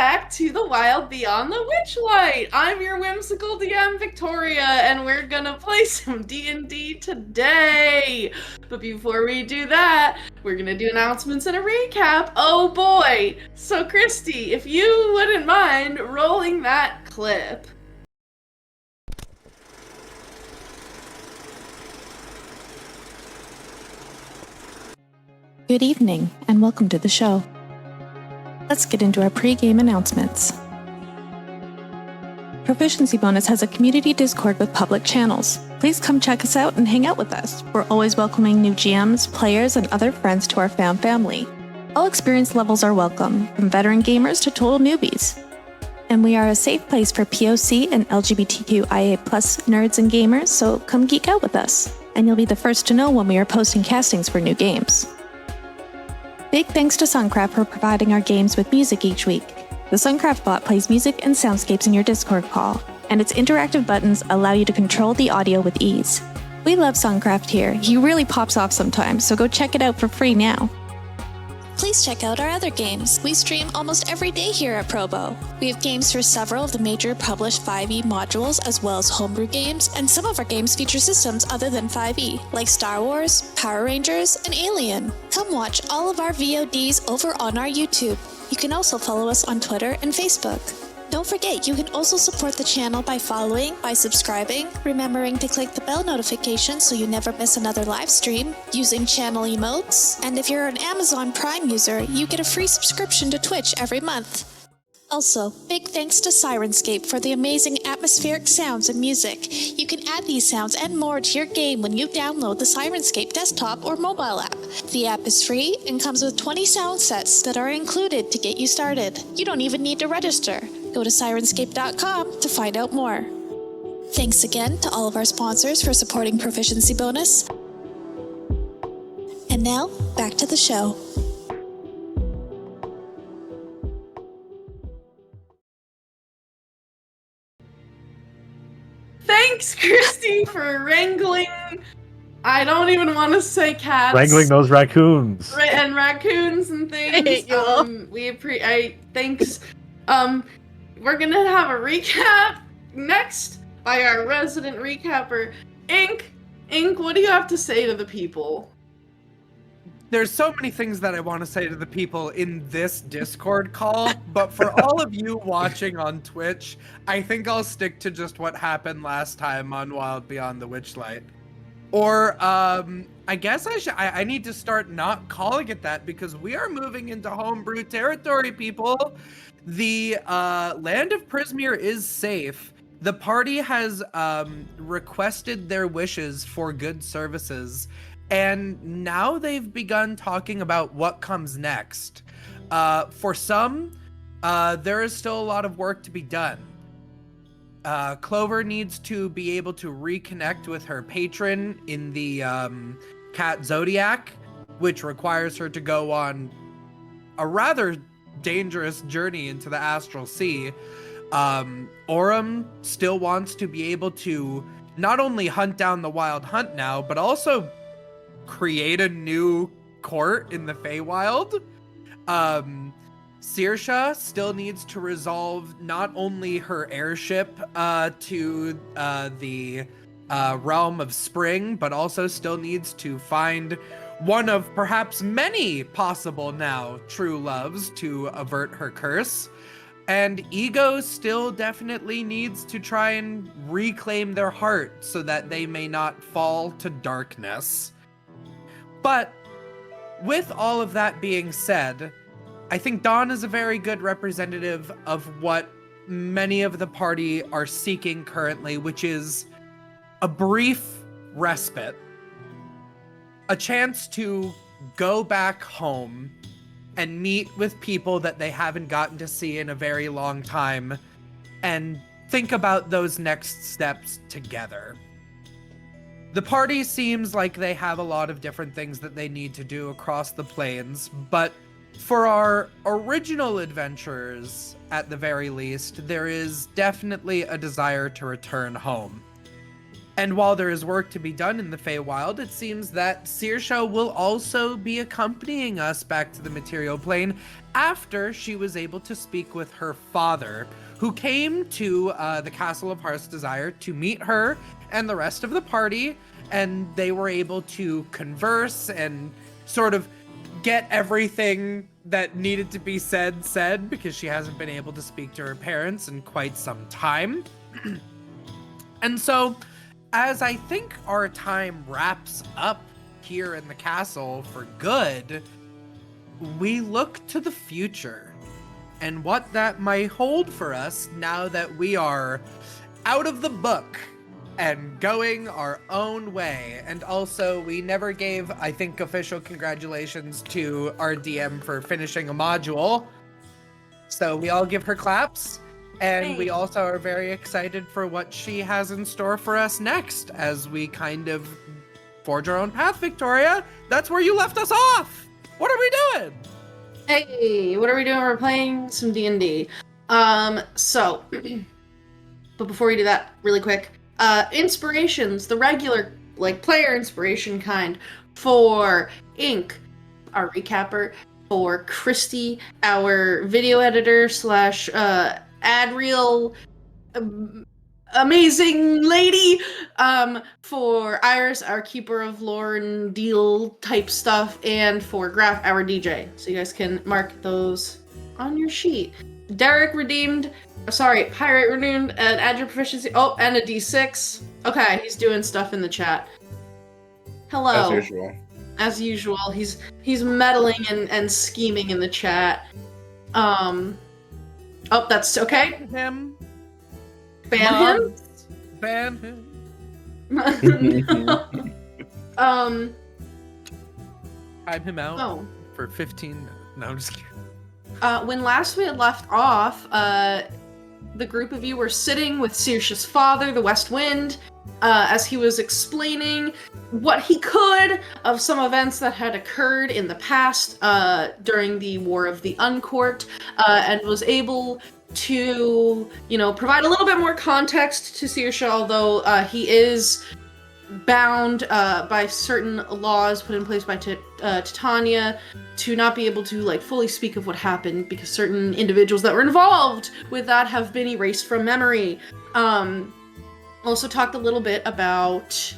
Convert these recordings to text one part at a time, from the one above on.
back to the Wild Beyond the Witchlight. I'm your whimsical DM, Victoria, and we're gonna play some D&D today. But before we do that, we're gonna do announcements and a recap. Oh boy! So Kristy, if you wouldn't mind rolling that clip. Good evening, and welcome to the show. Let's get into our pre-game announcements. Proficiency Bonus has a community Discord with public channels. Please come check us out and hang out with us. We're always welcoming new GMs, players, and other friends to our found family. All experience levels are welcome, from veteran gamers to total newbies. And we are a safe place for POC and LGBTQIA+ nerds and gamers, so come geek out with us. And you'll be the first to know when we are posting castings for new games. Big thanks to Suncraft for providing our games with music each week. The Suncraft bot plays music and soundscapes in your Discord call, and its interactive buttons allow you to control the audio with ease. We love Suncraft here. He really pops off sometimes, so go check it out for free now. Please check out our other games. We stream almost every day here at Probo. We have games for several of the major published 5e modules, as well as homebrew games, and some of our games feature systems other than 5e, like Star Wars, Power Rangers, and Alien. Come watch all of our VODs over on our YouTube. You can also follow us on Twitter and Facebook. Don't forget, you can also support the channel by following, by subscribing, remembering to click the bell notification so you never miss another live stream, using channel emotes, and if you're an Amazon Prime user, you get a free subscription to Twitch every month. Also, big thanks to Syrinscape for the amazing atmospheric sounds and music. You can add these sounds and more to your game when you download the Syrinscape desktop or mobile app. The app is free and comes with 20 sound sets that are included to get you started. You don't even need to register. Go to Syrinscape.com to find out more. Thanks again to all of our sponsors for supporting Proficiency Bonus. And now, back to the show. Thanks, Kristy, for wrangling. I don't even want to say cats. Wrangling those raccoons. And raccoons and things. Thanks. We're gonna have a recap next by our resident recapper, Ink. Ink, what do you have to say to the people? There's so many things that I want to say to the people in this Discord call, but for all of you watching on Twitch, I think I'll stick to just what happened last time on Wild Beyond the Witchlight. Or, I guess I need to start not calling it that because we are moving into homebrew territory, people. The land of Prismere is safe. The party has requested their wishes for good services, and now they've begun talking about what comes next. For some, there is still a lot of work to be done. Clover needs to be able to reconnect with her patron in the cat Zodiac, which requires her to go on a rather dangerous journey into the astral sea. Aurum still wants to be able to not only hunt down the Wild Hunt now, but also create a new court in the Feywild. Saoirse still needs to resolve not only her heirship to the realm of Spring, but also still needs to find one of perhaps many possible now true loves to avert her curse. And Ego still definitely needs to try and reclaim their heart so that they may not fall to darkness. But with all of that being said, I think Dawn is a very good representative of what many of the party are seeking currently, which is a brief respite. A chance to go back home and meet with people that they haven't gotten to see in a very long time and think about those next steps together. The party seems like they have a lot of different things that they need to do across the plains, but for our original adventurers, at the very least, there is definitely a desire to return home. And while there is work to be done in the Feywild, it seems that Saoirse will also be accompanying us back to the material plane after she was able to speak with her father, who came to the Castle of Heart's Desire to meet her and the rest of the party, and they were able to converse and sort of get everything that needed to be said, because she hasn't been able to speak to her parents in quite some time. And so, as I think our time wraps up here in the castle for good, we look to the future and what that might hold for us now that we are out of the book and going our own way. And also, we never gave, I think, official congratulations to our DM for finishing a module. So we all give her claps. And we also are very excited for what she has in store for us next as we kind of forge our own path, Victoria. That's where you left us off. What are we doing? Hey, what are we doing? We're playing some D&D. So, but before we do that, really quick, inspirations, the regular, like, player inspiration kind for Ink, our recapper, for Kristy, our video editor slash ad reel amazing lady, for Iris, our keeper of lore and deal type stuff, and for Graph, our DJ. So you guys can mark those on your sheet. Derek redeemed, Pirate redeemed, and add your proficiency. Oh, and a D6. Okay, he's doing stuff in the chat. Hello. As usual. As usual, he's meddling and scheming in the chat. Oh, that's okay. Him. Ban him? Ban him. Um. Time him out Oh. for 15. No, I'm just kidding. When last we had left off, the group of you were sitting with Saoirse's father, the West Wind, as he was explaining what he could of some events that had occurred in the past during the War of the Uncourt, and was able to, provide a little bit more context to Saoirse, although he is bound by certain laws put in place by Titania to not be able to fully speak of what happened because certain individuals that were involved with that have been erased from memory. Also talked a little bit about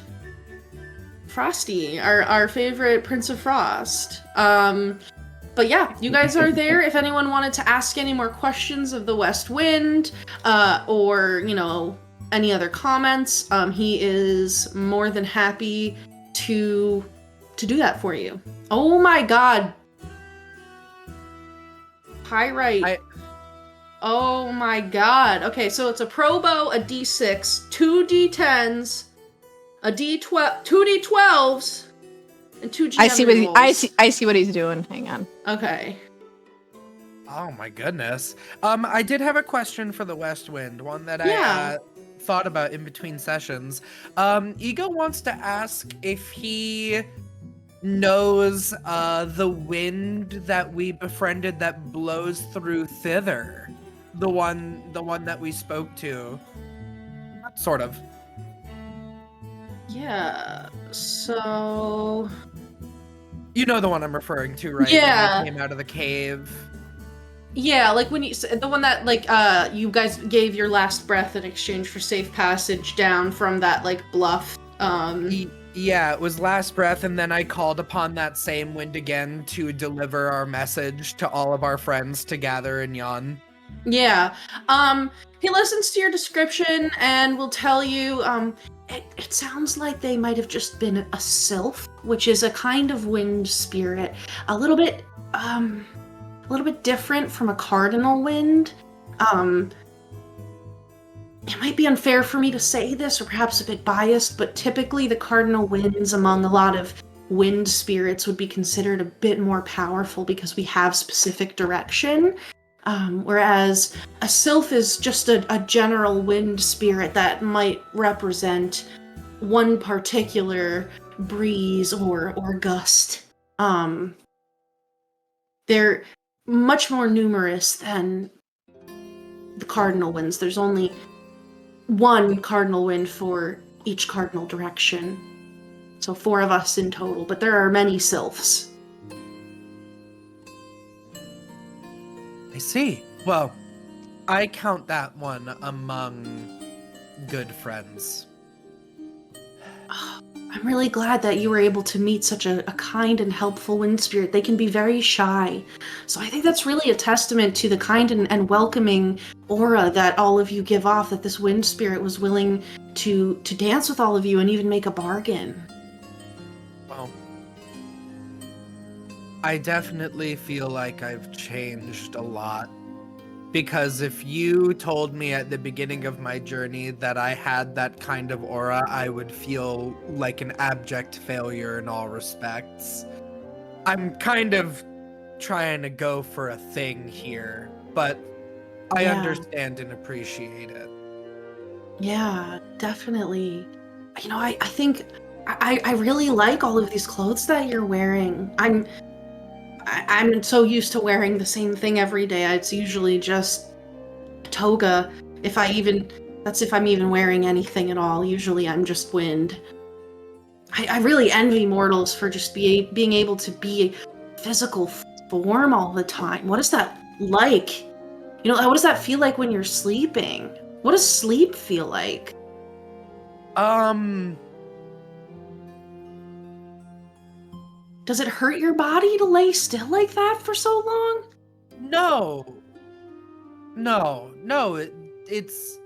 Frosty, our favorite Prince of Frost. But yeah, you guys are there. If anyone wanted to ask any more questions of the West Wind, or any other comments, he is more than happy to do that for you. Oh my god. Pyrite. Oh my god. Okay, so it's a Probo, a D6, 2 D10s, a D12, 2 D12s, and 2 GM I see what rolls. I see what he's doing. Hang on. Okay. Oh my goodness. I did have a question for the West Wind, one that I thought about in between sessions. Ego wants to ask if he knows the wind that we befriended that blows through thither. The one that we spoke to. Sort of. Yeah. So You know the one I'm referring to, right? Yeah. When we came out of the cave. yeah, like when the one that you guys gave your last breath in exchange for safe passage down from that bluff. Yeah, it was last breath, and then I called upon that same wind again to deliver our message to all of our friends to gather in Yon. Yeah. He listens to your description and will tell you, it sounds like they might have just been a sylph, which is a kind of wind spirit, a little bit different from a cardinal wind. It might be unfair for me to say this, or perhaps a bit biased, but typically the cardinal winds among a lot of wind spirits would be considered a bit more powerful because we have specific direction. Whereas a sylph is just a general wind spirit that might represent one particular breeze or gust. They're much more numerous than the cardinal winds. There's only one cardinal wind for each cardinal direction. So 4 of us in total, but there are many sylphs. I see. Well, I count that one among good friends. I'm really glad that you were able to meet such a kind and helpful wind spirit. They can be very shy. So I think that's really a testament to the kind and welcoming aura that all of you give off, that this wind spirit was willing to dance with all of you and even make a bargain. Well, I definitely feel like I've changed a lot. Because if you told me at the beginning of my journey that I had that kind of aura, I would feel like an abject failure in all respects. I'm kind of trying to go for a thing here, but I understand and appreciate it. Yeah, definitely. You know, I think I really like all of these clothes that you're wearing. I'm so used to wearing the same thing every day. It's usually just a toga. That's if I'm even wearing anything at all. Usually I'm just wind. I really envy mortals for just being able to be a physical form all the time. What is that like? You know, what does that feel like when you're sleeping? What does sleep feel like? Does it hurt your body to lay still like that for so long? No, it's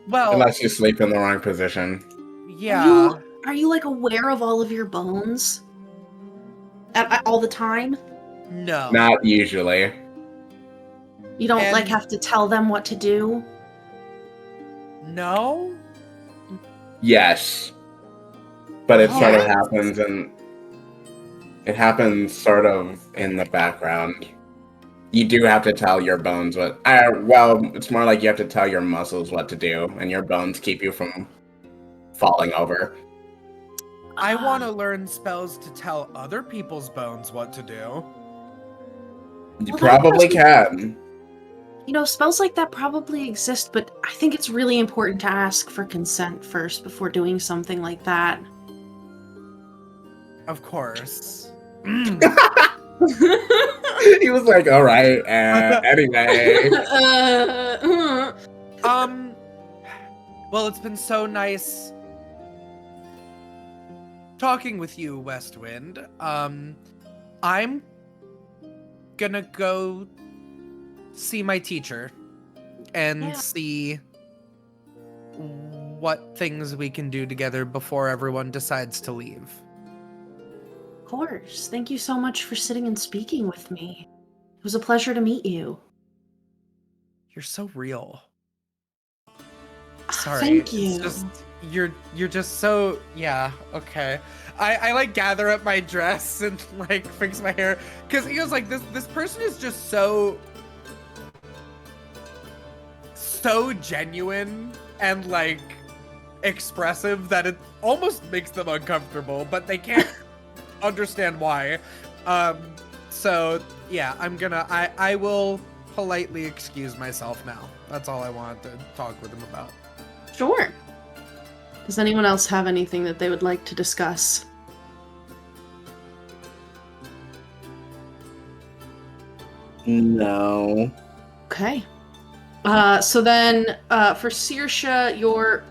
well, Unless you sleep in the wrong position. yeah. Are you like aware of all of your bones? All the time? No. Not usually. You don't like And- have to tell them what to do? No? Yes. But it sort of Yes. happens and it happens sort of in the background. You do have to tell your bones what well, it's more like you have to tell your muscles what to do, and your bones keep you from falling over. I want to learn spells to tell other people's bones what to do. You Well, that probably doesn't- can. You know, spells like that probably exist, but I think it's really important to ask for consent first before doing something like that. Of course. He was like, all right, anyway. Well, it's been so nice talking with you, Westwind. I'm gonna go see my teacher and Yeah. see what things we can do together before everyone decides to leave. Of course. Thank you so much for sitting and speaking with me. It was a pleasure to meet you. You're so real. Sorry. Thank you. It's just you're just so okay. I like gather up my dress and like fix my hair because he was like this person is just so genuine and like expressive that it almost makes them uncomfortable, but they can't understand why. So yeah, I will politely excuse myself now. That's all I wanted to talk with him about. Sure. Does anyone else have anything that they would like to discuss? No. Okay. So then, for Saoirse, what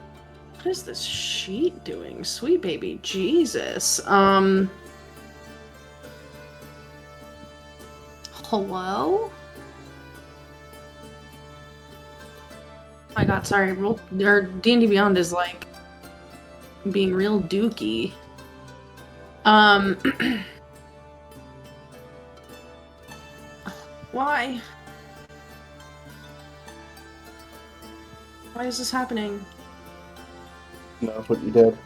is this sheet doing? Sweet baby Jesus. Hello? Oh my god, sorry. D&D Beyond is like being real dookie. Why? Why is this happening? That's what you did.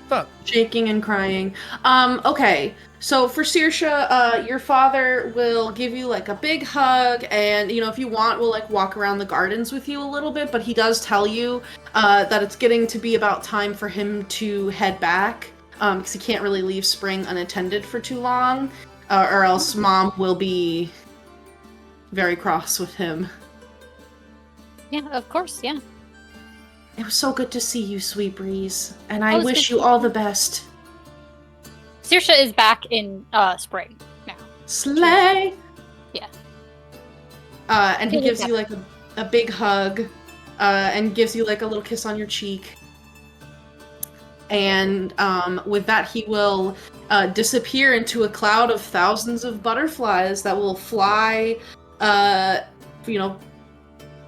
Fuck. Shaking and crying. Okay. So for Saoirse, your father will give you like a big hug, and you know, if you want, we'll like walk around the gardens with you a little bit. But he does tell you that it's getting to be about time for him to head back, because he can't really leave Spring unattended for too long, or else Mom will be very cross with him. Yeah, of course, yeah. It was so good to see you, Sweet Breeze, and I Oh, it's wish good you to all see the you. best. Saoirse is back in spring now. Slay! Yeah. And he Feeling gives you like a big hug, and gives you like a little kiss on your cheek. And with that, he will disappear into a cloud of thousands of butterflies that will fly, you know,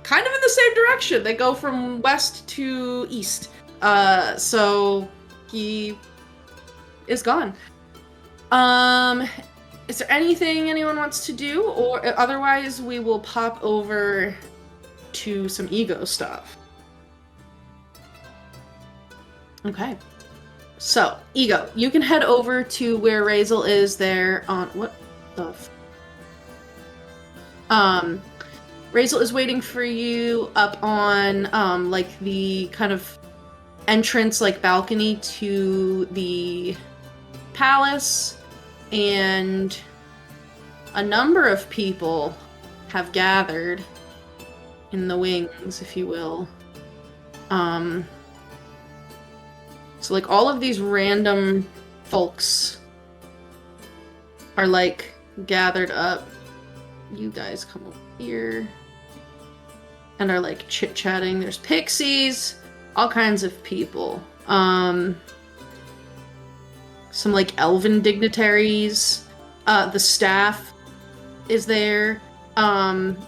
kind of in the same direction. They go from west to east. So he is gone. Is there anything anyone wants to do? Or otherwise, we will pop over to some ego stuff. Okay. So, Ego, you can head over to where Razel is there on... What the Razel is waiting for you up on, like, the kind of entrance, like, balcony to the palace, and a number of people have gathered in the wings, if you will. So, like, all of these random folks are, like, gathered up. You guys come over here. And are, like, chit-chatting. There's pixies. All kinds of people. Some, like, elven dignitaries. The staff is there. And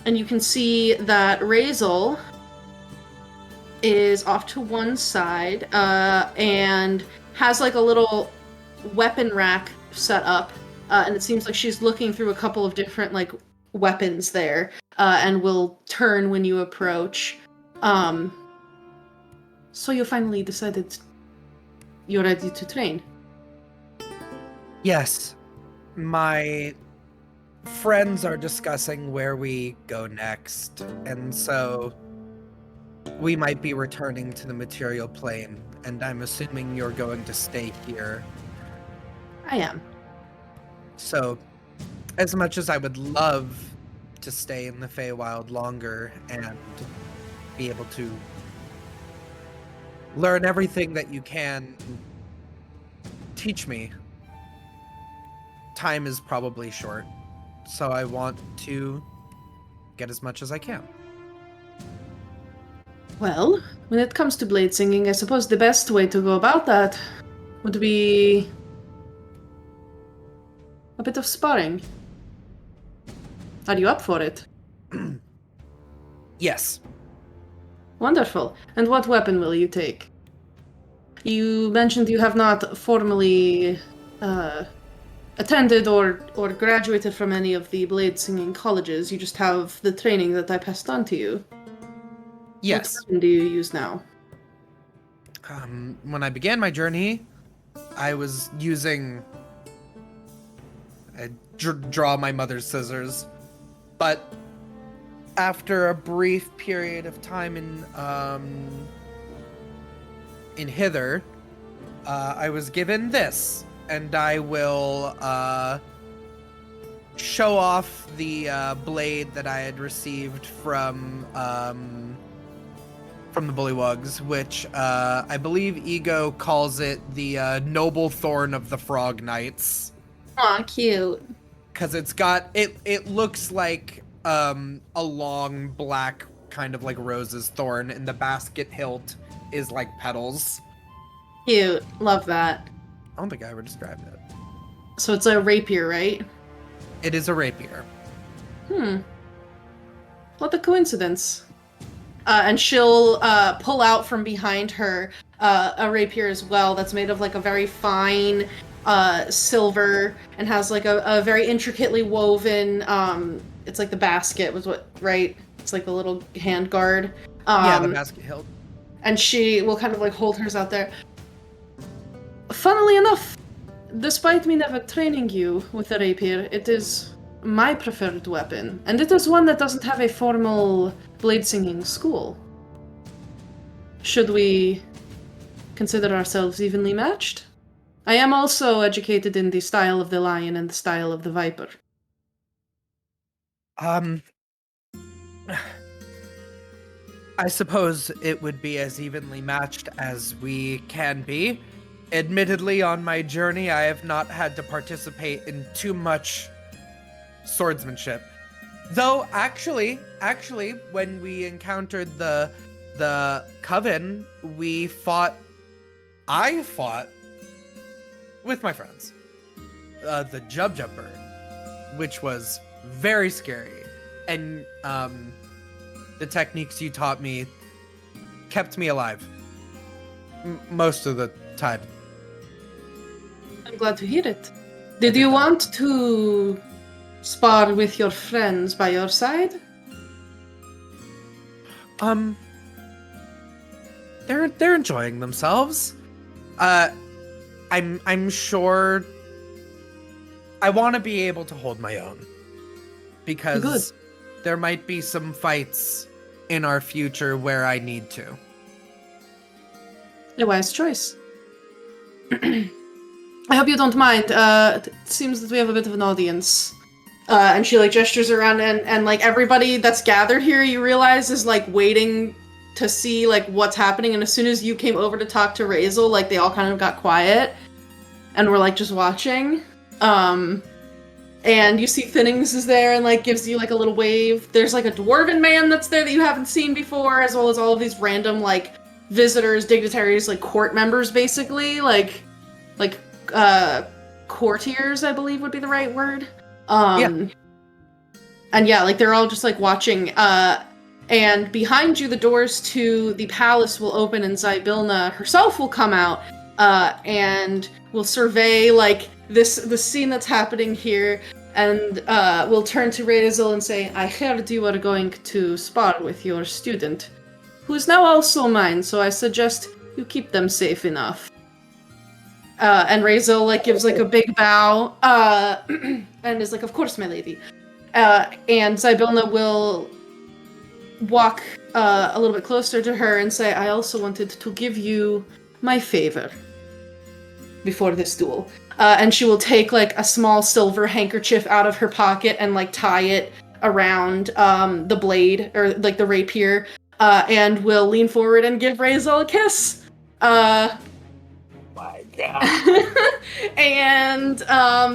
you can see that Razel is off to one side, and has like a little weapon rack set up, and it seems like she's looking through a couple of different like weapons there, and will turn when you approach. So you finally decided you're ready to train. Yes. My friends are discussing where we go next, and so we might be returning to the material plane, and I'm assuming you're going to stay here. I am. So, as much as I would love to stay in the Feywild longer and be able to learn everything that you can teach me, time is probably short. So I want to get as much as I can. Well, when it comes to blade singing, I suppose the best way to go about that would be a bit of sparring. Are you up for it? Yes. Wonderful. And what weapon will you take? You mentioned you have not formally attended or graduated from any of the blade singing colleges. You just have the training that I passed on to you. Yes. What weapon do you use now? When I began my journey, I was using... I draw my mother's scissors. But after a brief period of time in Hither, I was given this, and I will show off the blade that I had received from the Bullywugs, which I believe Ego calls it the Noble Thorn of the Frog Knights. Aw, cute. Because it's got, it looks like a long black kind of like rose's thorn, and the basket hilt is like petals. Cute. Love that. I don't think I ever described it. So it's a rapier, right? It is a rapier. What a coincidence. And she'll pull out from behind her a rapier as well that's made of like a very fine silver and has like a very intricately woven, it's like the basket was what, right? It's like the little hand guard. Yeah, the basket hilt. And she will kind of like hold hers out there. Funnily enough, despite me never training you with a rapier, it is my preferred weapon, and it is one that doesn't have a formal blade singing school. Should we consider ourselves evenly matched? I am also educated in the style of the lion and the style of the viper. I suppose it would be as evenly matched as we can be. Admittedly, on my journey, I have not had to participate in too much swordsmanship. Though, actually, when we encountered the coven, I fought with my friends. The Jumper, which was very scary. And, the techniques you taught me kept me alive. Most of the time. I'm glad to hear it. Did you want to spar with your friends by your side? They're enjoying themselves. I'm sure I want to be able to hold my own. Because Good. There might be some fights in our future where I need to. A wise choice. I hope you don't mind. It seems that we have a bit of an audience. And she, like, gestures around, and like, everybody that's gathered here, you realize, is, like, waiting to see, like, what's happening. And as soon as you came over to talk to Razel, like, they all kind of got quiet. And were, like, just watching. And you see Thinnings is there and, like, gives you, like, a little wave. There's, like, a dwarven man that's there that you haven't seen before, as well as all of these random, like, visitors, dignitaries, like, court members, basically. Like, courtiers, I believe would be the right word. And yeah, like, they're all just, like, watching. And behind you, the doors to the palace will open, and Zybilna herself will come out, and will survey, like, the scene that's happening here, and will turn to Razel and say, I heard you are going to spar with your student, who is now also mine, so I suggest you keep them safe enough. And Razel, like, gives, like, a big bow, and is like, of course, my lady. And Zybilna will walk a little bit closer to her and say, I also wanted to give you my favor before this duel. And she will take, like, a small silver handkerchief out of her pocket and, like, tie it around the blade, or, like, the rapier, and will lean forward and give Razel a kiss. My God. And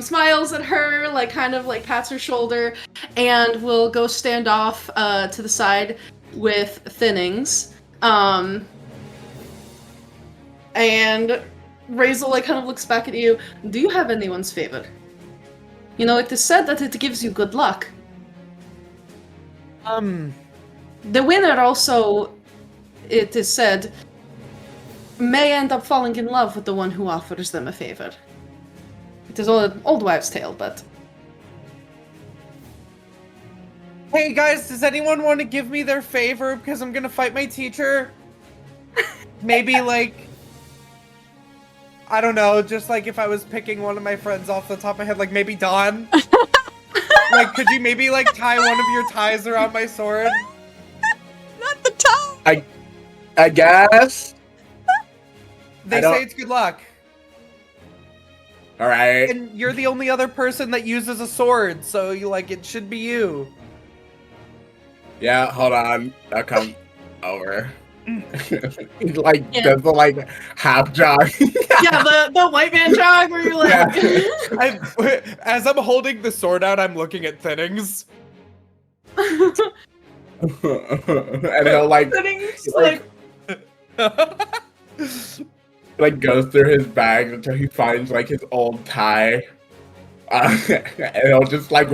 smiles at her, like, kind of, like, pats her shoulder, and will go stand off to the side with Thinnings. And Razel, like, kind of looks back at you. Do you have anyone's favor? You know, it is said that it gives you good luck. The winner also, it is said, may end up falling in love with the one who offers them a favor. It is an old wives' tale, but... Hey guys, does anyone want to give me their favor because I'm gonna fight my teacher? Maybe, like... I don't know, just like if I was picking one of my friends off the top of my head, like maybe Dawn? Like, could you maybe, like, tie one of your ties around my sword? Not the tie! I guess? They say it's good luck. Alright. And you're the only other person that uses a sword, so you, like, it should be you. Yeah, hold on. I'll come over. Like, does the, like, half jog. Yeah, the white man jog where you're like... As I'm holding the sword out, I'm looking at Thinnings. And he'll, like... Thinnings, like, goes through his bag until he finds, like, his old tie. And he'll just, like,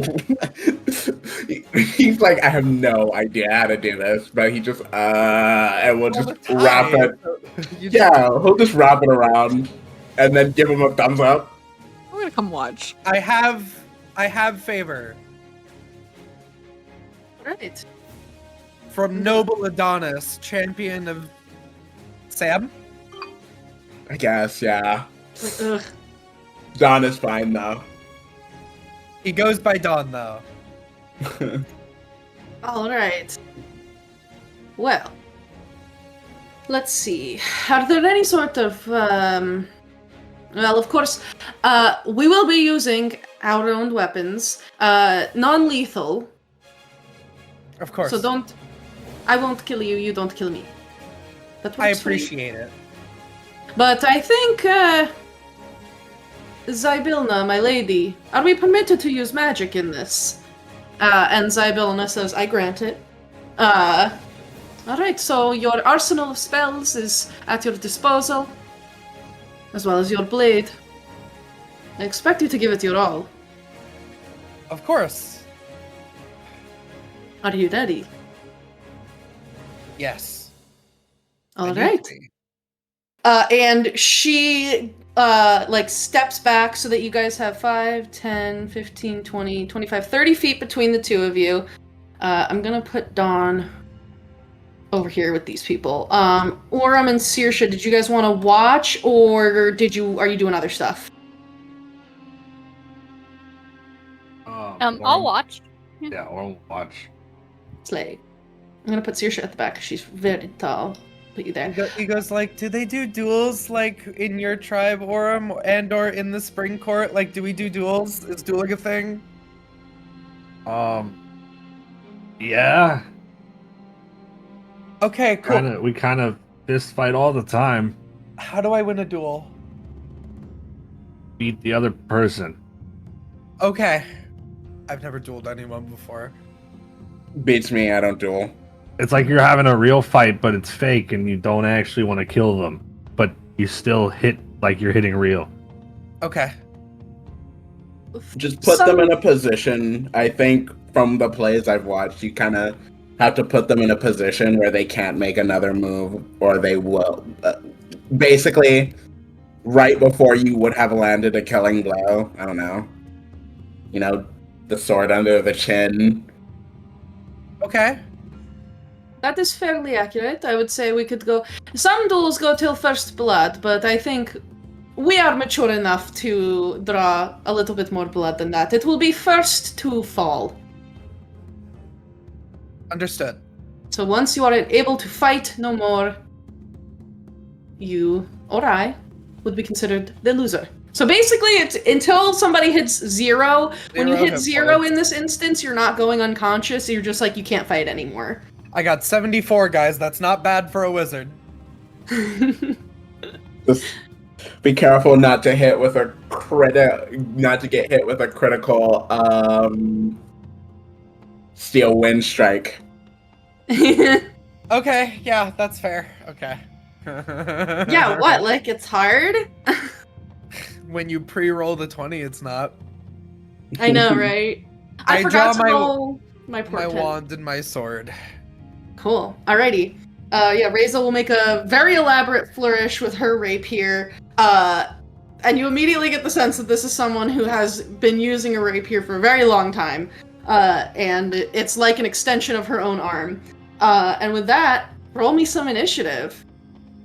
he's like, I have no idea how to do this, but he just, and we'll just wrap it. Yeah, he'll just wrap it around and then give him a thumbs up. I'm gonna come watch. I have favor. Right. From Noble Adonis, champion of Sam? I guess, yeah. Ugh. Don is fine, though. He goes by Dawn, though. Alright. Well. Let's see. Are there any sort of, well, of course, we will be using our own weapons. Non-lethal. Of course. So don't I won't kill you, you don't kill me. That I works for you. appreciate it. But I think, Zybilna, my lady, are we permitted to use magic in this? And Zybilna says, I grant it. Alright, so your arsenal of spells is at your disposal, as well as your blade. I expect you to give it your all. Of course. Are you ready? Yes. Alright. And she, like, steps back so that you guys have 5, 10, 15, 20, 25, 30 feet between the two of you. I'm gonna put Dawn over here with these people. Aurum and Saoirse, did you guys want to watch, or are you doing other stuff? I'll watch. Yeah, I'll watch. Slay. I'm gonna put Saoirse at the back, 'cause she's very tall. Put you there. He goes like, do they do duels like in your tribe, Aurum, and or in the Spring Court? Like, do we do duels? Is dueling a thing? Yeah. Okay, cool. We kind of fist fight all the time. How do I win a duel? Beat the other person. Okay. I've never dueled anyone before. Beats me, I don't duel. It's like you're having a real fight, but it's fake, and you don't actually want to kill them, but you still hit like you're hitting real. Okay. Just put them in a position. I think from the plays I've watched, you kind of have to put them in a position where they can't make another move, or they will. Basically, right before you would have landed a killing blow. I don't know. You know, the sword under the chin. Okay. That is fairly accurate. I would say we could go. Some duels go till first blood, but I think we are mature enough to draw a little bit more blood than that. It will be first to fall. Understood. So once you are able to fight no more, you or I would be considered the loser. So basically, it's until somebody hits zero. When you hit hit zero points. in this instance, you're not going unconscious. You're just like, you can't fight anymore. I got 74, guys. That's not bad for a wizard. Just be careful not to hit with a not to get hit with a critical steel wind strike. Okay, yeah, that's fair. Okay. Yeah, what? Like, it's hard? When you pre-roll the 20, it's not. I know, right? I forgot to roll my portent. wand and my sword. Cool. Alrighty. Yeah, Reza will make a very elaborate flourish with her rapier. And you immediately get the sense that this is someone who has been using a rapier for a very long time. And it's like an extension of her own arm. And with that, roll me some initiative.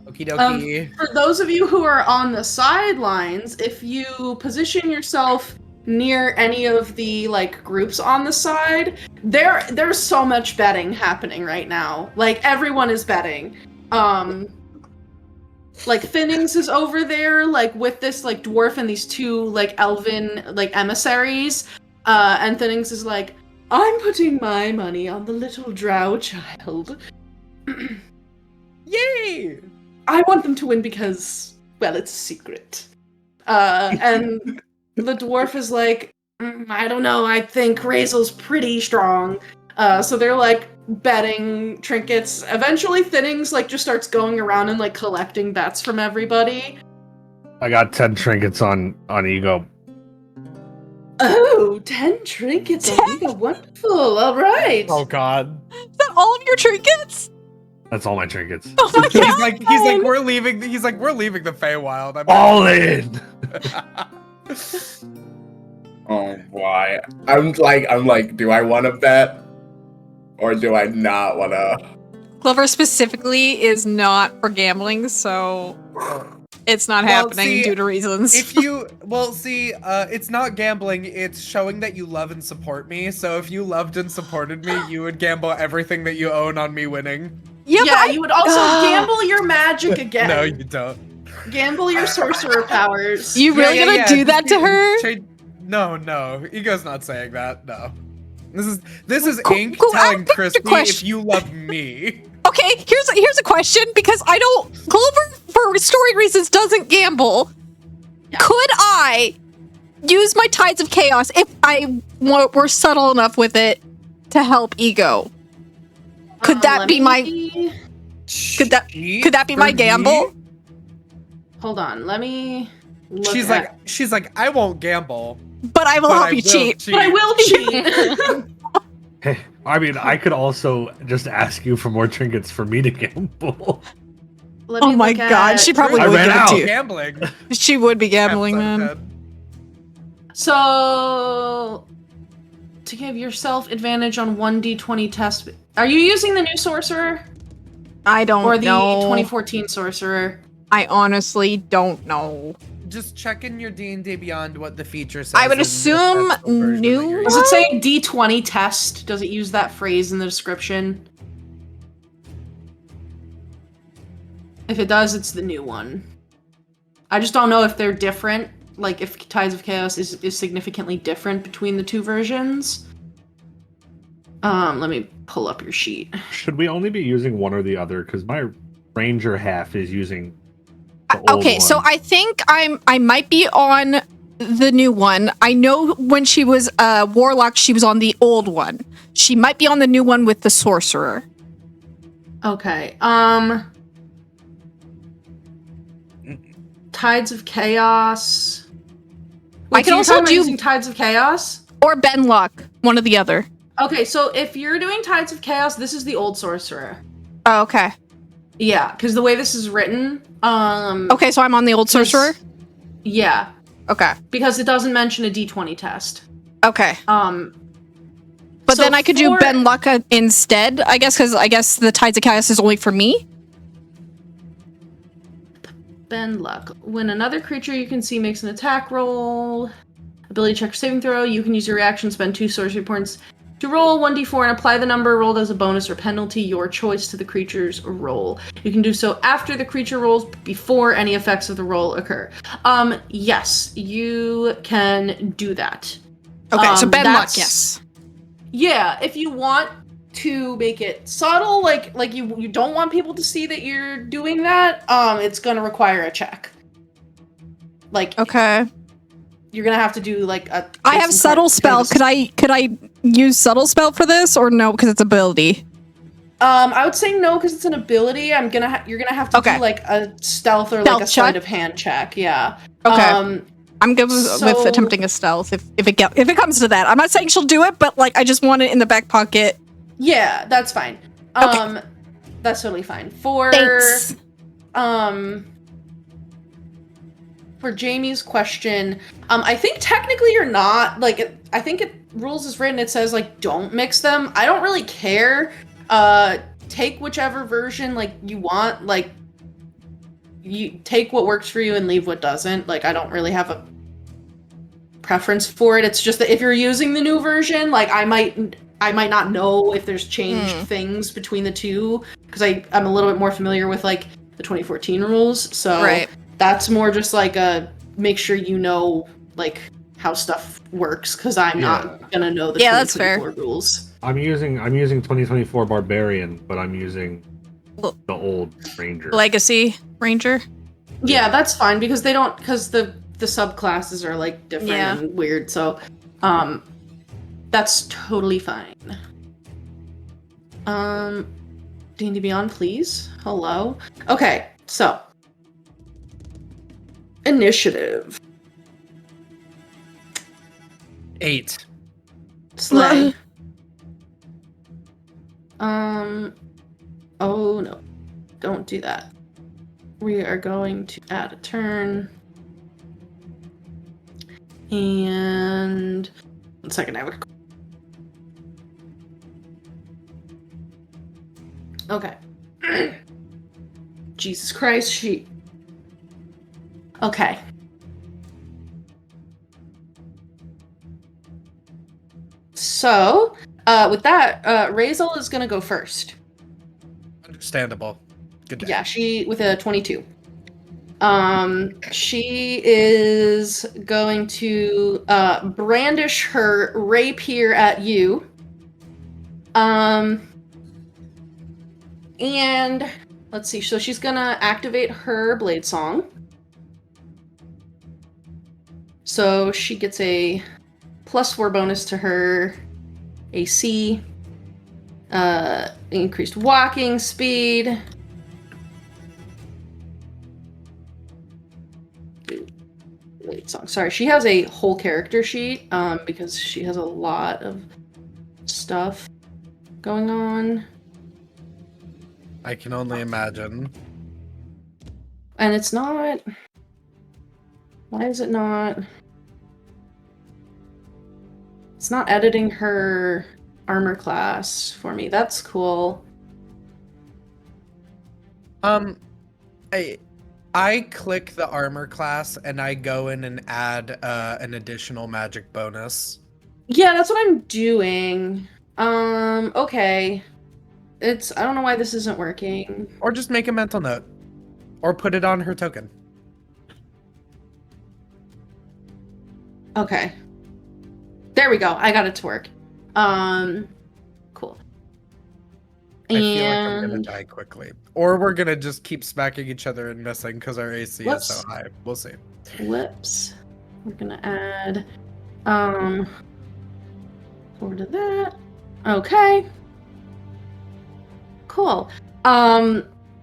Okie dokie. For those of you who are on the sidelines, if you position yourself near any of the like groups on the side, there's so much betting happening right now. Like everyone is betting. Like Finnings is over there, like with this like dwarf and these two like elven like emissaries. And Finnings is like, I'm putting my money on the little drow child. Yay! I want them to win because, well, it's a secret. And the dwarf is like, I don't know, I think Razel's pretty strong. So they're like betting trinkets. Eventually Thinnings like just starts going around and like collecting bets from everybody. I got 10 trinkets on Ego. Oh, 10 trinkets on Ego. Wonderful. All right. Oh god. Is that all of your trinkets? That's all my trinkets. Oh my god. He's like we're leaving the Feywild. I'm All in. Oh boy. I'm like, do I want to bet? Or do I not want to? Clover specifically is not for gambling, so it's not happening due to reasons. If you it's not gambling, it's showing that you love and support me. So if you loved and supported me, you would gamble everything that you own on me winning. Yeah, you would also gamble your magic again. No, you don't. Gamble your sorcerer powers. You really gonna do that to her? No, Ego's not saying that, no. This is Cool, Ink cool, telling I picked a Kristy question. if you love me. Okay, here's a question because I don't. Clover, for story reasons, doesn't gamble. Yeah. Could I use my Tides of Chaos if I were subtle enough with it to help Ego? Could that let be my? me- Could that be my For gamble? me? Hold on, let me look She's like, I won't gamble. But I will but help I you will cheat. But I will cheat. Hey, I mean, I could also just ask you for more trinkets for me to gamble. Let Oh me my look God, at- she probably I would ran give it out. to you. Gambling. She would be gambling, man. So, to give yourself advantage on 1d20 test, are you using the new sorcerer I don't or the know. 2014 sorcerer? I honestly don't know. Just check in your D&D Beyond what the feature says. I would and if assume that's the version that new you're Does using. it say D20 test? Does it use that phrase in the description? If it does, it's the new one. I just don't know if they're different. Like, if Tides of Chaos is significantly different between the two versions. Let me pull up your sheet. Should we only be using one or the other? Because my ranger half is using the old Okay, so one. I think I might be on the new one. I know when she was warlock, she was on the old one. She might be on the new one with the sorcerer. Okay, Tides of Chaos. Wait, I can so you're also talking about do- using Tides of Chaos? Or Benlock, one or the other. Okay, so if you're doing Tides of Chaos, this is the old sorcerer. Oh, okay. Yeah, because the way this is written, Okay, so I'm on the old sorcerer? yeah, Okay. because it doesn't mention a D20 test. Okay. But So then I could do for- Benlock instead, I guess, because I guess the Tides of Chaos is only for me. Ben Luck. When another creature you can see makes an attack roll, ability check or saving throw, you can use your reaction, spend 2 sorcery points to roll 1d4 and apply the number rolled as a bonus or penalty, your choice, to the creature's roll. You can do so after the creature rolls, before any effects of the roll occur. Yes, you can do that. Okay, so Benlock, that's- yes. Yeah, if you want to make it subtle, like you don't want people to see that you're doing that, it's gonna require a check. Like, Okay. you're gonna have to do like a. I have subtle spell. Could I use subtle spell for this or no? Because it's ability. I would say no because it's an ability. You're gonna have to Okay. do like a stealth or Stealth like a check? sleight of hand check. Yeah. Okay. I'm good with so- attempting a stealth if it comes to that. I'm not saying she'll do it, but like I just want it in the back pocket. Yeah, that's fine. Okay. That's totally fine. For Thanks. for Jamie's question, I think technically you're not like. I think rules is written. It says like don't mix them. I don't really care. Take whichever version like you want. Like you take what works for you and leave what doesn't. Like I don't really have a preference for it. It's just that if you're using the new version, like I might not know if there's changed things between the two because I'm a little bit more familiar with like the 2014 rules. So Right. that's more just like a make sure you know like how stuff works because I'm not gonna know the Yeah, that's 2024 rules. I'm using 2024 Barbarian, but I'm using Well- the old Ranger. Legacy Ranger. Yeah, that's fine because they don't because the subclasses are like different Yeah. and weird. So that's totally fine. D&D Beyond, please. Hello. Okay, so initiative. 8. Slay. Oh no. Don't do that. We are going to add a turn. And 1 second, I would. Okay. Jesus Christ, she. Okay. So, with that, Razel is gonna go first. Understandable. Good day. Yeah, she with a 22. She is going to brandish her rapier at you. And let's see. So she's gonna activate her blade song. So she gets a +4 bonus to her AC, increased walking speed. Blade song. Sorry, she has a whole character sheet because she has a lot of stuff going on. I can only imagine. And it's not... Why is it not... It's not editing her armor class for me. That's cool. I click the armor class and I go in and add an additional magic bonus. Yeah, that's what I'm doing. Okay. I don't know why this isn't working. Or just make a mental note. Or put it on her token. Okay. There we go. I got it to work. Cool. I feel like I'm gonna die quickly. Or we're gonna just keep smacking each other and missing because our AC is so high. We'll see. Whoops. We're gonna add forward to that. Okay. Cool.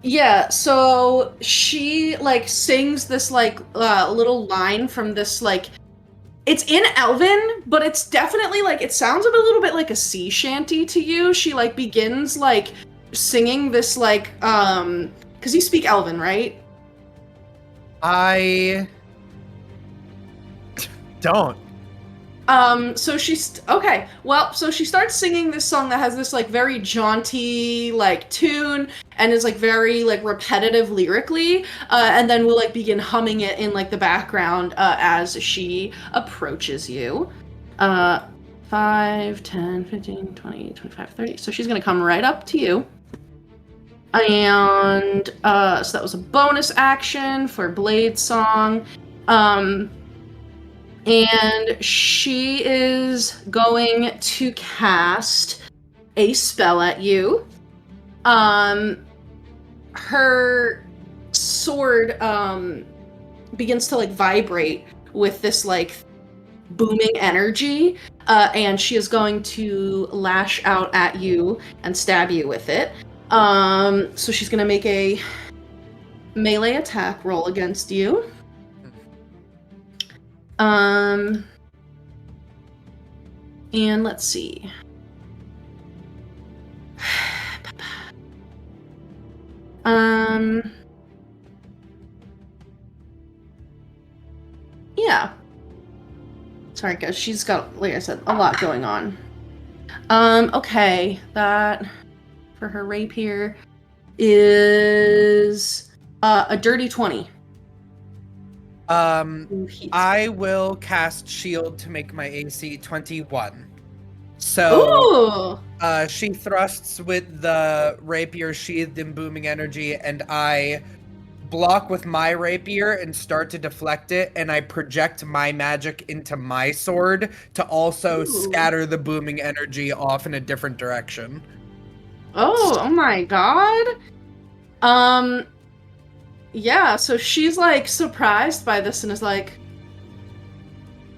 Yeah, so she like sings this like little line from this like it's in Elven, but it's definitely like it sounds a little bit like a sea shanty to you. She like begins like singing this like because you speak Elven, right? I don't. So she's okay. Well, so she starts singing this song that has this like very jaunty like tune and is like very like repetitive lyrically, and then we'll like begin humming it in like the background as she approaches you. 5, 10, 15, 20, 25, 30. So she's gonna come right up to you. And so that was a bonus action for Blade Song. And she is going to cast a spell at you. Her sword begins to like vibrate with this like booming energy, and she is going to lash out at you and stab you with it. So she's gonna make a melee attack roll against you. And let's see. Yeah. Sorry, guys. She's got, like I said, a lot going on. Okay. That, for her rapier, is a dirty 20. I will cast Shield to make my AC 21. So, she thrusts with the rapier sheathed in booming energy, and I block with my rapier and start to deflect it, and I project my magic into my sword to also scatter the booming energy off in a different direction. Oh my god. Yeah, so she's like surprised by this and is like,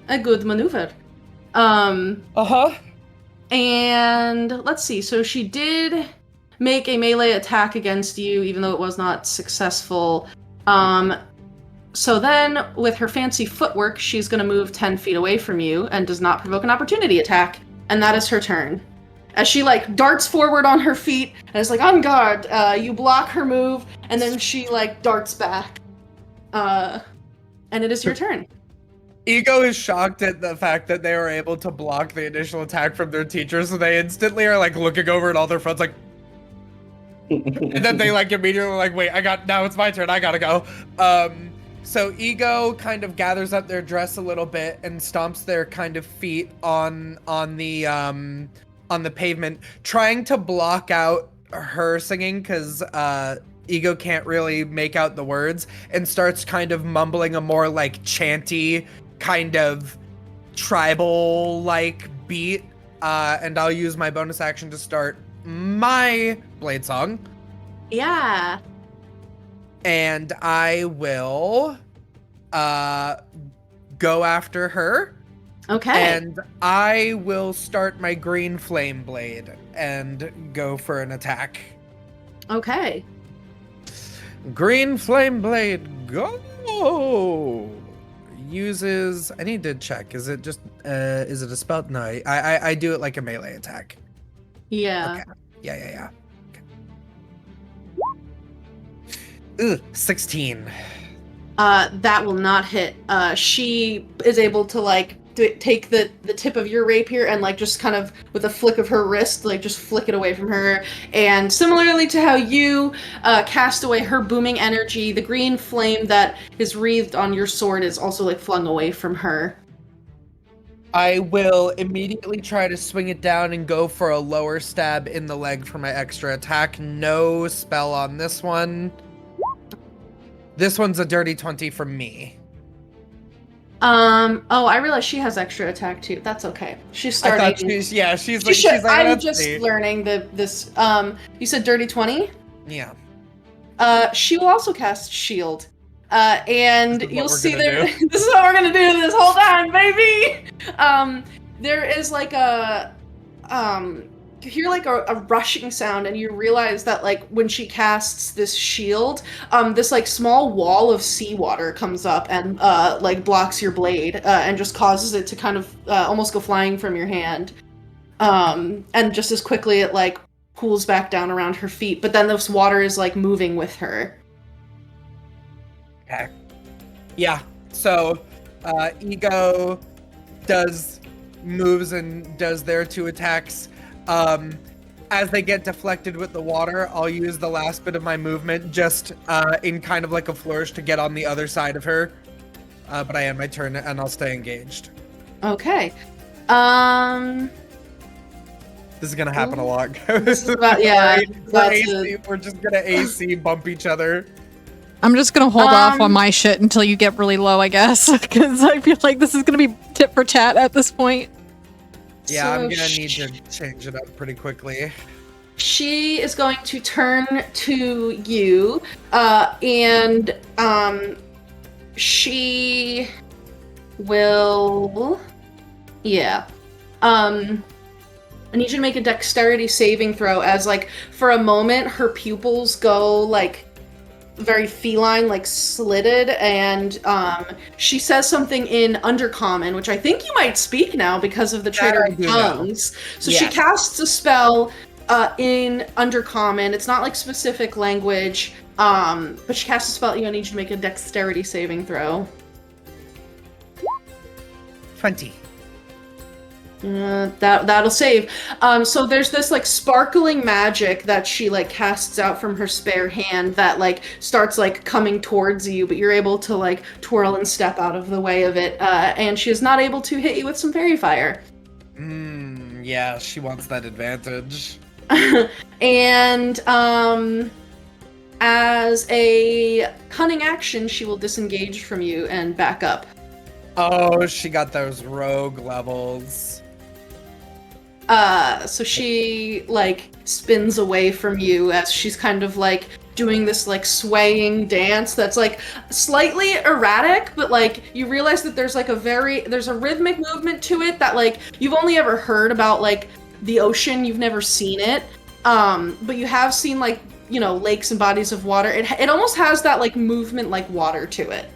a good maneuver. Uh-huh. And let's see, so she did make a melee attack against you, even though it was not successful. So then, with her fancy footwork, she's gonna move 10 feet away from you and does not provoke an opportunity attack. And that is her turn. As she like darts forward on her feet and is like, on guard, you block her move, and then she like darts back. And it is your turn. Ego is shocked at the fact that they were able to block the initial attack from their teacher, so they instantly are like looking over at all their friends like and then they like immediately like, wait, now it's my turn, I gotta go. So Ego kind of gathers up their dress a little bit and stomps their kind of feet on the pavement, trying to block out her singing because Ego can't really make out the words, and starts kind of mumbling a more like chanty kind of tribal like beat and I'll use my bonus action to start my blade song. Yeah. And I will go after her. Okay. And I will start my green flame blade and go for an attack. Okay. Green flame blade, go! Uses, I need to check. Is it just, is it a spell? No, I do it like a melee attack. Yeah. Okay. Yeah. Okay. Ugh, 16. That will not hit. She is able to like take the tip of your rapier and like just kind of with a flick of her wrist, like just flick it away from her. And similarly to how you cast away her booming energy, the green flame that is wreathed on your sword is also like flung away from her. I will immediately try to swing it down and go for a lower stab in the leg for my extra attack. No spell on this one. This one's a dirty 20 from me. Oh, I realize she has extra attack too. That's okay. She's starting. I thought she's like, I'm let's just see. learning this. You said dirty 20? Yeah. She will also cast shield. And you'll see there. this is what we're gonna do this whole time, baby. There is like you hear like a rushing sound, and you realize that like when she casts this shield, this like small wall of seawater comes up and like blocks your blade and just causes it to kind of almost go flying from your hand. And just as quickly it like cools back down around her feet, but then this water is like moving with her. Okay. Yeah. So, Ego moves and does their 2 attacks. As they get deflected with the water, I'll use the last bit of my movement just in kind of like a flourish to get on the other side of her. But I end my turn and I'll stay engaged. Okay. This is gonna happen a lot. This is about, yeah. We're just gonna AC bump each other. I'm just gonna hold off on my shit until you get really low, I guess, because I feel like this is gonna be tit for tat at this point. Yeah, So I'm gonna need to change it up pretty quickly. She is going to turn to you, and she will, yeah. I need you to make a dexterity saving throw as, like, for a moment, her pupils go, like, very feline, like, slitted, and she says something in Undercommon, which I think you might speak now because of the Trader of Tongues. So Yes. she casts a spell in Undercommon. It's not, like, specific language, but she casts a spell. I need you to make a dexterity saving throw. 20. That'll save. So there's this like sparkling magic that she like casts out from her spare hand that like starts like coming towards you, but you're able to like twirl and step out of the way of it, and she is not able to hit you with some fairy fire. Yeah, she wants that advantage. And as a cunning action, she will disengage from you and back up. Oh, she got those rogue levels. So she, like, spins away from you as she's kind of, like, doing this, like, swaying dance that's, like, slightly erratic, but, like, you realize that there's, like, there's a rhythmic movement to it that, like, you've only ever heard about, like, the ocean, you've never seen it, but you have seen, like, you know, lakes and bodies of water. It almost has that, like, movement like water to it.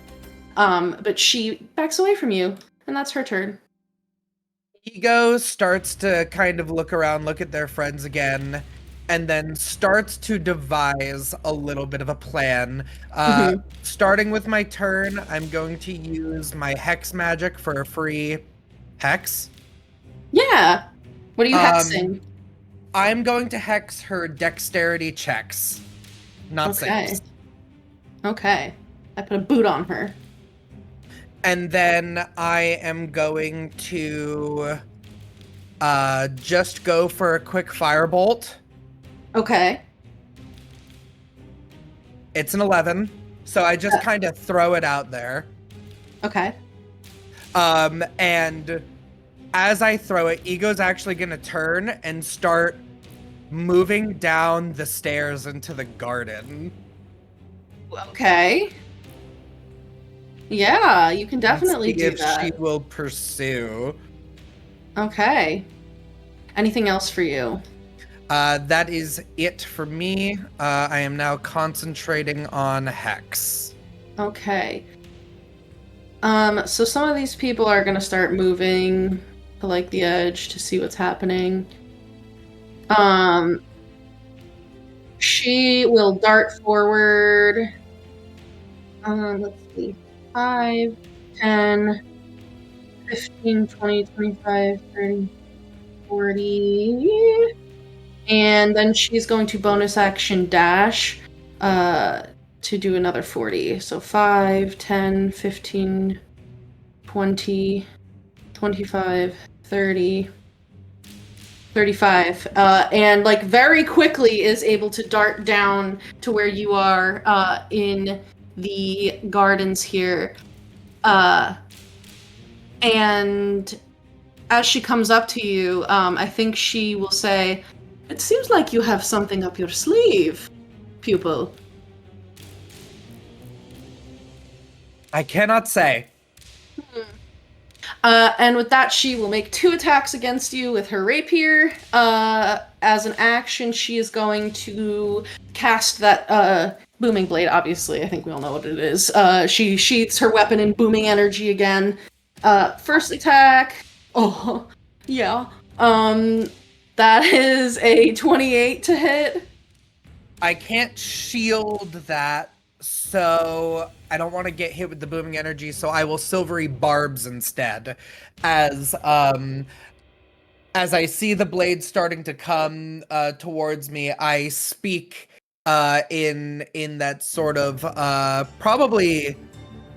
But she backs away from you, and that's her turn. Ego starts to kind of look around, look at their friends again, and then starts to devise a little bit of a plan. Starting with my turn, I'm going to use my hex magic for a free hex. Yeah. What are you hexing? I'm going to hex her dexterity checks, not saves. Okay. I put a boot on her. And then I am going to just go for a quick firebolt. Okay. It's an 11, so I just kind of throw it out there. Okay. And as I throw it, Ego's actually gonna turn and start moving down the stairs into the garden. Okay. Yeah, you can definitely see do if that. she will pursue. Okay. Anything else for you? That is it for me. I am now concentrating on Hex. Okay. So some of these people are gonna start moving to like the edge to see what's happening. She will dart forward. Let's see. 5, 10, 15, 20, 25, 30, 40. And then she's going to bonus action dash to do another 40. So 5, 10, 15, 20, 25, 30, 35. And like very quickly is able to dart down to where you are in the gardens here. And as she comes up to you, I think she will say, "It seems like you have something up your sleeve, pupil." I cannot say. And with that, she will make 2 attacks against you with her rapier. As an action, she is going to cast that booming blade. Obviously, I think we all know what it is. She sheaths her weapon in booming energy again. First attack. Oh, yeah. That is a 28 to hit. I can't shield that, so I don't want to get hit with the booming energy, so I will silvery barbs instead. As I see the blade starting to come towards me, I speak in that sort of it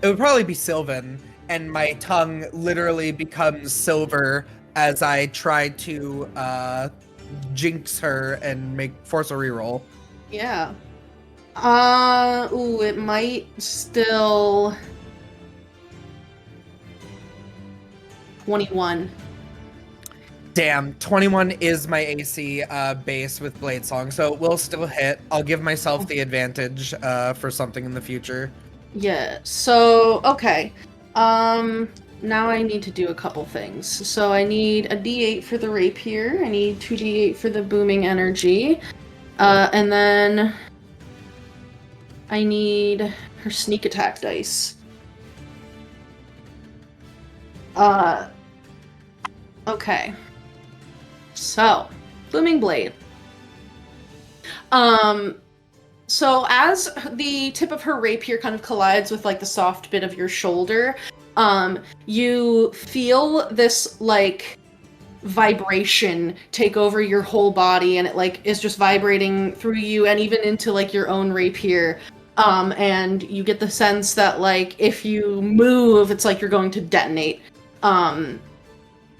would probably be Sylvan, and my tongue literally becomes silver as I try to jinx her and force a reroll. Yeah. Ooh, it might still... 21. Damn, 21 is my AC base with Blade Song, so it will still hit. I'll give myself the advantage for something in the future. Yeah, so, okay. Now I need to do a couple things. So I need a d8 for the rapier, I need 2d8 for the booming energy, and then I need her sneak attack dice. Okay. So, booming blade. So as the tip of her rapier kind of collides with like the soft bit of your shoulder, you feel this like vibration take over your whole body, and it like is just vibrating through you and even into like your own rapier. And you get the sense that like if you move, it's like you're going to detonate.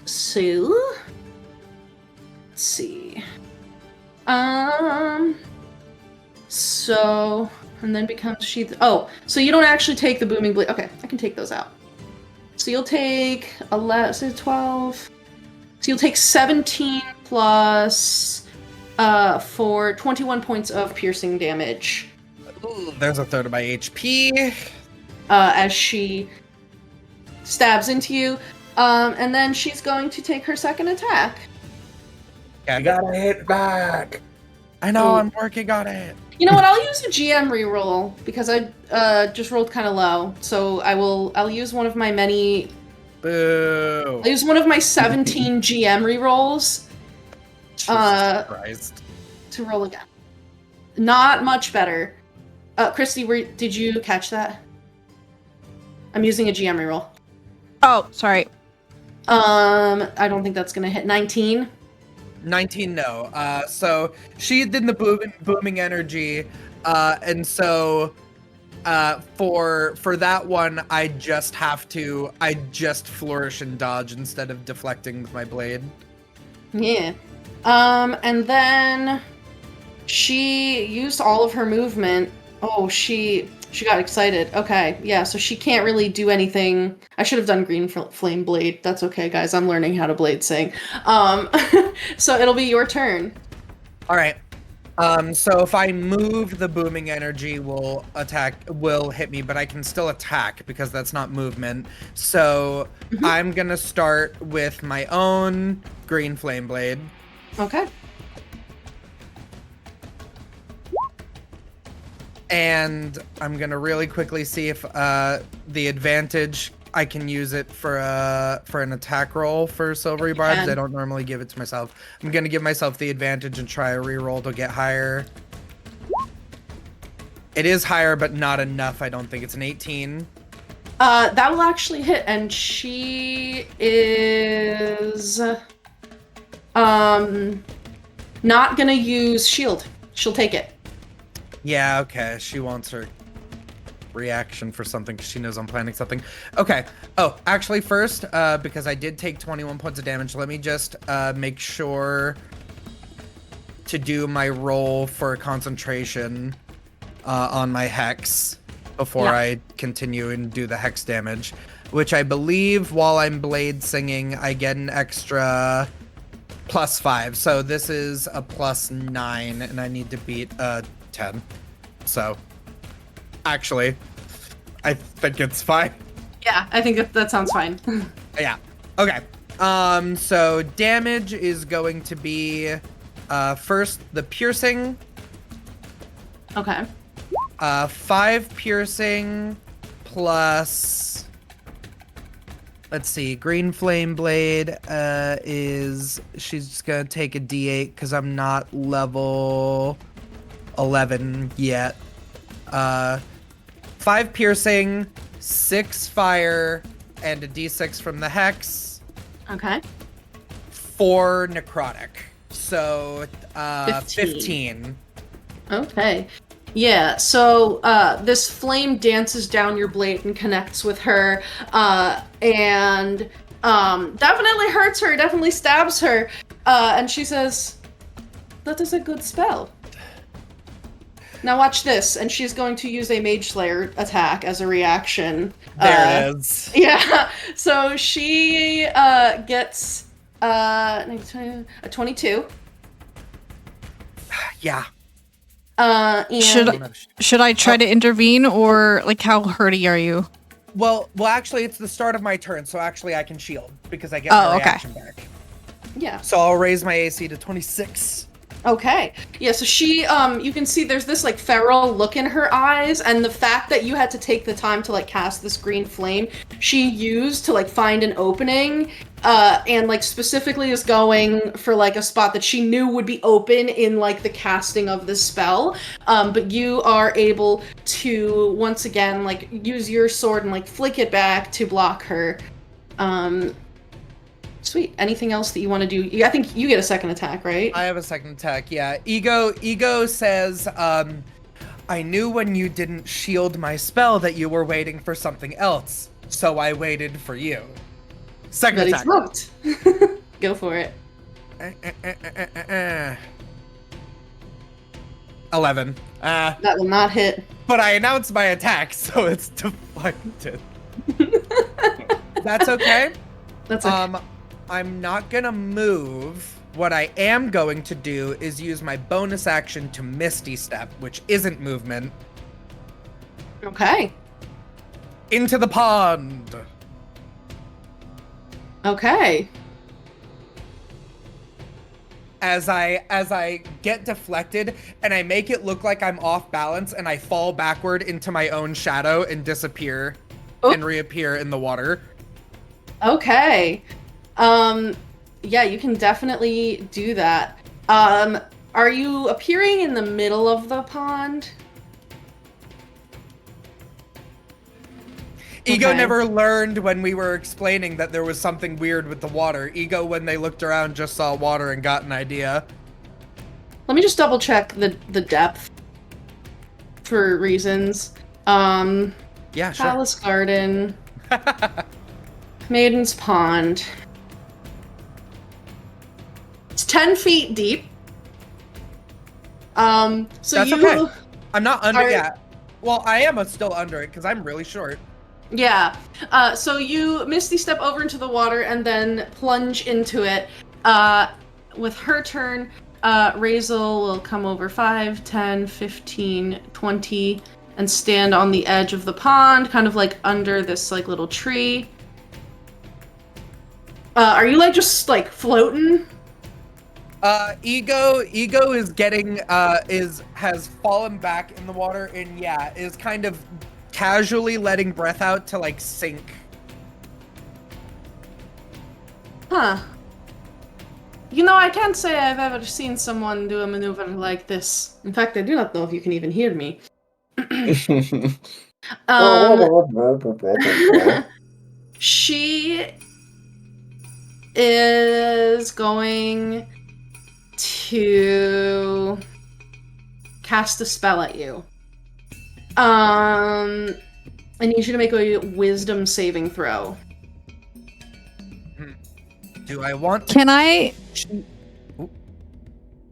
So let's see. So, and then becomes sheath. Oh, so you don't actually take the booming blade. Okay, I can take those out. So you'll take 11, so 12. So you'll take 17 plus for 21 points of piercing damage. Ooh, there's a third of my HP. As she stabs into you. And then she's going to take her second attack. Yeah, You gotta hit back. I know, I'm working on it. You know what? I'll use a GM reroll because I just rolled kind of low. So I'll use one of my many. Boo. I'll use one of my 17 GM rerolls. Jesus Christ. To roll again. Not much better. Kristy, did you catch that? I'm using a GM reroll. Oh, sorry. I don't think that's gonna hit. 19. 19, no. So she did the booming energy, and so for that one, I just flourish and dodge instead of deflecting with my blade. Yeah. And then she used all of her movement. Oh, she She got excited. Okay, yeah, so she can't really do anything. I should have done green flame blade. That's okay, guys. I'm learning how to blade sing. So it'll be your turn. All right. So if I move, the booming energy will hit me, but I can still attack because that's not movement. So I'm gonna start with my own green flame blade. Okay. And I'm gonna really quickly see if the advantage, I can use it for an attack roll for silvery barbs. I don't normally give it to myself. I'm gonna give myself the advantage and try a reroll to get higher. It is higher, but not enough. I don't think it's an 18. That will actually hit, and she is not gonna use shield. She'll take it. Yeah, okay. She wants her reaction for something because she knows I'm planning something. Okay. Oh, actually first, because I did take 21 points of damage, let me just make sure to do my roll for concentration on my hex before I continue and do the hex damage, which I believe while I'm blade singing, I get an extra +5. So this is a +9 and I need to beat 10. So actually, I think it's fine. Yeah, I think that sounds fine. Yeah. Okay. So damage is going to be first the piercing. Okay. 5 piercing plus, let's see, green flame blade is, she's just gonna take a d8 because I'm not level 11 yet. 5 piercing, 6 fire, and a d6 from the hex. Okay. 4 necrotic. So 15. Okay. Yeah, so this flame dances down your blade and connects with her, and definitely hurts her, definitely stabs her, and she says, "That is a good spell. Now watch this," and she's going to use a Mage Slayer attack as a reaction. There it is. Yeah, so she gets a 22. Yeah. And Should I try to intervene, or like how hurty are you? Well, actually, it's the start of my turn, so actually I can shield because I get my reaction back. Yeah. So I'll raise my AC to 26. Okay. Yeah, so she, you can see there's this, like, feral look in her eyes, and the fact that you had to take the time to, like, cast this green flame, she used to, like, find an opening, and, like, specifically is going for, like, a spot that she knew would be open in, like, the casting of this spell, but you are able to, once again, like, use your sword and, like, flick it back to block her. Sweet. Anything else that you want to do? I think you get a second attack, right? I have a second attack, yeah. Ego says, I knew when you didn't shield my spell that you were waiting for something else, so I waited for you. Second attack. Smoked. Go for it. 11. That will not hit. But I announced my attack, so it's deflected. That's okay. That's okay. I'm not gonna move. What I am going to do is use my bonus action to Misty Step, which isn't movement. Okay. Into the pond. Okay. As I get deflected and I make it look like I'm off balance and I fall backward into my own shadow and disappear and reappear in the water. Okay. Yeah, you can definitely do that. Are you appearing in the middle of the pond? Ego never learned when we were explaining that there was something weird with the water. Ego, when they looked around, just saw water and got an idea. Let me just double check the depth for reasons. Yeah, sure. Palace Garden. Maiden's Pond. It's 10 feet deep. So That's you... okay. I'm not under... Yeah. Well, I am still under it because I'm really short. Yeah. So you misty step over into the water and then plunge into it. With her turn, Razel will come over 5, 10, 15, 20, and stand on the edge of the pond, kind of like under this like little tree. Are you like just like floating? Ego is getting has fallen back in the water and is kind of casually letting breath out to like sink. Huh. You know, I can't say I've ever seen someone do a maneuver like this. In fact, I do not know if you can even hear me. She is going to cast a spell at you. I need you to make a wisdom saving throw. Do I want to?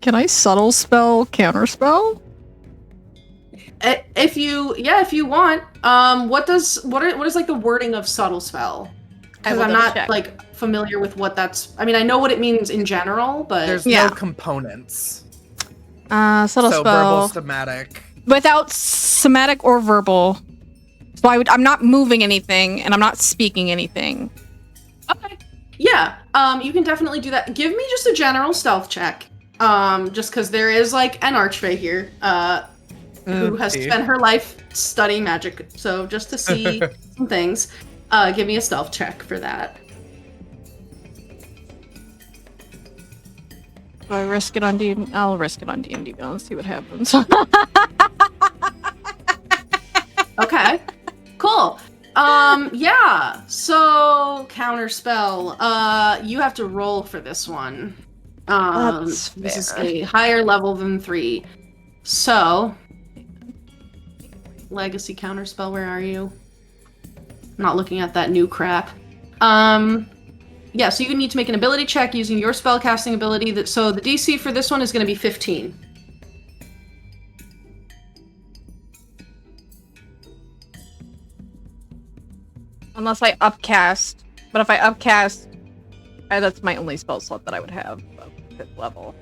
Can I subtle spell counterspell? If you want. What is like the wording of subtle spell? Because I'm not like familiar with what that's. I mean, I know what it means in general, but there's no components. Subtle so spell. Verbal, somatic. Without somatic or verbal. So I'm not moving anything and I'm not speaking anything. Okay. Yeah. You can definitely do that. Give me just a general stealth check. Just because there is like an archfey here. Who has spent her life studying magic. So just to see some things. Give me a stealth check for that. Do I risk it on D&D? I'll risk it on D&D. Let's see what happens. Okay. Cool. Yeah. So counterspell. You have to roll for this one. That's this is fair. a higher level than 3. So legacy counterspell, where are you? Not looking at that new crap. Yeah, so you need to make an ability check using your spellcasting ability. So the DC for this one is going to be 15. Unless I upcast. But if I upcast, that's my only spell slot that I would have of 5th level.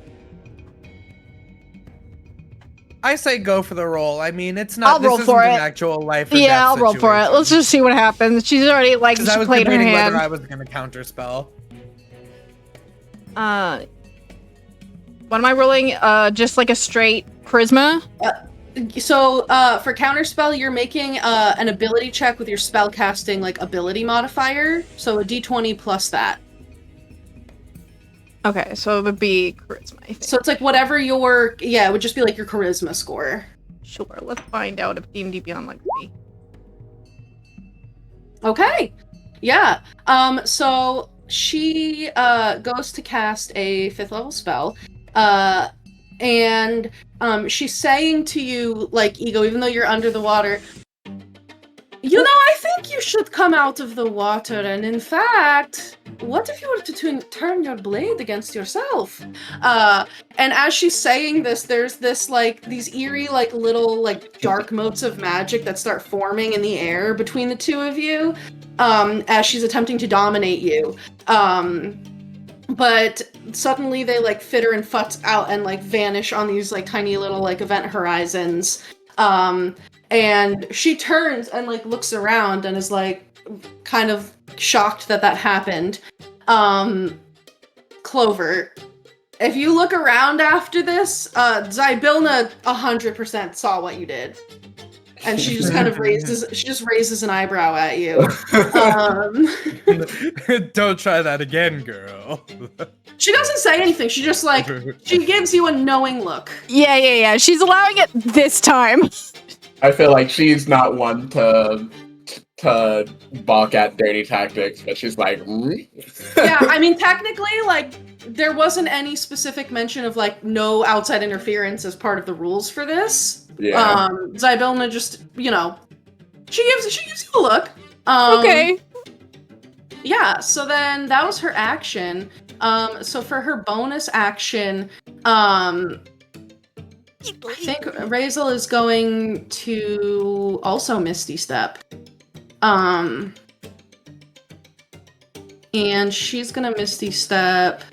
I say go for the roll. I mean, it's not. I'll roll this for isn't it. an actual life or Yeah, death I'll roll for it. situation. Let's just see what happens. She's already like Because I she was played her debating hand. whether I was going to counterspell. What am I rolling? Just like a straight charisma? So for counterspell, you're making an ability check with your spellcasting like ability modifier. So a D20 plus that. Okay, so it would be charisma, I think. So it's like whatever your it would just be like your charisma score. Sure, let's find out if D&D Beyond likes me. Okay. Yeah. So she goes to cast a 5th level spell. And she's saying to you, like, Ego, even though you're under the water, you know, I think you should come out of the water, and in fact, what if you were to turn your blade against yourself? And as she's saying this, there's this, like, these eerie, like, little, like, dark motes of magic that start forming in the air between the two of you, as she's attempting to dominate you. But suddenly they, like, fitter and futz out and, like, vanish on these, like, tiny little, like, event horizons. And she turns and, like, looks around and is, like, kind of shocked that happened. Clover, if you look around after this, Zybilna 100% saw what you did. And she just kind of raises an eyebrow at you. Don't try that again, girl. She doesn't say anything. She just, like, she gives you a knowing look. Yeah. She's allowing it this time. I feel like she's not one to balk at dirty tactics, but she's like, Yeah, I mean, technically, like, there wasn't any specific mention of, like, no outside interference as part of the rules for this. Yeah. Zybilna just, you know, she gives you a look. Okay. Yeah, so then that was her action. So for her bonus action, I think Razel is going to also Misty Step. And she's gonna Misty Step.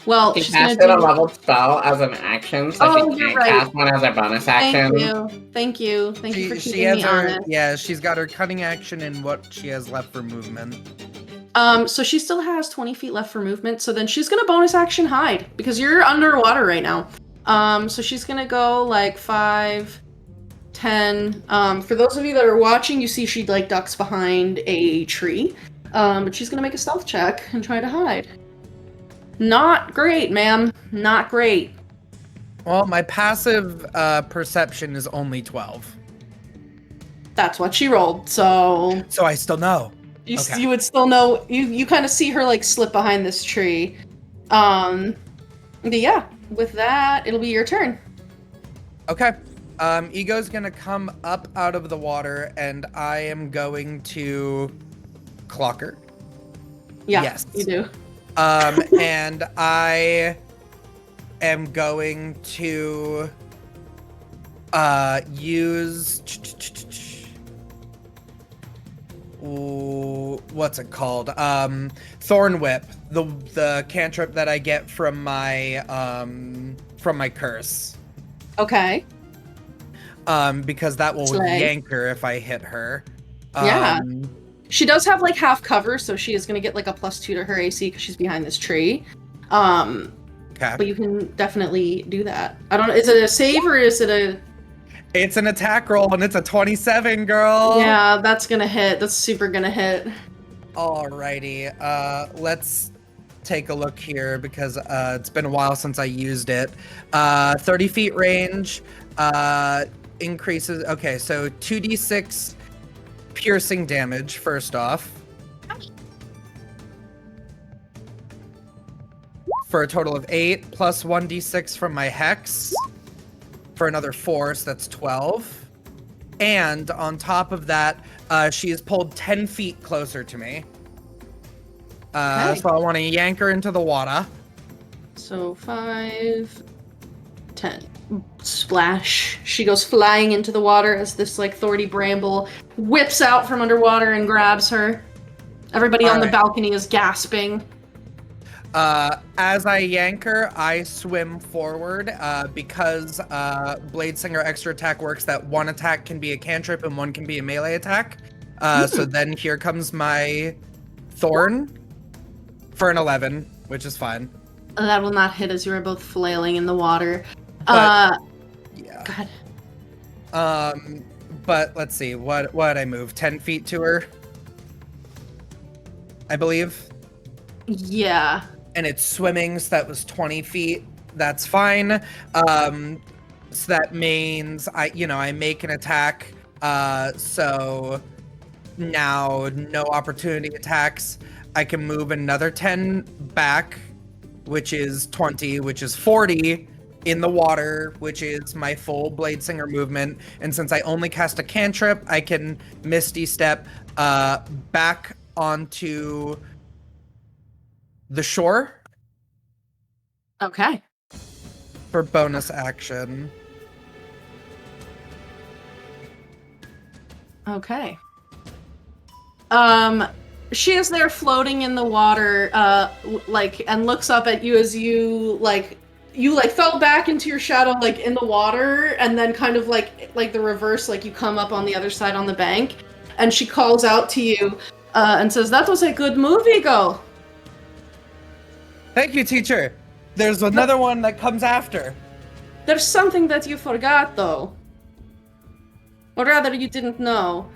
Well, She she's gonna casted a do. leveled spell as an action, so she you're can't right. cast one as a bonus action. Thank you for She keeping has me her, honest. yeah, she's got her cunning action and what she has left for movement. So she still has 20 feet left for movement. So then she's gonna bonus action hide because you're underwater right now. So she's gonna go like 5, 10. For those of you that are watching, you see she like ducks behind a tree. But she's gonna make a stealth check and try to hide. Not great, ma'am. Not great. Well, my passive perception is only 12. That's what she rolled. So So I still know. you would still know. You kind of see her like slip behind this tree. But yeah, with that, it'll be your turn. Okay. Ego's gonna come up out of the water, and I am going to clock her. Yeah, Yes. you do. And I am going to use what's it called? Thorn Whip, the cantrip that I get from my curse. Okay. Because that will Slay. yank her if I hit her. Yeah. She does have like half cover, so she is going to get like a +2 to her AC because she's behind this tree. Okay. But you can definitely do that. I don't know. Is it a save or is it a? It's an attack roll and it's a 27, girl. Yeah, that's gonna hit. That's super gonna hit. Alrighty. Let's take a look here because it's been a while since I used it. 30 feet range. Increases. Okay, so 2d6 piercing damage first off. For a total of 8 plus 1d6 from my hex for another 4, so that's 12. And on top of that, she is pulled 10 feet closer to me. Okay. So I want to yank her into the water. So 5, 10. Splash. She goes flying into the water as this like thorny bramble whips out from underwater and grabs her. Everybody on the balcony is gasping. As I yank her, I swim forward because Blade Singer extra attack works that one attack can be a cantrip and one can be a melee attack. So then here comes my Thorn for an 11, which is fine. That will not hit as you are both flailing in the water. But, yeah. God. But let's see, what did I move? 10 feet to her? I believe. Yeah. And it's swimming, so that was 20 feet. That's fine. So that means I make an attack. So now no opportunity attacks. I can move another 10 back, which is 20, which is 40 in the water, which is my full Blade Singer movement. And since I only cast a cantrip, I can Misty Step back onto the shore. Okay. For bonus action. Okay. She is there floating in the water, and looks up at you as you fell back into your shadow, like in the water, and then kind of like the reverse, like you come up on the other side on the bank, and she calls out to you, and says, "That was a good move, Ego." Thank you, teacher. There's another one that comes after. There's something that you forgot, though. Or rather, you didn't know.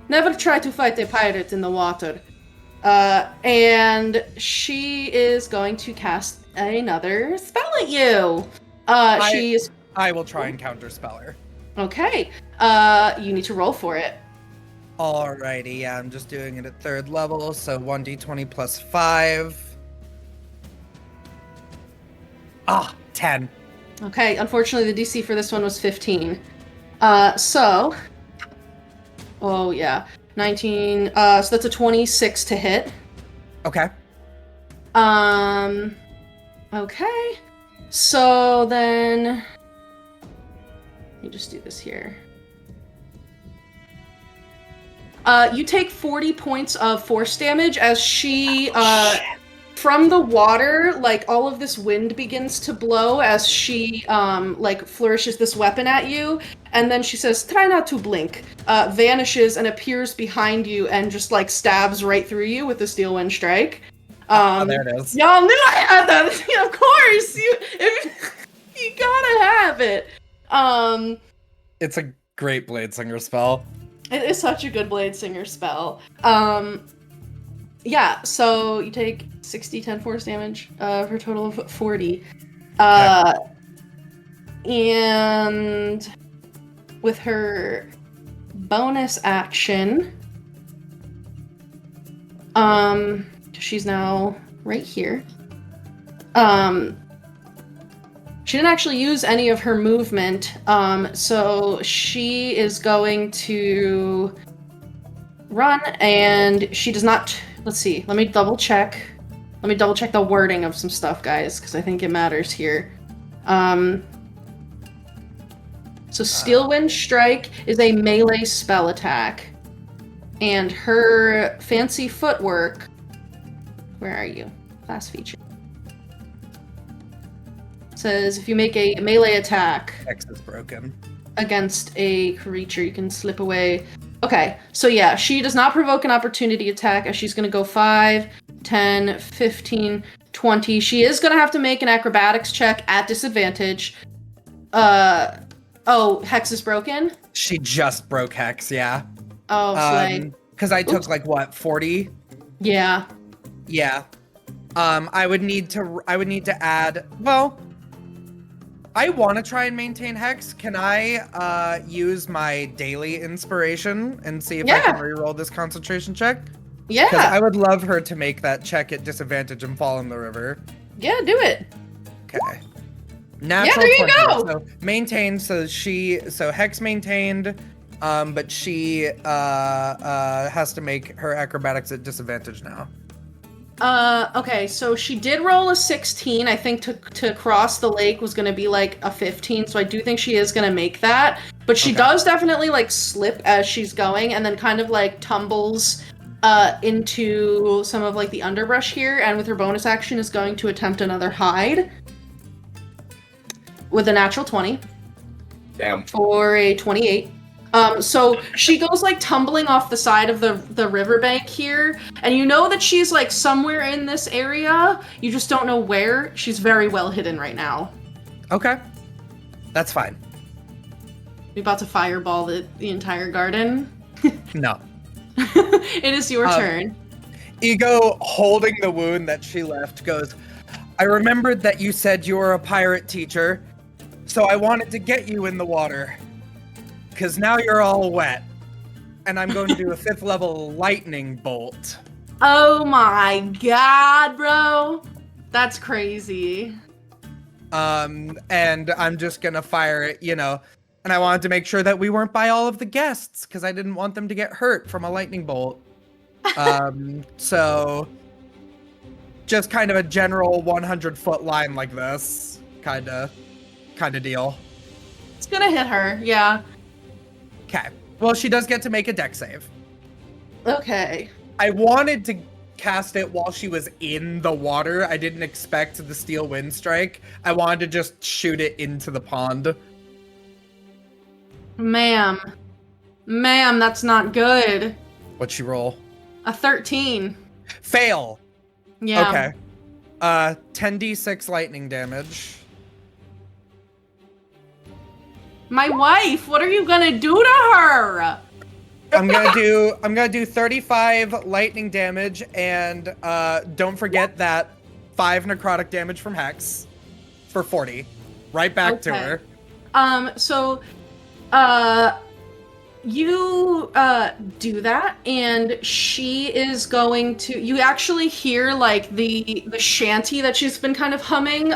Never try to fight a pirate in the water. And she is going to cast another spell at you. I will try and counterspell her. Okay. You need to roll for it. Alrighty, yeah, I'm just doing it at 3rd level, so 1d20 plus 5. 10. Okay, unfortunately the DC for this one was 15. Oh yeah, 19, so that's a 26 to hit. Okay. Okay. So then Let me just do this here. You take 40 points of force damage as she, from the water, like, all of this wind begins to blow as she, like, flourishes this weapon at you. And then she says, try not to blink, vanishes and appears behind you and just, like, stabs right through you with the Steel Wind Strike. There it is. Y'all knew I had that. Of course, you gotta have it. It's a great Blade Singer spell. It is such a good Blade Singer spell. Yeah, so you take 60 10 force damage for a total of 40. And with her bonus action, she's now right here. She didn't actually use any of her movement, so she is going to run, and she does not. Let's see. Let me double check. Let me double check the wording of some stuff, guys, because I think it matters here. So Steel Wind Strike is a melee spell attack, and her fancy footwork. Where are you? Class feature. Says if you make a melee attack X is broken against a creature, you can slip away. Okay, so yeah, she does not provoke an opportunity attack as she's going to go 5, 10, 15, 20. She is going to have to make an acrobatics check at disadvantage. Oh, Hex is broken? She just broke Hex, yeah. Oh, slay. Because I took, like, what, 40? Yeah. Yeah. I would need to add, well, I want to try and maintain Hex. Can I use my daily inspiration and see if I can reroll this concentration check? Yeah. Because I would love her to make that check at disadvantage and fall in the river. Yeah, do it. Okay. Natural there you 20. go. So maintained. So Hex maintained, but she has to make her acrobatics at disadvantage now. Okay, so she did roll a 16. I think to cross the lake was gonna be like a 15, so I do think she is gonna make that. But she does definitely like slip as she's going and then kind of like tumbles into some of like the underbrush here, and with her bonus action is going to attempt another hide with a natural 20. Damn. For a 28. So she goes like tumbling off the side of the riverbank here, and you know that she's like somewhere in this area. You just don't know where. She's very well hidden right now. Okay. That's fine. You're about to fireball the entire garden. No. It is your turn. Ego, holding the wound that she left, goes, I remembered that you said you were a pirate teacher, so I wanted to get you in the water. Because now you're all wet. And I'm going to do a 5th level lightning bolt. Oh my god, bro. That's crazy. And I'm just going to fire it, you know. And I wanted to make sure that we weren't by all of the guests, because I didn't want them to get hurt from a lightning bolt. So just kind of a general 100-foot line like this. Kind of deal. It's gonna hit her, yeah. Okay. Well, she does get to make a dex save. Okay. I wanted to cast it while she was in the water. I didn't expect the Steel Wind Strike. I wanted to just shoot it into the pond. Ma'am, that's not good. What'd she roll? A 13. Fail. Yeah. Okay. 10d6 lightning damage. My wife, what are you gonna do to her? I'm gonna do 35 lightning damage, and don't forget that 5 necrotic damage from Hex for 40. Right back to her. So you do that, and she is going to. You actually hear like the shanty that she's been kind of humming.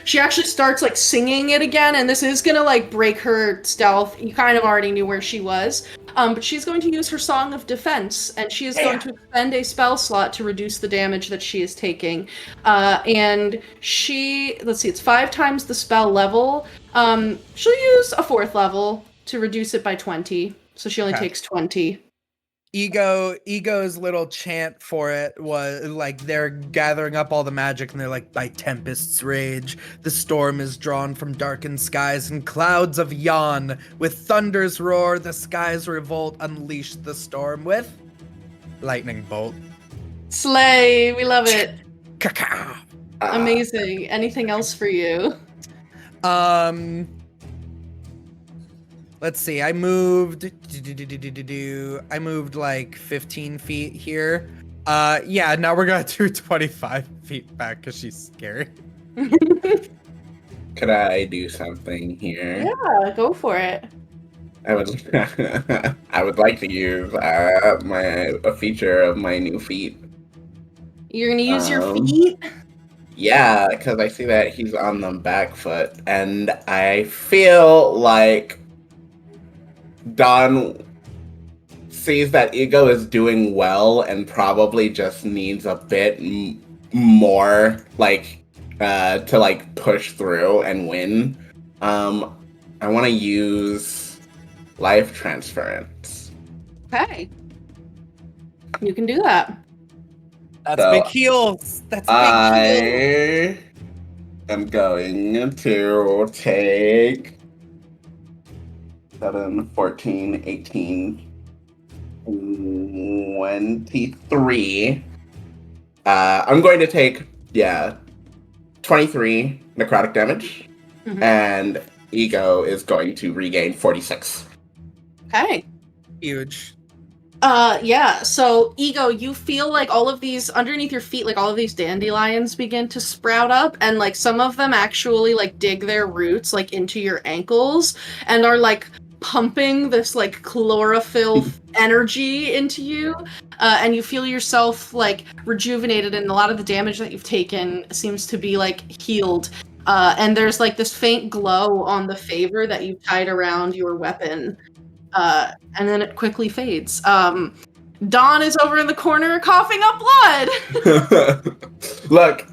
She actually starts like singing it again, and this is gonna like break her stealth. You kind of already knew where she was. But she's going to use her Song of Defense, and she is going to expend a spell slot to reduce the damage that she is taking. And she, let's see, it's 5 times the spell level. She'll use a 4th level to reduce it by 20, so she only takes 20. Ego's little chant for it was like they're gathering up all the magic and they're like, by tempest's rage, the storm is drawn from darkened skies and clouds of yawn. With thunder's roar, the skies revolt, unleash the storm with lightning bolt. Slay, we love it. Caca. Amazing. Anything else for you? Let's see. I moved like 15 feet here. Yeah, now we're gonna do 25 feet back because she's scary. Could I do something here? Yeah, go for it. I would like to use a feature of my new feat. You're gonna use your feet? Yeah, because I see that he's on the back foot, and I feel like Don sees that Ego is doing well and probably just needs a bit more, to push through and win. I want to use life transference. Okay. You can do that. That's big heals. That's big heals. I am going to take 7, 14, 18, 23. I'm going to take, 23 necrotic damage, and Ego is going to regain 46. Okay. Huge. So Ego, you feel like all of these, underneath your feet, like all of these dandelions begin to sprout up, and like some of them actually like dig their roots like into your ankles and are like pumping this like chlorophyll energy into you, and you feel yourself like rejuvenated, and a lot of the damage that you've taken seems to be like healed, and there's like this faint glow on the favor that you've tied around your weapon, and then it quickly fades. Dawn is over in the corner coughing up blood. Look,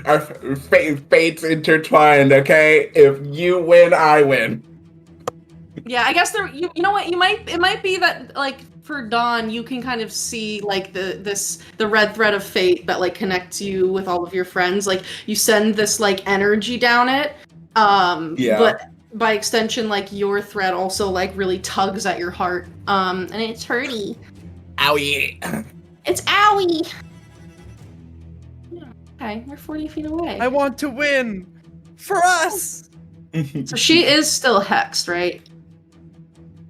our fates intertwined, okay? If you win, I win. Yeah, I guess you know what, it might be that like for Dawn you can kind of see like the red thread of fate that like connects you with all of your friends. Like you send this like energy down it. But by extension, like your thread also like really tugs at your heart. And it's hurty. Owie. It's owie. Okay, we're 40 feet away. I want to win for us. So she is still hexed, right?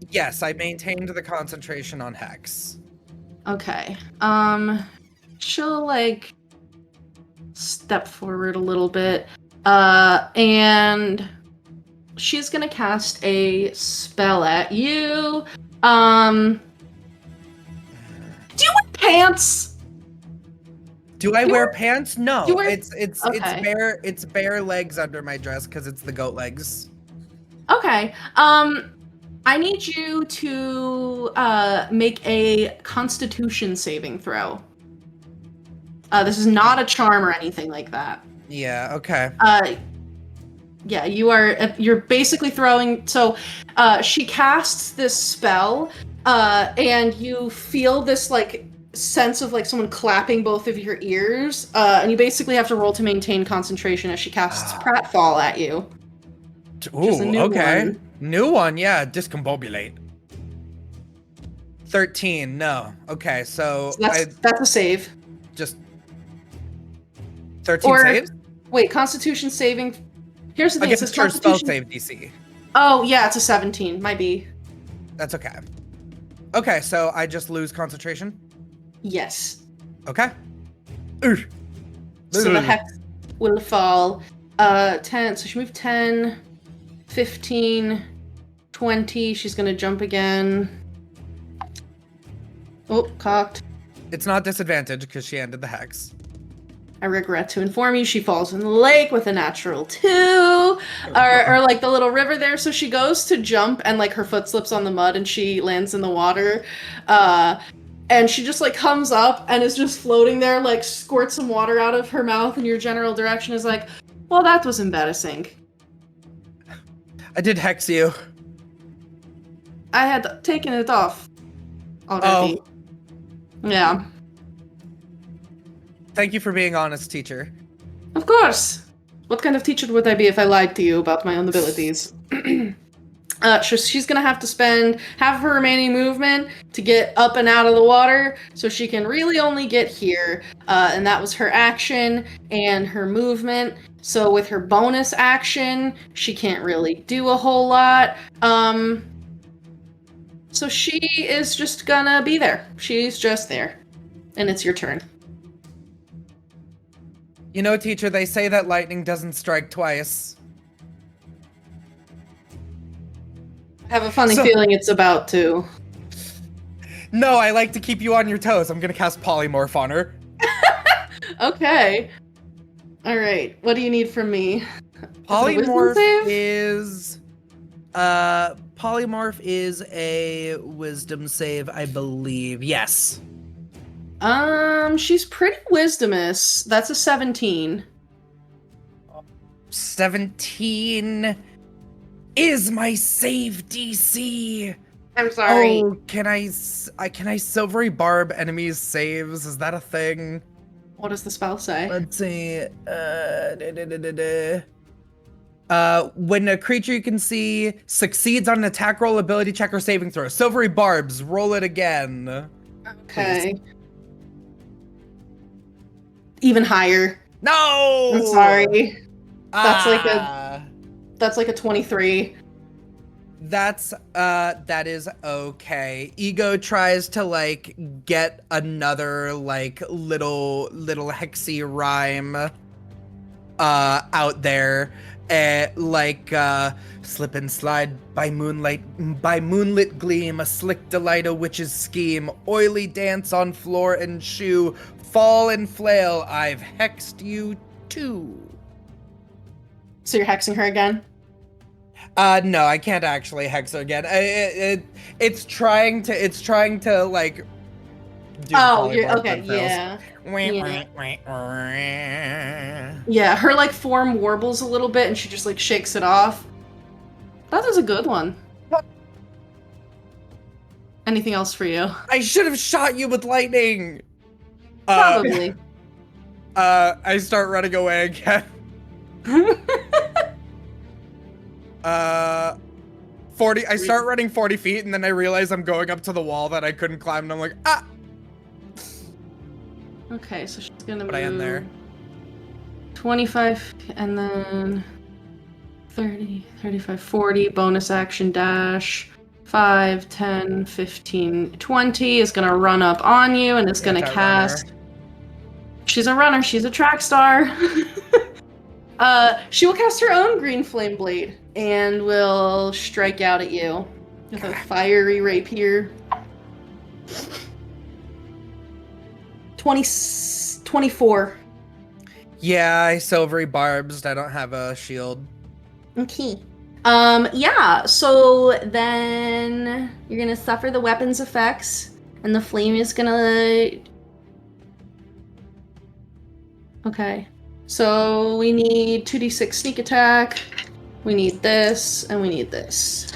Yes, I maintained the concentration on Hex. Okay. She'll like step forward a little bit. And she's gonna cast a spell at you. Do you wear pants? Do I wear pants? No. It's Okay. it's bare legs under my dress because it's the goat legs. Okay. I need you to make a Constitution saving throw. This is not a charm or anything like that. Yeah, okay. Yeah, you're basically throwing, so she casts this spell, and you feel this like sense of like someone clapping both of your ears, and you basically have to roll to maintain concentration as she casts Pratfall at you. Ooh, okay. New one, yeah, discombobulate. 13, no. Okay, so that's a save. Just 13 saves? Wait, Constitution saving. Here's the thing. Against her spell save DC. Oh, yeah, it's a 17. Might be. That's okay. Okay, so I just lose concentration? Yes. Okay. So the hex will fall 10. So she moved 10, 15, 20. She's going to jump again. Oh, cocked. It's not disadvantage because she ended the hex. I regret to inform you, she falls in the lake with a natural 2, or like the little river there. So she goes to jump, and like her foot slips on the mud, and she lands in the water. And she just like comes up and is just floating there, like squirts some water out of her mouth in your general direction. Is like, well, that was embarrassing. I did hex you. I had taken it off already. Oh. Yeah. Thank you for being honest, teacher. Of course. What kind of teacher would I be if I lied to you about my own abilities? She's gonna have to spend half of her remaining movement to get up and out of the water, so she can really only get here. And that was her action and her movement. So with her bonus action, she can't really do a whole lot. So she is just gonna be there. She's just there. And it's your turn. You know, teacher, they say that lightning doesn't strike twice. I have a funny feeling it's about to. No, I like to keep you on your toes. I'm gonna cast polymorph on her. Okay. Alright, what do you need from me? Polymorph is a wisdom save, I believe. Yes. She's pretty wisdomous. That's a 17. 17 is my save DC. I'm sorry. Oh, can I silvery barb enemies saves? Is that a thing? What does the spell say? Let's see. When a creature you can see succeeds on an attack roll, ability check, or saving throw, silvery barbs, roll it again. Okay. Please. Even higher. No! I'm sorry. That's like a 23. That is okay. Ego tries to like get another like little hexy rhyme out there. Slip and slide by moonlit gleam, a slick delight, a witch's scheme, oily dance on floor and shoe, fall and flail, I've hexed you too. So you're hexing her again? No, I can't actually hex her again. It's trying to like do okay, yeah, her like form warbles a little bit and she just like shakes it off. That was a good one. Anything else for you? I should have shot you with lightning. Probably. I start running away again. 40. I start running 40 feet, and then I realize I'm going up to the wall that I couldn't climb, and I'm like, ah. Okay, so she's gonna move. But I am there. 25, and then 30, 35, 40. Bonus action dash. 5, 10, 15, 20 is gonna run up on you, and it's gonna cast. She's a runner. She's a track star. She will cast her own green flame blade and will strike out at you with a fiery rapier. 24. Yeah, I silvery barbs. I don't have a shield. Okay. Yeah, so then you're gonna suffer the weapon's effects, and the flame is gonna... Okay. So we need 2d6 sneak attack, we need this, and we need this.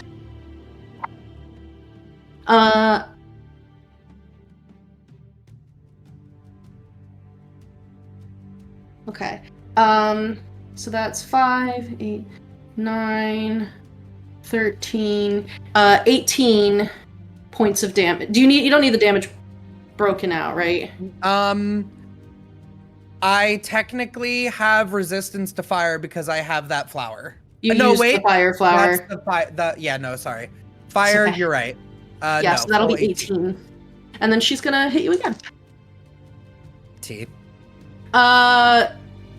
Okay. So that's 5, 8, 9, 13, 18 points of damage. You don't need the damage broken out, right? I technically have resistance to fire because I have that flower. You used the fire flower. That's sorry. Fire, okay. You're right. Yeah, so that'll be 18. And then she's gonna hit you again.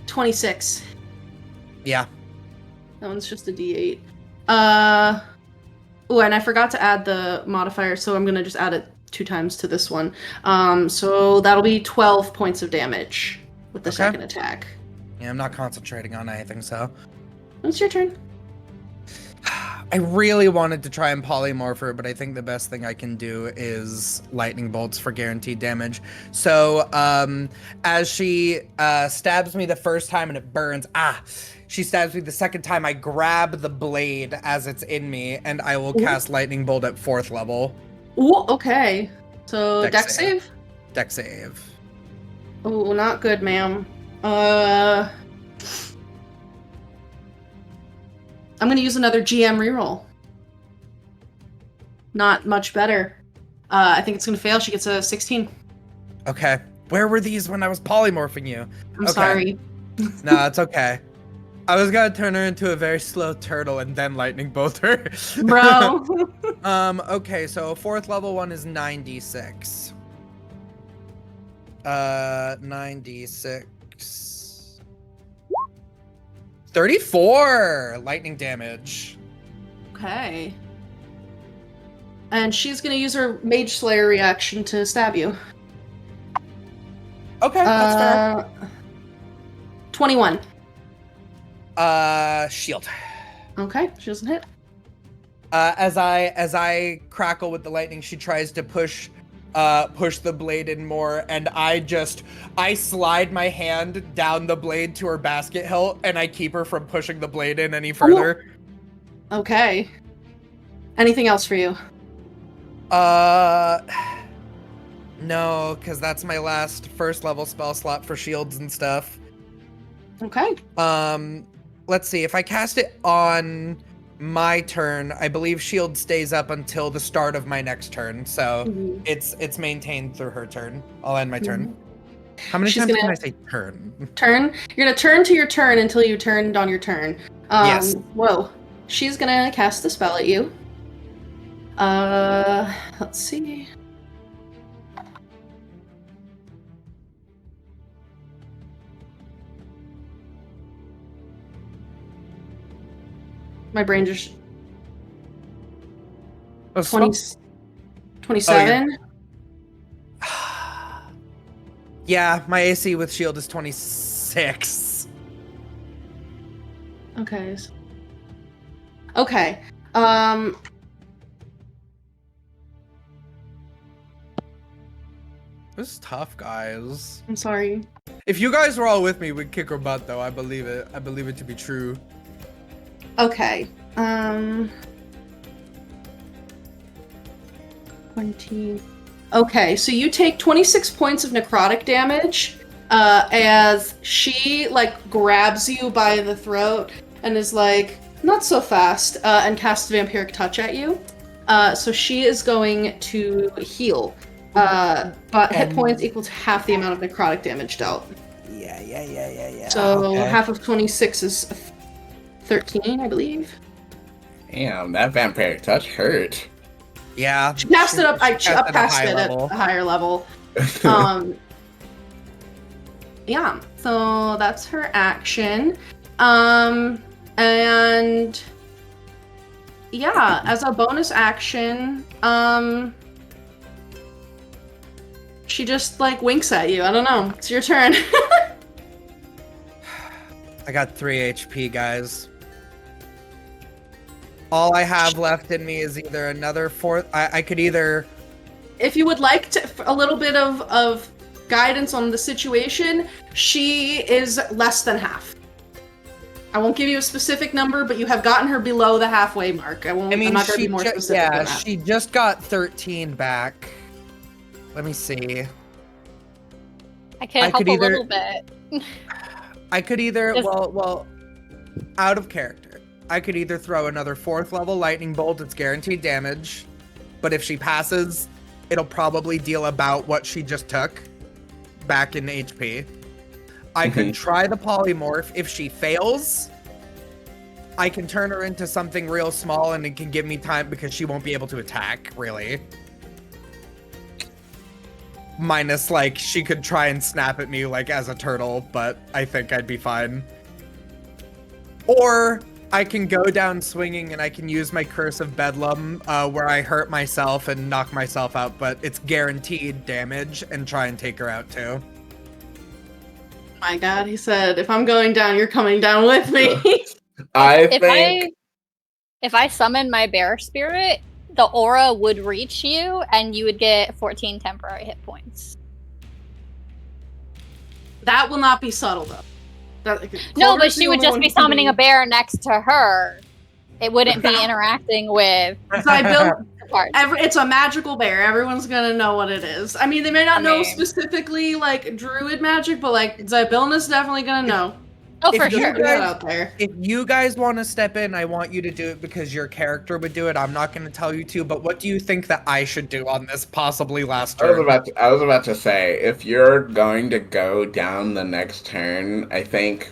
26. Yeah. That one's just a D8. Oh, and I forgot to add the modifier, so I'm gonna just add it 2 times to this one. So that'll be 12 points of damage. with the Okay. second attack. Yeah, I'm not concentrating on anything, so. It's your turn. I really wanted to try and polymorph her, but I think the best thing I can do is lightning bolts for guaranteed damage. So, as she stabs me the first time and it burns, she stabs me the second time, I grab the blade as it's in me, and I will cast lightning bolt at 4th level. Ooh, okay. So, Dex dex save. save? Dex save. Oh, not good, ma'am. I'm gonna use another GM reroll. Not much better. I think it's gonna fail. She gets a 16. Okay. Where were these when I was polymorphing you? I'm Okay. sorry. No, it's okay. I was gonna turn her into a very slow turtle and then lightning bolt her. Bro. Okay, so 4th level one is 9d6. 9d6. 34 lightning damage. Okay. And she's gonna use her Mage Slayer reaction to stab you. Okay, that's fair. 21. Shield. Okay, she doesn't hit. As I crackle with the lightning, she tries to push the blade in more, and I slide my hand down the blade to her basket hilt, and I keep her from pushing the blade in any further. Okay. Anything else for you? No, because that's my last 1st level spell slot for shields and stuff. Okay. Let's see, if I cast it on my turn, I believe shield stays up until the start of my next turn, so it's maintained through her turn. I'll end my turn. How many times can I say turn? Turn? You're gonna turn to your turn until you turned on your turn. Yes. Whoa. She's gonna cast the spell at you. Let's see. My brain just... 20, 27? Yeah, my AC with shield is 26. Okay. Okay. This is tough, guys. I'm sorry. If you guys were all with me, we'd kick her butt, though. I believe it. I believe it to be true. Okay. 20. Okay, so you take 26 points of necrotic damage as she grabs you by the throat and is like, not so fast, and casts vampiric touch at you. So she is going to heal. But hit points equal to half the amount of necrotic damage dealt. Yeah. So okay. half of 26 is 13, I believe. Damn, that vampiric touch hurt. Yeah. She passed it up. I She cast passed at a high it level. at a higher level. Yeah. So that's her action. And yeah, as a bonus action, she just winks at you. I don't know. It's your turn. I got 3 HP, guys. All I have left in me is either another 4th. I could either... If you would like a little bit of guidance on the situation, she is less than half. I won't give you a specific number, but you have gotten her below the halfway mark. I'm not going to be more specific than that. She just got 13 back. Let me see. I can help a little bit. I could either, well, out of character. I could either throw another 4th level lightning bolt, it's guaranteed damage, but if she passes, it'll probably deal about what she just took back in HP. I could try the polymorph. If she fails, I can turn her into something real small and it can give me time because she won't be able to attack, really. Minus, she could try and snap at me, as a turtle, but I think I'd be fine. Or I can go down swinging and I can use my Curse of Bedlam, where I hurt myself and knock myself out, but it's guaranteed damage, and try and take her out too. My God, he said, if I'm going down, you're coming down with me. If I summon my bear spirit, the aura would reach you, and you would get 14 temporary hit points. That will not be subtle, though. No, but she would just be summoning a bear next to her. It wouldn't be interacting with. It's a magical bear. Everyone's gonna know what it is. I mean, they may not know specifically like druid magic, but like Zybilna's definitely gonna know. Oh, for sure. If you guys want to step in, I want you to do it because your character would do it. I'm not going to tell you to, but what do you think that I should do on this possibly last turn? I was about to say, if you're going to go down the next turn, I think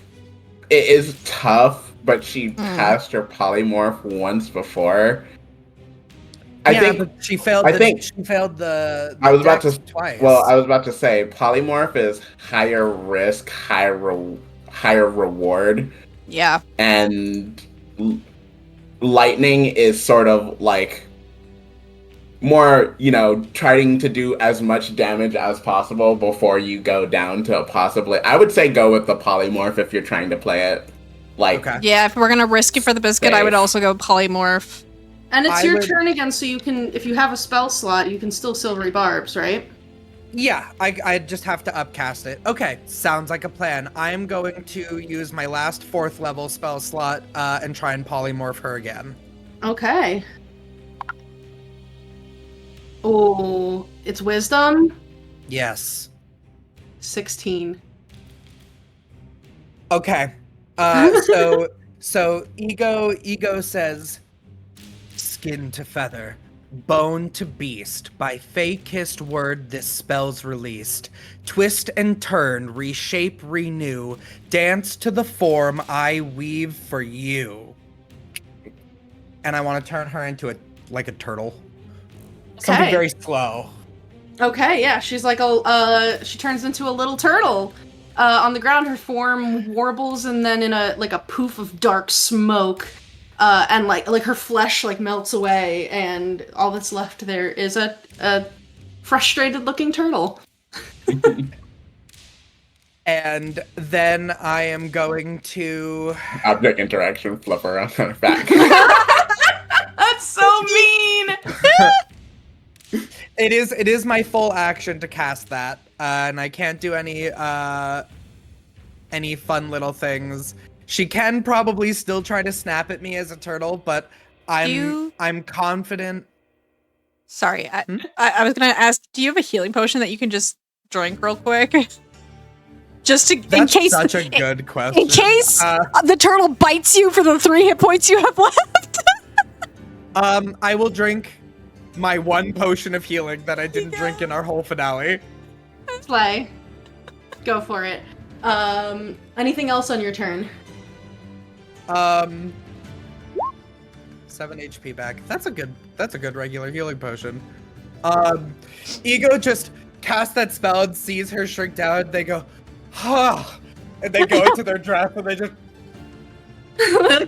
it is tough, but she passed her polymorph once before. I think she failed. She failed the. I was about to twice. Well, I was about to say polymorph is higher risk, higher reward. Yeah. And lightning is sort of like more, trying to do as much damage as possible before you go down to possibly. I would say go with the polymorph if you're trying to play it. Yeah, if we're gonna risk it for the biscuit, I would also go polymorph. And it's your turn again, so you can, if you have a spell slot, you can still silvery barbs, right? Yeah, I just have to upcast it. Okay, sounds like a plan. I am going to use my last 4th level spell slot and try and polymorph her again. Okay. Oh, it's wisdom? Yes. 16. Okay. So Ego says, skin to feather, bone to beast, by fey-kissed word this spell's released. Twist and turn, reshape, renew, dance to the form I weave for you. And I want to turn her into a turtle. Something very slow. Okay, yeah, she's like she turns into a little turtle. On the ground, her form warbles, and then in a poof of dark smoke, and like her flesh melts away, and all that's left there is a frustrated-looking turtle. And then I am going to object interaction, flip her on her back. That's so mean. It is my full action to cast that, and I can't do any fun little things. She can probably still try to snap at me as a turtle, but I'm confident. Sorry, I was gonna ask, do you have a healing potion that you can just drink real quick? Just in case. Such a good question. In case the turtle bites you for the 3 hit points you have left. I will drink my 1 potion of healing that I didn't drink in our whole finale. Slay. Go for it. Anything else on your turn? 7 HP back. That's a good regular healing potion. Ego just casts that spell and sees her shrink down. They go, and they go into their dress and they just.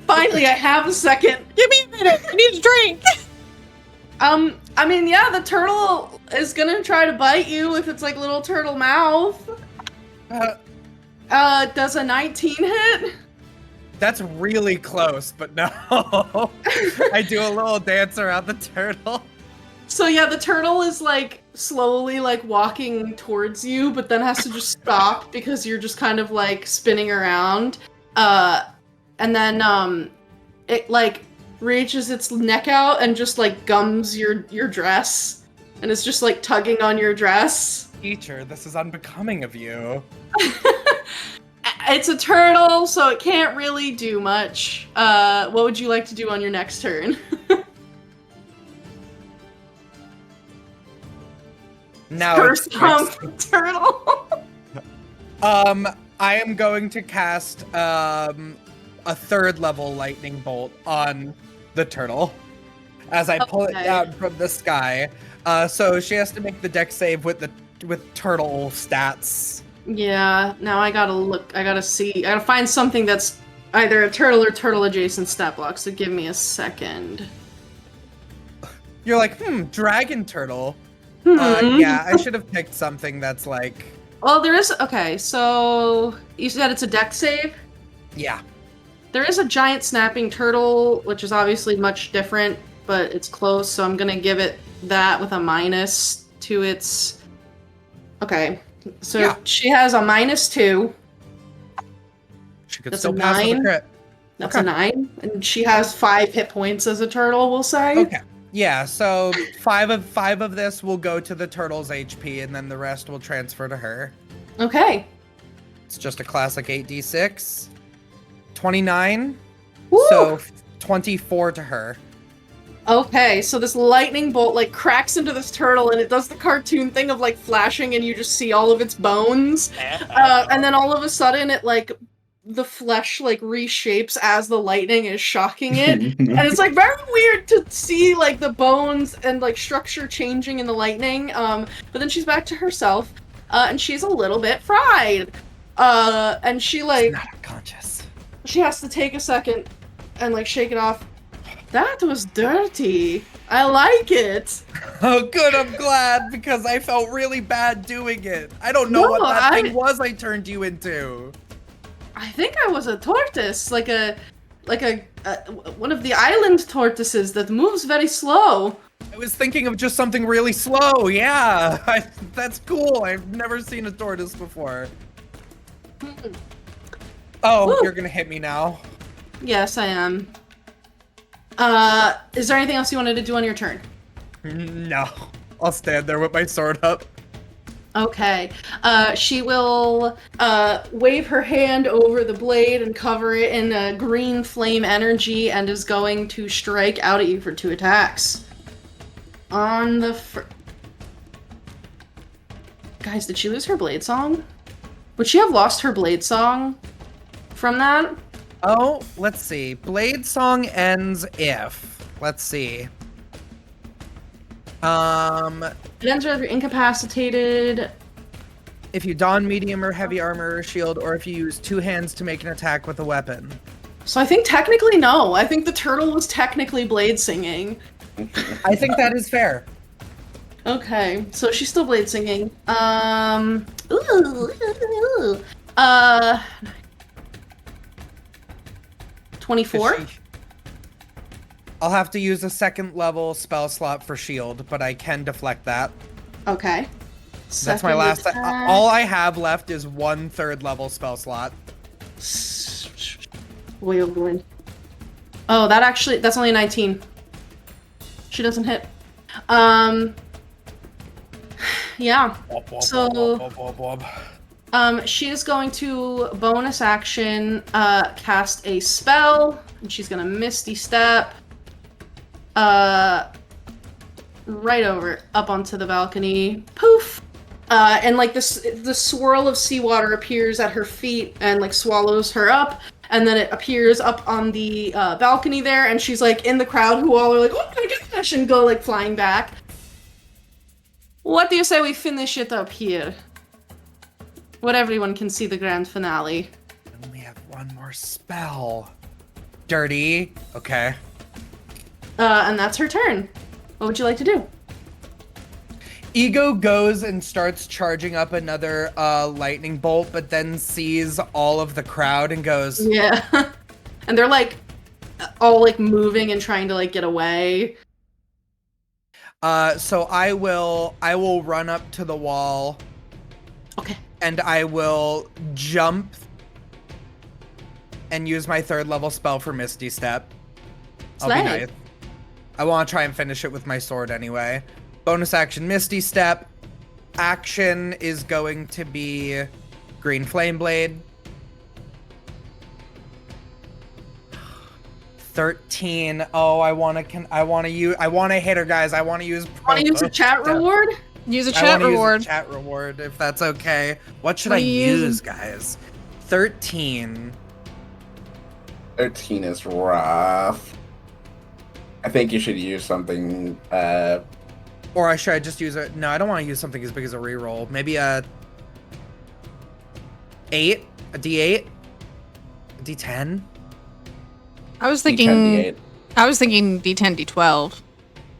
Finally, I have a second. Give me a minute. I need a drink. I mean, yeah, the turtle is gonna try to bite you with its little turtle mouth. Does a 19 hit? That's really close, but no. I do a little dance around the turtle. So yeah, the turtle is slowly walking towards you, but then has to just stop because you're just kind of spinning around. And then it reaches its neck out and just gums your dress, and it's just tugging on your dress. Teacher, this is unbecoming of you. It's a turtle, so it can't really do much. What would you like to do on your next turn? Now First turtle. I am going to cast a 3rd level lightning bolt on the turtle as I pull it down from the sky. So she has to make the dex save with turtle stats. Yeah, now I gotta look. I gotta see. I gotta find something that's either a turtle or turtle adjacent stat block. So give me a second. You're like, dragon turtle. Yeah, I should have picked something that's Well, there is. Okay, so you said it's a dex save. Yeah. There is a giant snapping turtle, which is obviously much different, but it's close. So I'm gonna give it that with a minus to its. Okay, so Yeah. she has a -2. She could That's still a pass with a 9. crit. That's Okay. a 9, and she has 5 hit points as a turtle. We'll say. Okay. Yeah, so five of this will go to the turtle's HP, and then the rest will transfer to her. Okay. It's just a classic 8d6. 29. Woo! So 24 to her. Okay, so this lightning bolt like cracks into this turtle, and it does the cartoon thing of like flashing, and you just see all of its bones, and then all of a sudden it like the flesh like reshapes as the lightning is shocking it, and it's like very weird to see like the bones and like structure changing in the lightning. But then she's back to herself, and she's a little bit fried, and she like Not unconscious. she has to take a second and like shake it off. That was dirty. I like it. Oh, good. I'm glad because I felt really bad doing it. I don't know No, what that thing was I turned you into. I think I was a tortoise, like a one of the island tortoises that moves very slow. I was thinking of just something really slow. Yeah, that's cool. I've never seen a tortoise before. Oh, Woo. you're gonna hit me now. Yes, I am. Is there anything else you wanted to do on your turn? No, I'll stand there with my sword up. Okay. She will wave her hand over the blade and cover it in a green flame energy and is going to strike out at you for 2 attacks. On the Guys, did she lose her blade song? Would she have lost her blade song from that? Oh, let's see. Blade song ends if. Let's see. It ends with you're incapacitated. If you don medium or heavy armor or shield, or if you use 2 hands to make an attack with a weapon. So I think technically no. I think the turtle was technically blade singing. I think that is fair. Okay, so she's still blade singing. 24? I'll have to use a 2nd level spell slot for shield, but I can deflect that. Okay. That's my last. All I have left is 1 3rd level spell slot. Boy, oh boy. Oh, that's only a 19. She doesn't hit. Yeah. So, she is going to bonus action cast a spell, and she's gonna Misty Step right over up onto the balcony. Poof! And like the swirl of seawater appears at her feet and like swallows her up, and then it appears up on the balcony there, and she's like in the crowd who all are like, oh my gosh, and go like flying back. What do you say we finish it up here? Where everyone can see the grand finale. I only have 1 more spell. Dirty. Okay. And that's her turn. What would you like to do? Ego goes and starts charging up another lightning bolt, but then sees all of the crowd and goes, Yeah. And they're like all like moving and trying to like get away. So I will run up to the wall. Okay. And I will jump and use my 3rd level spell for Misty Step. I'll be Slay. nice. I want to try and finish it with my sword anyway. Bonus action Misty Step. Action is going to be Green Flame Blade. 13. Oh, I want to hit her, guys. I want to use. Want to use a chat reward? Use a I chat wanna reward. Use a chat reward if that's okay. What should What I are you using? use, guys? 13. 13 is rough. I think you should use something. Or should I just use it? No, I don't want to use something as big as a reroll. Maybe a 8, a D8, a D10. I was thinking. D10, D8. I was thinking D10, D12.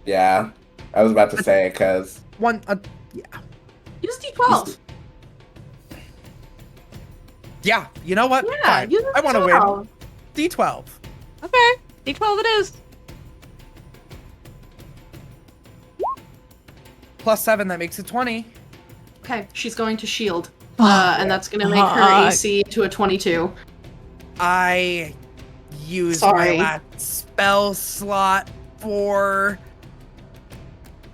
Yeah, I was about to say because One, yeah. Use D12. Yeah, you know what? Yeah, Fine. use I want to D12. win. D12. Okay, D12 it is. +7, that makes it 20. Okay, she's going to shield. Oh, And that's going to make her AC to a 22. I use Sorry. my last spell slot for...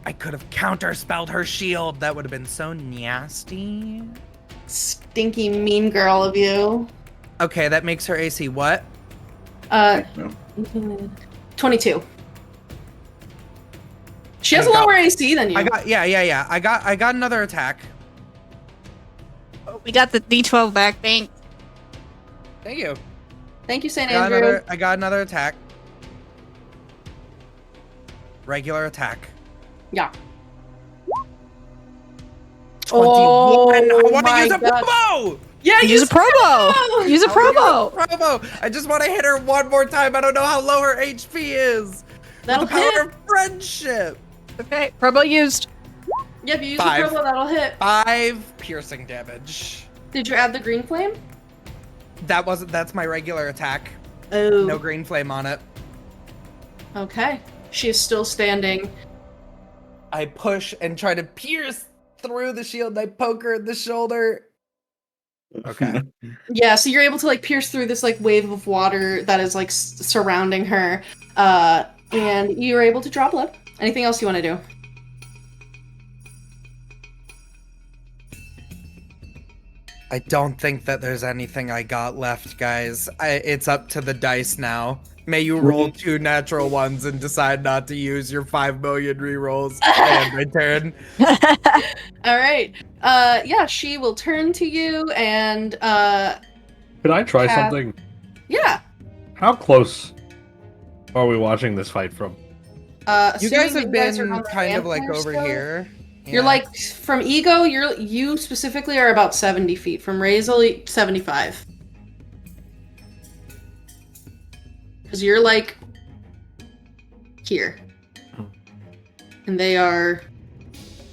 I could have counterspelled her shield. That would have been so nasty. Stinky mean girl of you. Okay, that makes her AC what? 22. She has a lower AC than you. I got another attack. We got the D12 back, thanks. Thank you. Thank you, St. Andrew. I got another attack. Regular attack. Yeah. 21. Oh, I want to my use a God. promo. Yeah, Use a promo. Use a promo. Promo. I just want to hit her one more time. I don't know how low her HP is. That'll With the power hit. of friendship. Okay, promo used. Yeah, if you use 5. the promo, that'll hit. 5 piercing damage. Did you add the green flame? That's my regular attack. Oh. No green flame on it. Okay. She is still standing. I push and try to pierce through the shield. I poke her in the shoulder. Okay. Yeah, so you're able to like pierce through this like wave of water that is like surrounding her, and you're able to draw blood. Anything else you want to do? I don't think that there's anything I got left, guys. It's up to the dice now. May you roll 2 natural ones and decide not to use your 5 million rerolls. And my turn. All right. Yeah, she will turn to you and Could I try something? yeah. How close are we watching this fight from? You guys have are been on the kind of like vampire over still. here. You're Yeah. like from Ego. You specifically are about 70 feet. From Razel, 75. Because you're like here, and they are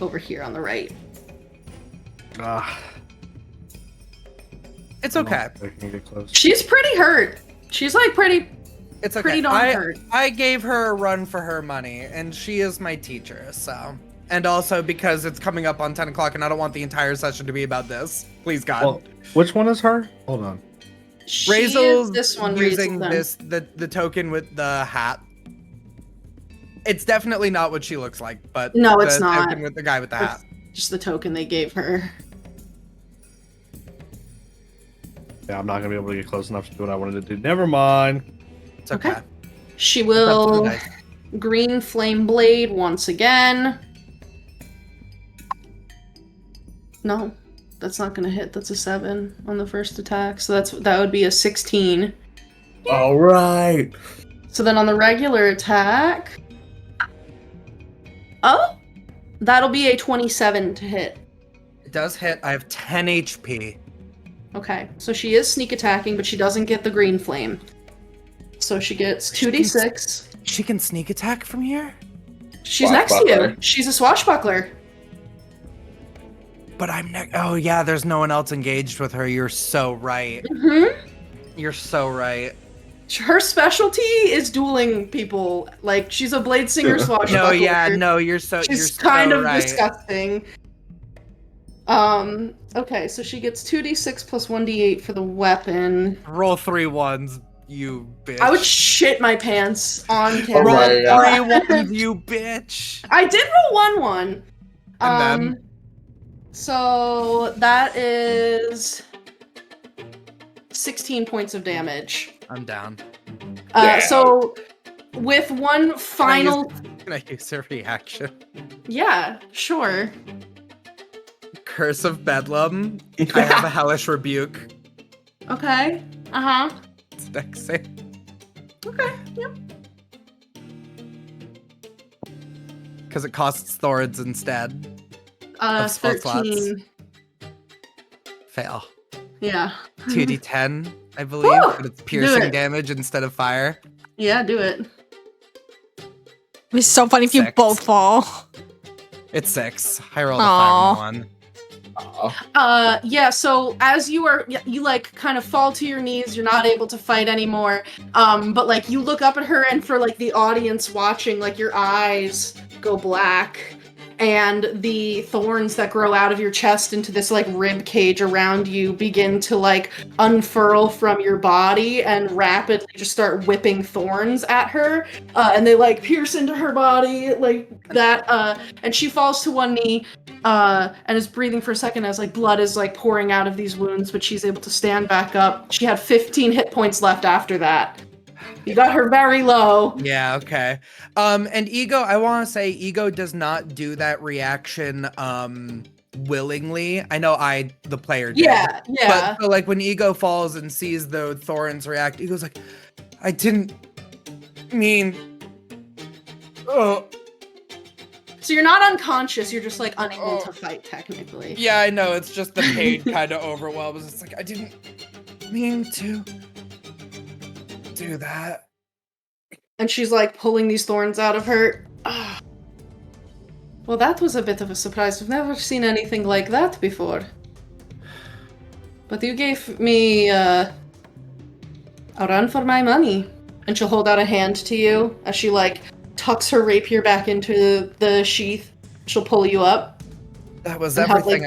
over here on the right. It's okay. I can get close. She's pretty hurt. She's like pretty. It's okay. Pretty darn hurt. I gave her a run for her money, and she is my teacher, so. And also because it's coming up on 10 o'clock, and I don't want the entire session to be about this. Please, God. Well, which one is her? Hold on. She Razel's is this one using Razel then. the token with the hat. It's definitely not what she looks like, but No, the it's not. token with the guy with the hat. Just the token they gave her. Yeah, I'm not gonna be able to get close enough to do what I wanted to do. Never mind. It's okay. Okay. She It's up to the will dice. green flame blade once again. No, that's not gonna hit. That's a 7 on the first attack. So that would be a 16. All right. So then on the regular attack, oh, that'll be a 27 to hit. It does hit. I have 10 HP. Okay, so she is sneak attacking, but she doesn't get the green flame. So she gets 2d6. She can sneak attack from here? She's next to you. Swashbuckler. She's a swashbuckler. But oh yeah, there's no one else engaged with her. You're so right. Mm-hmm. You're so right. Her specialty is dueling people. Like, she's a blade singer swashbuckler. No, yeah, no, you're so She's you're kind so of right. disgusting. Okay, so she gets 2d6 plus 1d8 for the weapon. Roll 3 ones, you bitch. I would shit my pants on Oh camera. my God. Roll 3 ones, you bitch. I did roll 1-1. And then? So that is 16 points of damage. I'm down. Yeah. So with one final, Can I use a reaction? yeah, sure. Curse of Bedlam. I have a hellish rebuke. Okay. Uh huh. It's dex save. Okay. Yep. Because it costs thorns instead. Of spell slots. 13. Fail. Yeah. 2d10, I believe, Woo! but it's piercing it. damage instead of fire. Yeah, do it. It's so funny if you 6. both fall. It's 6. I rolled a Aw. 5 and 1. Yeah, so as you like kind of fall to your knees, you're not able to fight anymore. But like you look up at her, and for like the audience watching, like your eyes go black, and the thorns that grow out of your chest into this like rib cage around you begin to like unfurl from your body and rapidly just start whipping thorns at her, and they like pierce into her body like that, and she falls to one knee and is breathing for a second as like blood is like pouring out of these wounds, but she's able to stand back up. She had 15 hit points left after that. You got her very low. Yeah, okay. And Ego, I want to say Ego does not do that reaction willingly. I know the player did. Yeah. But so, like when Ego falls and sees the thorns react, Ego's like, I didn't mean. Oh. So you're not unconscious, you're just like unable to fight technically. Yeah, I know. It's just the pain kind of overwhelms. It's like, I didn't mean to do that. And she's like pulling these thorns out of her. Well, that was a bit of a surprise. I've never seen anything like that before. But you gave me a run for my money. And she'll hold out a hand to you as she like tucks her rapier back into the sheath. She'll pull you up. That was everything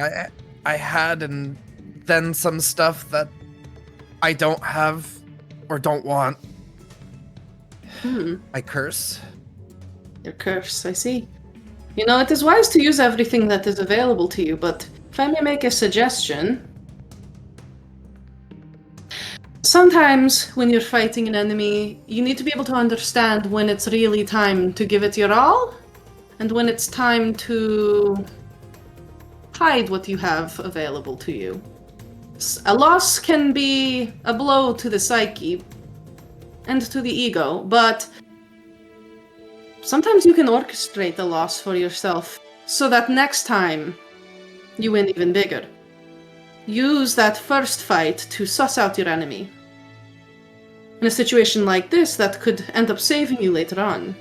I had, and then some stuff that I don't have or don't want. My curse. Your curse, I see. You know, it is wise to use everything that is available to you, but if I may make a suggestion. Sometimes when you're fighting an enemy, you need to be able to understand when it's really time to give it your all, and when it's time to hide what you have available to you. A loss can be a blow to the psyche and to the ego, but sometimes you can orchestrate a loss for yourself so that next time you win even bigger. Use that first fight to suss out your enemy. In a situation like this, that could end up saving you later on.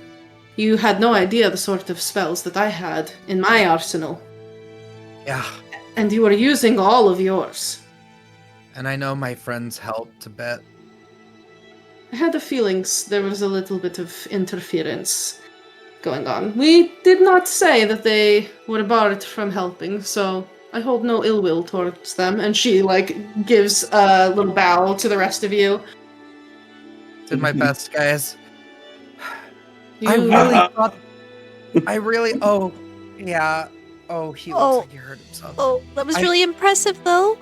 You had no idea the sort of spells that I had in my arsenal. Yeah. And you were using all of yours. And I know my friends helped a bit. I had the feelings there was a little bit of interference going on. We did not say that they were barred from helping, so I hold no ill will towards them. And she, like, gives a little bow to the rest of you. Did my best, guys. You... I really thought... Oh, yeah. Oh, he looks like he hurt himself. Oh, that was really impressive, though.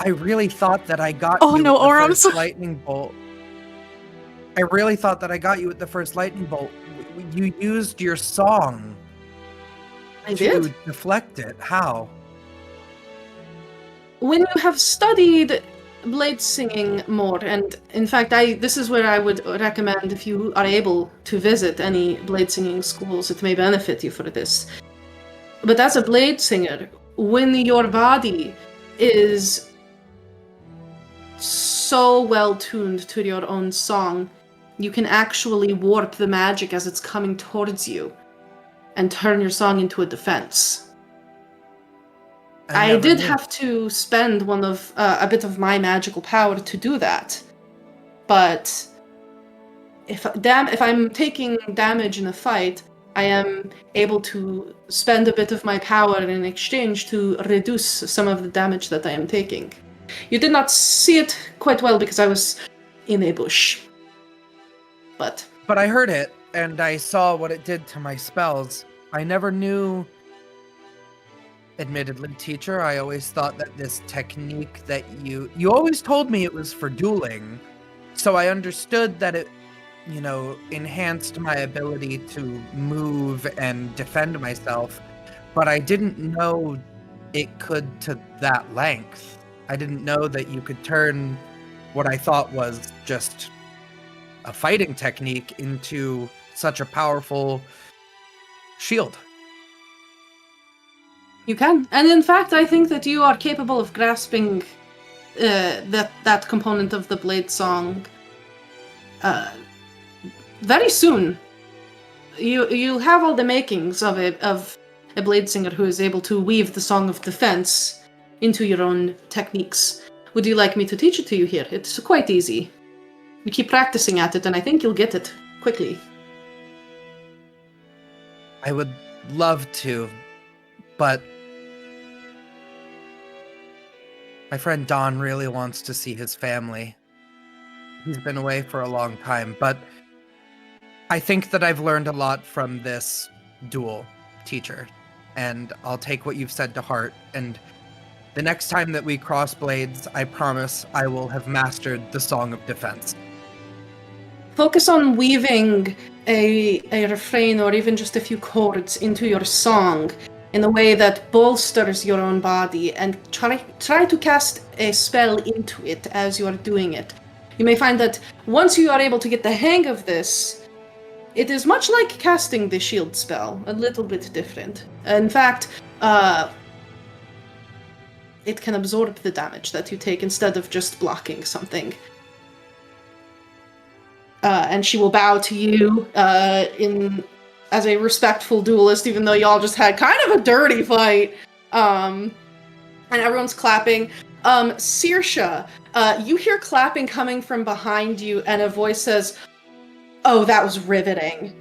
I really thought that I got Oh, you no, with the Aurum. first lightning bolt. I really thought that I got you with the first lightning bolt. You used your song I to did? deflect it. How? When you have studied blade singing more, and in fact, this is where I would recommend if you are able to visit any blade singing schools, it may benefit you for this. But as a blade singer, when your body is so well tuned to your own song, you can actually warp the magic as it's coming towards you and turn your song into a defense. I did have to spend a bit of my magical power to do that, but if I'm taking damage in a fight, I am able to spend a bit of my power in exchange to reduce some of the damage that I am taking. You did not see it quite well because I was in a bush, but I heard it, and I saw what it did to my spells. I never knew... Admittedly, teacher, I always thought that this technique that you always told me it was for dueling, so I understood that it, enhanced my ability to move and defend myself, but I didn't know it could to that length. I didn't know that you could turn what I thought was just a fighting technique into such a powerful shield. you can. And in fact, I think that you are capable of grasping that component of the blade song very soon. You'll have all the makings of a blade singer who is able to weave the song of defense into your own techniques. Would you like me to teach it to you here? It's quite easy. You keep practicing at it, and I think you'll get it quickly. I would love to, but my friend Don really wants to see his family. He's been away for a long time, but I think that I've learned a lot from this duel, teacher, and I'll take what you've said to heart, and the next time that we cross blades, I promise I will have mastered the Song of Defense. Focus on weaving a refrain or even just a few chords into your song in a way that bolsters your own body, and try to cast a spell into it as you are doing it. You may find that once you are able to get the hang of this, it is much like casting the shield spell, a little bit different. In fact, it can absorb the damage that you take instead of just blocking something. And she will bow to you as a respectful duelist, even though y'all just had kind of a dirty fight. And everyone's clapping. Saoirse, you hear clapping coming from behind you, and a voice says, "Oh, that was riveting."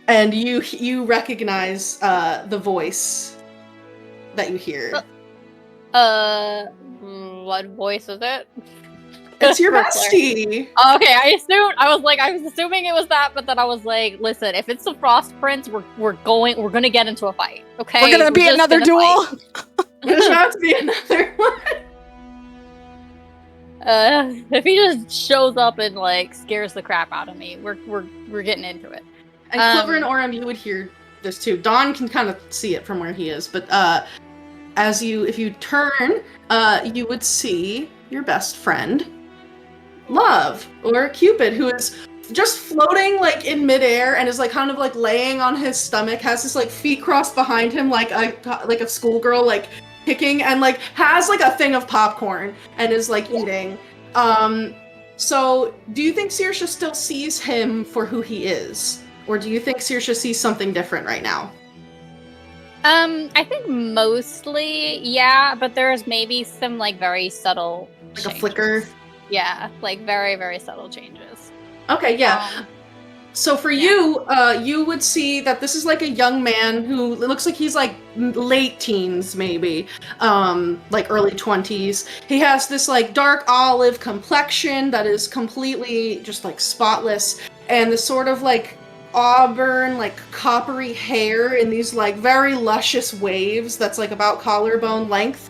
And you recognize the voice that you hear. What voice is it? It's your bestie. Okay, I was assuming it was that, but then I was like, listen, if it's the Frost Prince, we're gonna get into a fight. Okay, We're gonna be another duel. There's about to be another one. If he just shows up and like scares the crap out of me, we're getting into it. And Clover and Aurum, you would hear this too. Dawn can kind of see it from where he is, but if you turn, you would see your best friend, Love, or Cupid, who is just floating like in midair and is like kind of like laying on his stomach, has his like feet crossed behind him like a schoolgirl like kicking, and like has like a thing of popcorn and is like eating. So do you think Saoirse still sees him for who he is? Or do you think Saoirse sees something different right now? I think mostly, yeah, but there's maybe some like very subtle Like changes. a flicker? Yeah, like very, very subtle changes. Okay, yeah. So for you, you would see that this is like a young man who looks like he's like late teens, maybe, like early 20s. He has this like dark olive complexion that is completely just like spotless, and this sort of like auburn, like coppery hair in these like very luscious waves that's like about collarbone length.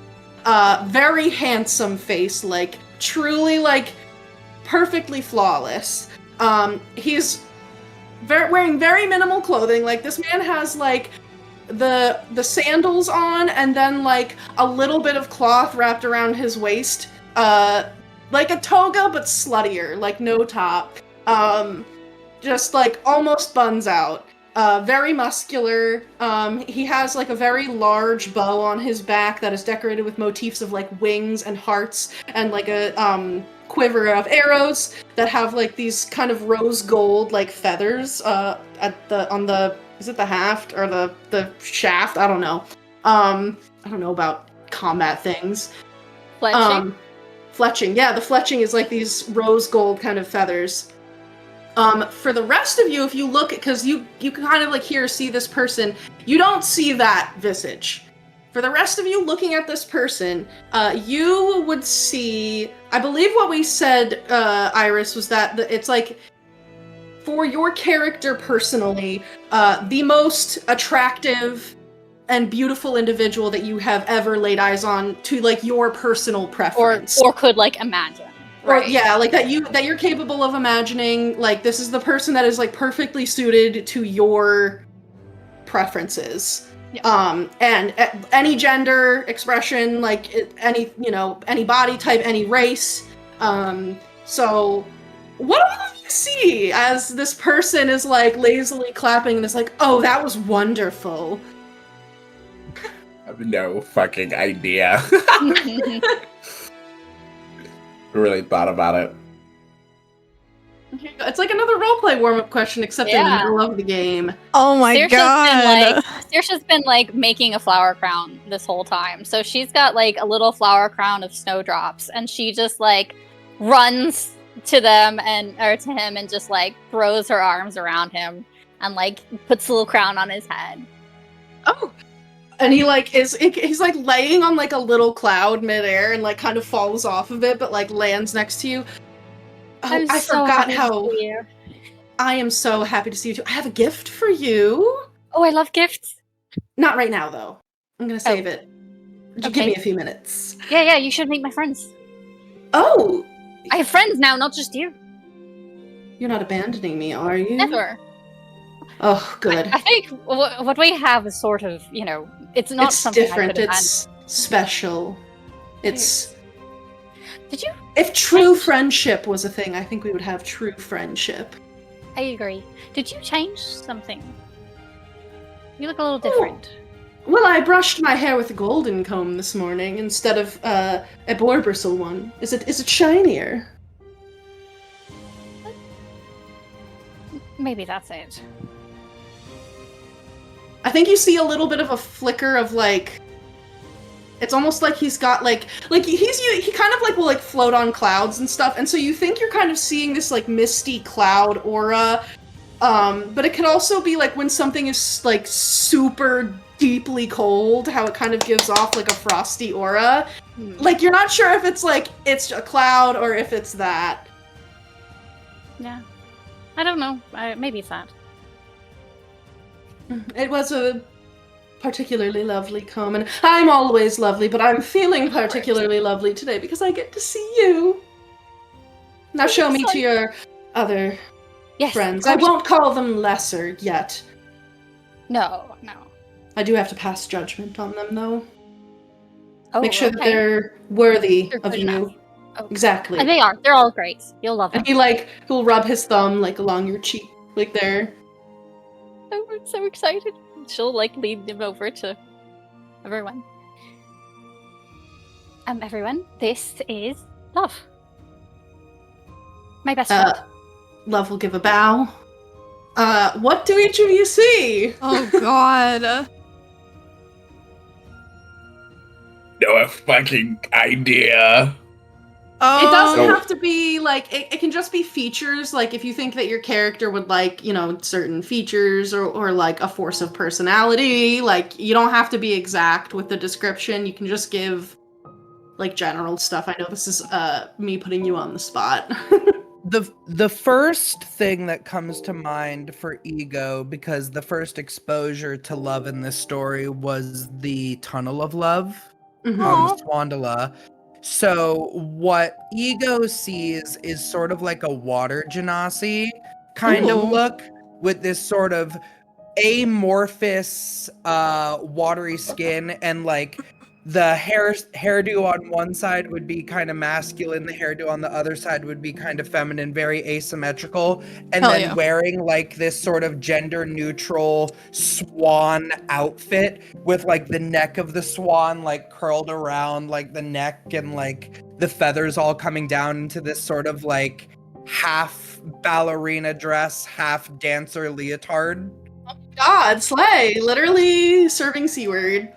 Very handsome face, like truly like perfectly flawless. He's wearing very minimal clothing. Like this man has like the sandals on, and then like a little bit of cloth wrapped around his waist, like a toga but sluttier, like no top, just like almost buns out. Very muscular. He has like a very large bow on his back that is decorated with motifs of like wings and hearts, and like a quiver of arrows that have like these kind of rose gold like feathers on the is it the haft or the shaft? I don't know. I don't know about combat things. Fletching? Fletching, yeah, the fletching is like these rose gold kind of feathers. For the rest of you, if you look, because you can kind of like see this person, you don't see that visage. For the rest of you looking at this person, you would see, I believe what we said, Iris, was that it's like, for your character personally, the most attractive and beautiful individual that you have ever laid eyes on to like your personal preference. Or could like imagine. Right. Or, yeah, like that you're capable of imagining, like this is the person that is like perfectly suited to your preferences. Yeah. And any gender expression, like any body type, any race. So what do you see as this person is like lazily clapping and it's like, oh, that was wonderful? I have no fucking idea. Really thought about it. It's like another roleplay warm-up question, except in the middle of the game. Oh my Saoirse's god! been like Saoirse's been like making a flower crown this whole time. So she's got like a little flower crown of snowdrops, and she just like runs to them or to him and just like throws her arms around him and like puts a little crown on his head. Oh. And he like he's like laying on like a little cloud midair and like kind of falls off of it, but like lands next to you. Oh, I forgot how. I am so happy to see you too. I have a gift for you. Oh, I love gifts. Not right now though. I'm gonna save it. Just give me a few minutes. Yeah, you should meet my friends. Oh! I have friends now, not just you. You're not abandoning me, are you? Never. Oh, good. I think what we have is sort of, it's not it's something different. I could It's special. It's... Did you? If true friendship was a thing, I think we would have true friendship. I agree. Did you change something? You look a little different. Well, I brushed my hair with a golden comb this morning instead of a boar bristle one. Is it shinier? Maybe that's it. I think you see a little bit of a flicker of like, it's almost like he's got like he kind of like will like float on clouds and stuff, and so you think you're kind of seeing this like misty cloud aura, but it could also be like when something is like super deeply cold, how it kind of gives off like a frosty aura. Like you're not sure if it's like it's a cloud or if it's that. Yeah, I don't know. Maybe it's that. It was a particularly lovely comb, and I'm always lovely, but I'm feeling particularly lovely today because I get to see you. Now show me to your other friends. I won't call them lesser yet. No. I do have to pass judgment on them, though. Oh, make sure that they're worthy of you. Okay. Exactly. And they are. They're all great. You'll love them. And he'll rub his thumb like along your cheek, like there. Oh, I'm so excited. She'll like lead him over to everyone. Everyone, this is Love. My best friend. Love will give a bow. What do each of you see? Oh god. No fucking idea. It doesn't have to be like it can just be features. Like if you think that your character would like, certain features or like a force of personality, like you don't have to be exact with the description. You can just give like general stuff. I know this is me putting you on the spot. The first thing that comes to mind for Ego, because the first exposure to love in this story was the Tunnel of Love on Swandala. So what Ego sees is sort of like a water genasi kind of look, with this sort of amorphous watery skin, and like the hairdo on one side would be kind of masculine, the hairdo on the other side would be kind of feminine, very asymmetrical, and then wearing like this sort of gender neutral swan outfit with like the neck of the swan like curled around like the neck, and like the feathers all coming down into this sort of like half ballerina dress, half dancer leotard. Oh God, slay! Literally serving C-word.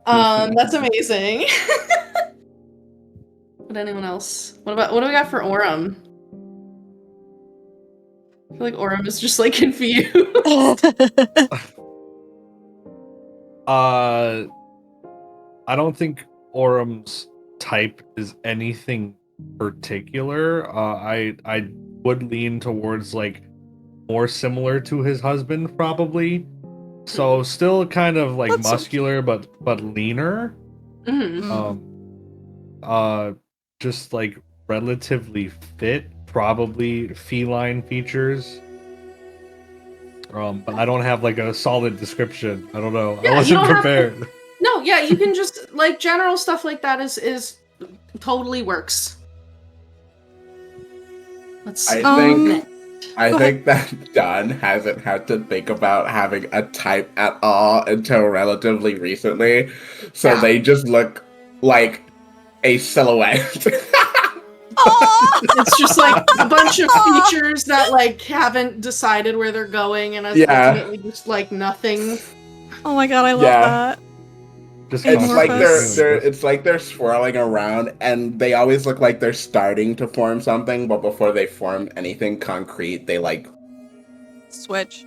That's amazing. What anyone else? What do we got for Aurum? I feel like Aurum is just like confused. I don't think Aurum's type is anything particular. I would lean towards like more similar to his husband, probably. So still kind of like muscular, but leaner. Just like relatively fit, probably feline features. But I don't have like a solid description. I don't know. Yeah, I wasn't prepared. No, yeah, you can just like general stuff like that is totally works. Let's see. I think that Dunn hasn't had to think about having a type at all until relatively recently. So they just look like a silhouette. It's just like a bunch of features that like haven't decided where they're going, and ultimately just like nothing. Oh my god, I love Yeah. that. Just It's like Amorphous. they're swirling around, and they always look like they're starting to form something, but before they form anything concrete, they Switch.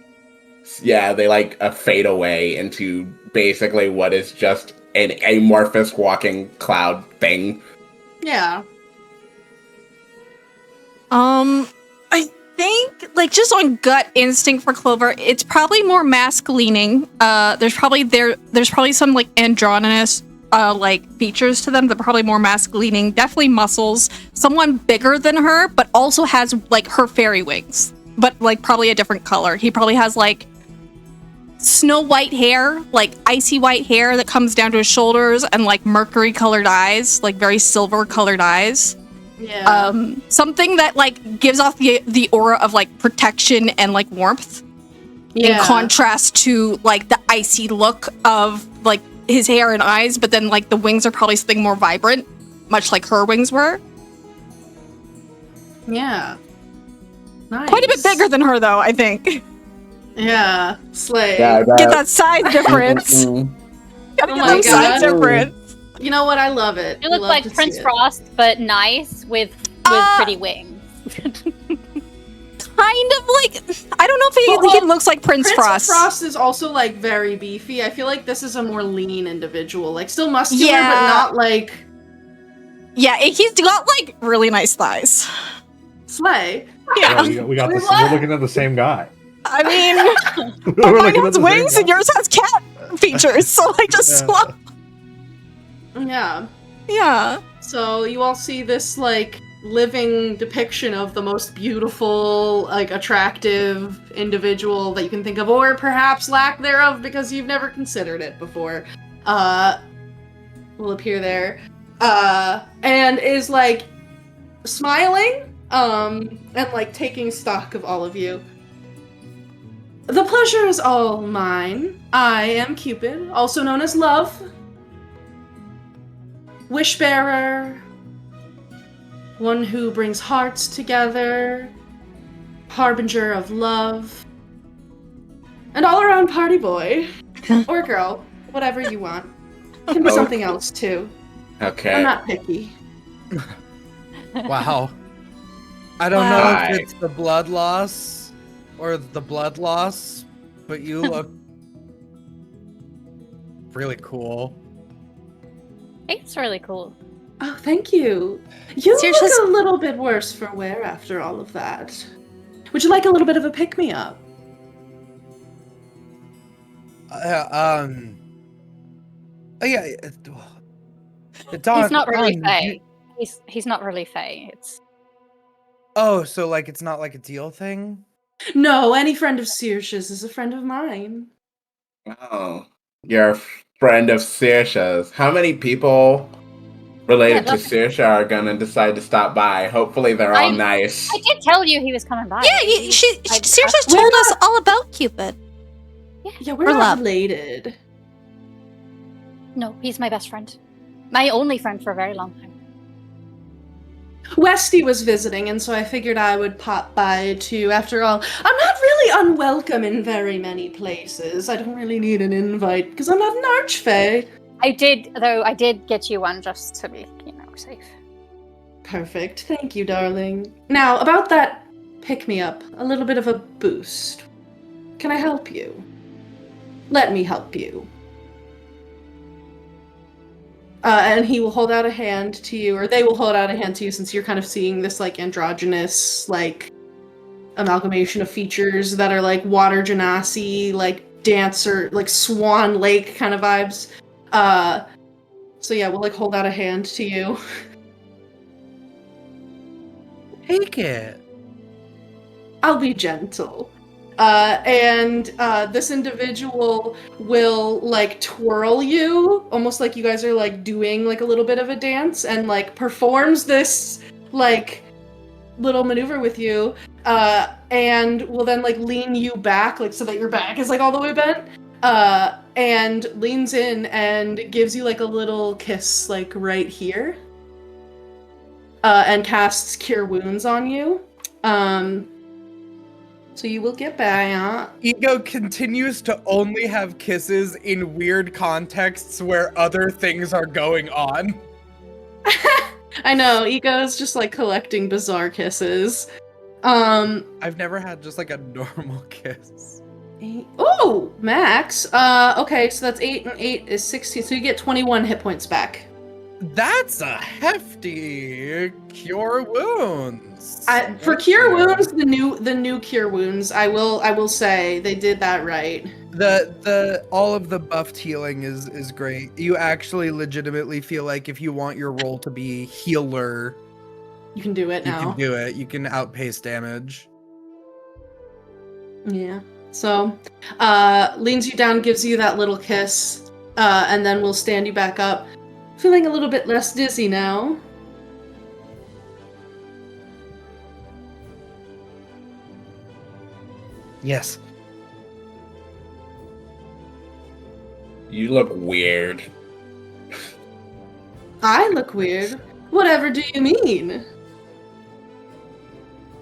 fade away into basically what is just an amorphous walking cloud thing. Yeah. I think, like, just on gut instinct for Clover, it's probably more mask leaning. There's probably some like androgynous like features to them that are probably more mask leaning. Definitely muscles. Someone bigger than her, but also has like her fairy wings, but like probably a different color. He probably has like snow white hair, like icy white hair that comes down to his shoulders, and like mercury colored eyes, like very silver colored eyes. Yeah. Something that like gives off the aura of like protection and like warmth, in contrast to like the icy look of like his hair and eyes. But then like the wings are probably something more vibrant, much like her wings were. Yeah. Nice. Quite a bit bigger than her, though, I think. Yeah. Slay. Yeah, Get that size difference. Gotta Oh get my that size God. difference. You know what? I love it. You look Love like to see Prince it. Frost, but nice with pretty wings. Kind of like, I don't know if he looks like Prince Frost. Frost is also like very beefy. I feel like this is a more lean individual, like still muscular, Yeah. but not like Yeah, he's got like really nice thighs. Slay. Yeah. We're looking at the same guy. I mean, We're mine looking at has the same wings guy. and yours has cat features, so I just Yeah. swap. Yeah. Yeah. So you all see this like living depiction of the most beautiful, like attractive individual that you can think of, or perhaps lack thereof because you've never considered it before. Will appear there. And is like smiling, and like taking stock of all of you. The pleasure is all mine. I am Cupid, also known as Love. Wishbearer, one who brings hearts together, harbinger of love, and all-around party boy. Or girl, whatever you want. Can be Oh. something else, too. Okay. I'm not picky. Wow. I don't Wow. know Hi. if it's the blood loss or the blood loss, but you look really cool. It's really cool. Oh, thank you. You Seriously? look a little bit worse for wear after all of that. Would you like a little bit of a pick-me-up? Oh yeah. Dawn, He's not really Dawn, Fae. you- He's not really Fae. It's Oh, so like it's not like a deal thing? No, any friend of Saoirse's is a friend of mine. Oh, you're a friend of Saoirse's. How many people related Yeah, to Saoirse are gonna decide to stop by? Hopefully they're all I- nice. I did tell you he was coming by. Yeah, Saoirse We're told us not- all about Cupid. Yeah, we're Or not love. related. No, he's my best friend. My only friend for a very long time. Westy was visiting, and so I figured I would pop by too. After all, I'm not really unwelcome in very many places. I don't really need an invite, because I'm not an archfey. I did get you one just to be, safe. Perfect. Thank you, darling. Now, about that pick-me-up, a little bit of a boost. Can I help you? Let me help you. And he will hold out a hand to you, or they will hold out a hand to you, since you're kind of seeing this like androgynous, like amalgamation of features that are like water genasi, like dancer, like Swan Lake kind of vibes. So yeah, we'll like hold out a hand to you. Take it. I'll be gentle. And this individual will like twirl you, almost like you guys are like doing like a little bit of a dance, and like performs this like little maneuver with you, and will then like lean you back, like so that your back is like all the way bent, and leans in and gives you like a little kiss like right here, and casts Cure Wounds on you. So you will get back. Ego continues to only have kisses in weird contexts where other things are going on. I know, Ego's just like collecting bizarre kisses. I've never had just like a normal kiss. Oh, max. Okay, so that's 8 and 8 is 16, so you get 21 hit points back. That's a hefty cure wounds. For cure wounds, the new cure wounds, I will say they did that right. The all of the buffed healing is great. You actually legitimately feel like if you want your role to be healer, You can do it you now. can do it. You can outpace damage. Yeah. So, leans you down, gives you that little kiss, and then we'll stand you back up. Feeling a little bit less dizzy now. Yes. You look weird. I look weird. Whatever do you mean?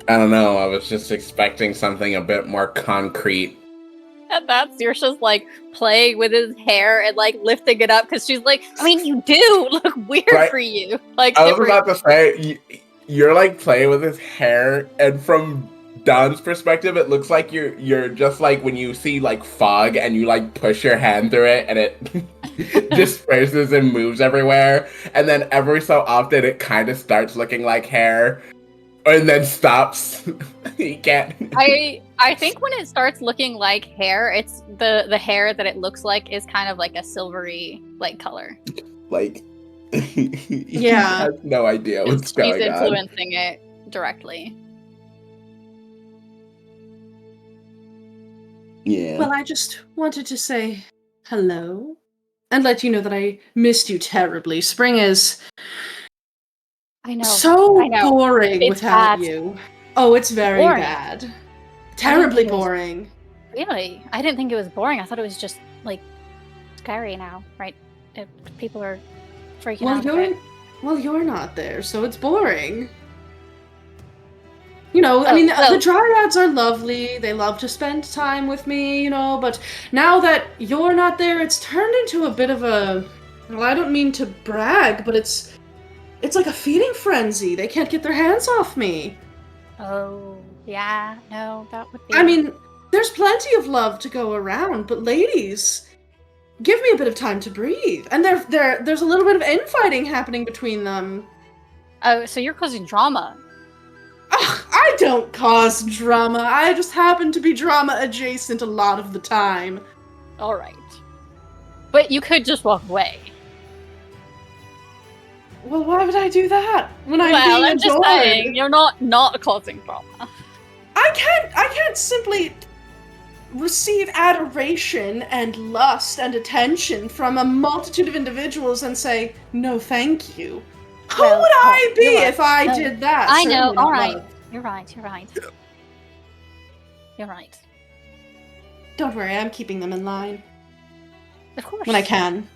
I don't know, I was just expecting something a bit more concrete. And that's Saoirse's like playing with his hair and like lifting it up because she's like, I mean, you do look weird Right. for you. Like, I was about to say, you're like playing with his hair, and from Don's perspective, it looks like you're just like when you see like fog and you like push your hand through it and it disperses and moves everywhere, and then every so often it kind of starts looking like hair, and then stops. You can't. I think when it starts looking like hair, it's the hair that it looks like is kind of like a silvery like color. Like, Yeah. he has no idea what's He's going on. influencing it directly. Yeah. Well, I just wanted to say hello and let you know that I missed you terribly. Spring is I know. so I know. boring It's without bad. you. Oh, it's very Boring. bad. Terribly think it was- boring. Really? I didn't think it was boring. I thought it was just like scary now, right? People are freaking out a bit. You're not there, so it's boring. You know, I Oh, mean, well- the dryads are lovely. They love to spend time with me, you know, but now that you're not there, it's turned into a bit of a... Well, I don't mean to brag, but it's like a feeding frenzy. They can't get their hands off me. Oh, yeah. No, that would be. I mean, there's plenty of love to go around, but ladies, give me a bit of time to breathe. And there's a little bit of infighting happening between them. Oh, so you're causing drama. Ugh, I don't cause drama. I just happen to be drama adjacent a lot of the time. All right. But you could just walk away. Well, why would I do that when I'm Well, being I'm just adored? saying, you're not causing drama. I can't simply receive adoration and lust and attention from a multitude of individuals and say, no, thank you. Who Well, would I be you're right. if I No, did that? I know. Certainly not All right. love. You're right. You're right. You're right. Don't worry, I'm keeping them in line Of course. when I can.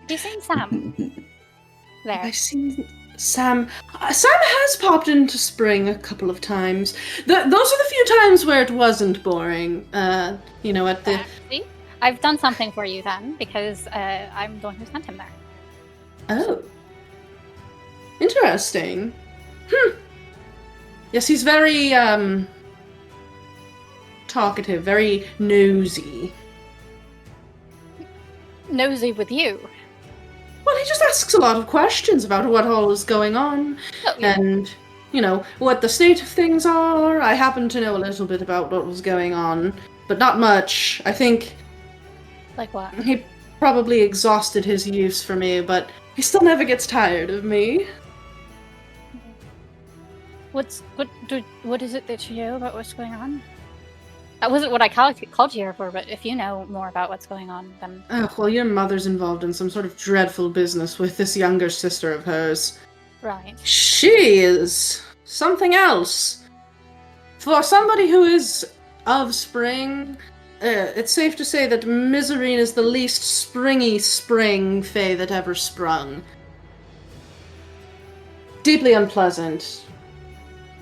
Have you seen Sam? There. I've seen Sam. Sam has popped into Spring a couple of times. Those are the few times where it wasn't boring. You know, at the. See? I've done something for you then, because I'm the one who sent him there. Oh. Interesting. Yes, he's very, talkative, very nosy. Nosy with you. Well, he just asks a lot of questions about what all is going on, Oh, yeah. and, you know, what the state of things are. I happen to know a little bit about what was going on, but not much. I think Like what? he probably exhausted his use for me, but he still never gets tired of me. What is it that you know about what's going on? That wasn't what I called you here for, but if you know more about what's going on, then Oh, well, your mother's involved in some sort of dreadful business with this younger sister of hers. right. She is something else. For somebody who is of Spring, it's safe to say that Miserine is the least springy spring fae that ever sprung. Deeply unpleasant.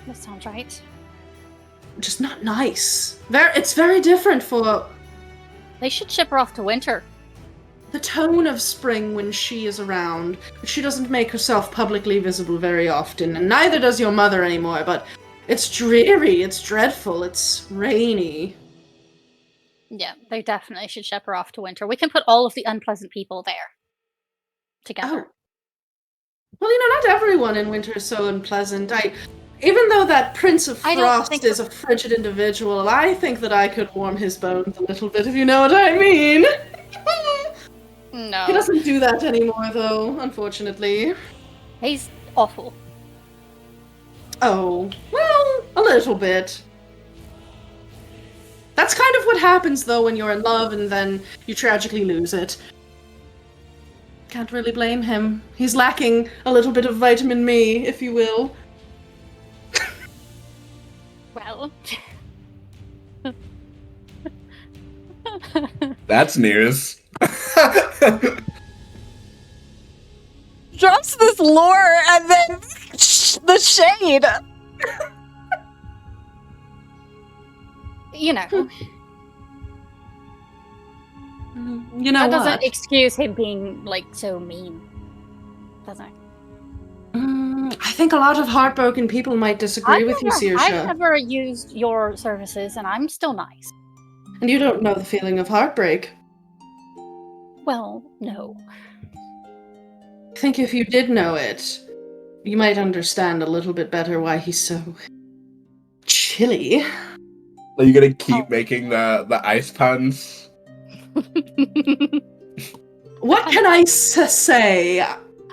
That sounds right. Just not nice. It's very different for They should ship her off to winter. the tone of spring when she is around. But she doesn't make herself publicly visible very often, and neither does your mother anymore, but it's dreary, it's dreadful, it's rainy. Yeah, they definitely should ship her off to winter. We can put all of the unpleasant people there together. Oh. Well, not everyone in winter is so unpleasant. Even though that Prince of I don't Frost think is a frigid individual, I think that I could warm his bones a little bit, if you know what I mean. No. He doesn't do that anymore, though, unfortunately. He's awful. Oh, well, a little bit. That's kind of what happens, though, when you're in love and then you tragically lose it. Can't really blame him. He's lacking a little bit of vitamin me, if you will. Well. That's news. Drops this lore and then the shade. You know, You know that doesn't what? excuse him being, like, so mean. Does it? I think a lot of heartbroken people might disagree with you, I've Saoirse. never used your services, and I'm still nice. And you don't know the feeling of heartbreak. Well, no. I think if you did know it, you might understand a little bit better why he's so chilly. Are you gonna keep making the ice puns? What can I say?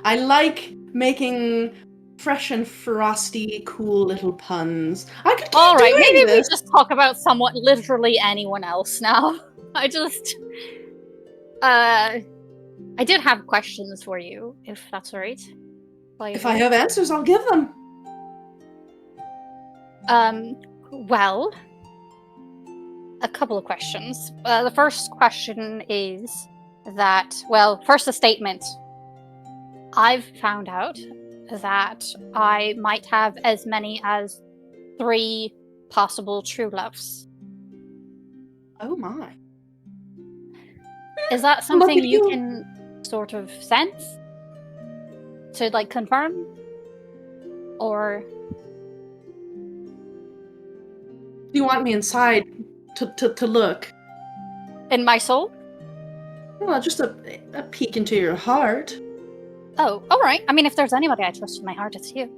I like making fresh and frosty, cool little puns. I could keep All right, doing maybe this. we just talk about somewhat literally anyone else now. I did have questions for you, if that's all right. If I have answers, I'll give them. Well, a couple of questions. The first question is that, well, first a statement. I've found out that I might have as many as 3 possible true loves. Oh my. Is that something at you you. can sort of sense? To, like, confirm? Or... Do you want me inside to look? in my soul? Well, just a peek into your heart. Oh, alright. I mean, if there's anybody I trust in my heart, it's you.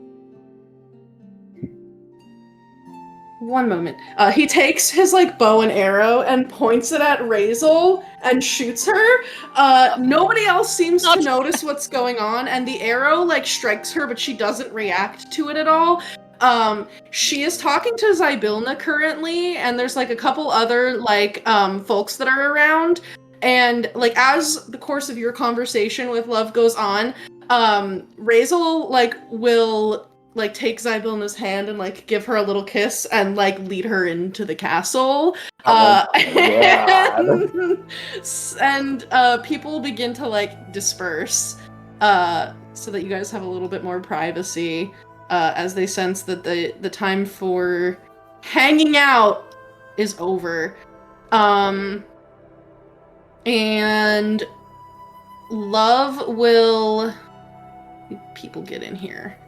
One moment. He takes his bow and arrow and points it at Razel and shoots her. Nobody else seems to notice what's going on, and the arrow strikes her, but she doesn't react to it at all. She is talking to Zybilna currently, and there's a couple other folks that are around. And as the course of your conversation with Love goes on, Razel will take Zybilna's hand and give her a little kiss and lead her into the castle. And people begin to disperse so that you guys have a little bit more privacy as they sense that the time for hanging out is over. And Love will... People get in here.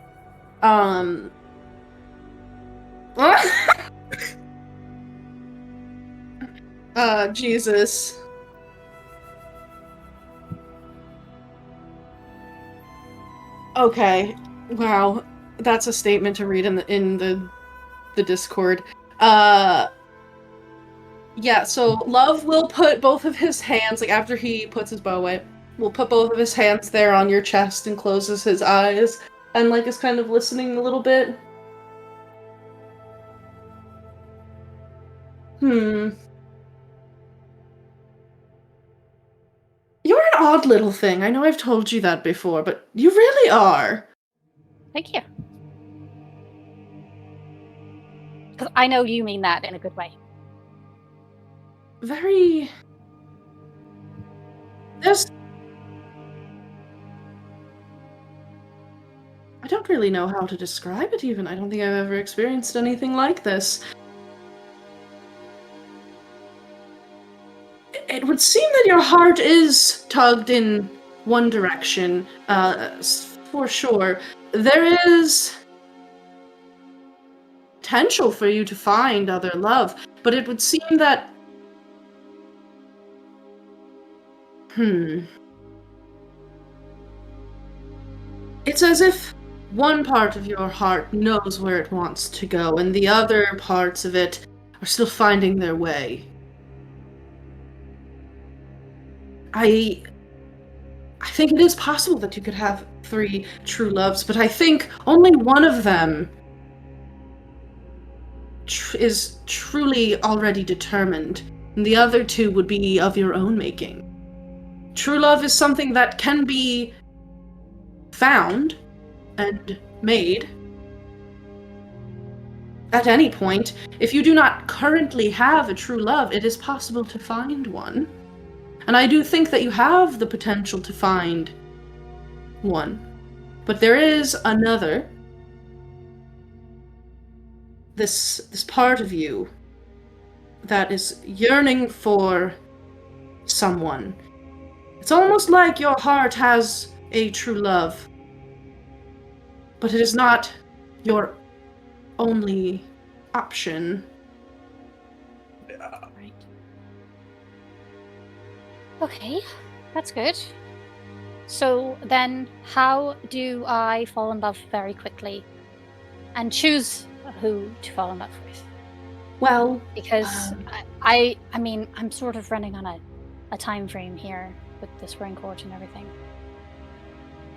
Jesus. Okay. Wow. That's a statement to read in the Discord. Yeah, so Love will put both of his hands, after he puts his bow away, will put both of his hands there on your chest and closes his eyes, and is kind of listening a little bit. You're an odd little thing. I know I've told you that before, but you really are. Thank you. Because I know you mean that in a good way. Very... I don't really know how to describe it even. I don't think I've ever experienced anything like this. It would seem that your heart is tugged in one direction, for sure. There is potential for you to find other love, but it would seem that... It's as if one part of your heart knows where it wants to go, and the other parts of it are still finding their way. I think it is possible that you could have 3 true loves, but I think only one of them is truly already determined, and the other 2 would be of your own making. True love is something that can be found and made at any point. If you do not currently have a true love, it is possible to find one. And I do think that you have the potential to find one. But there is another. This part of you that is yearning for someone. It's almost like your heart has a true love, but it is not your only option. Right. Okay, that's good. So then, how do I fall in love very quickly and choose who to fall in love with? Well, because I mean, I'm sort of running on a time frame here with the spring court and everything.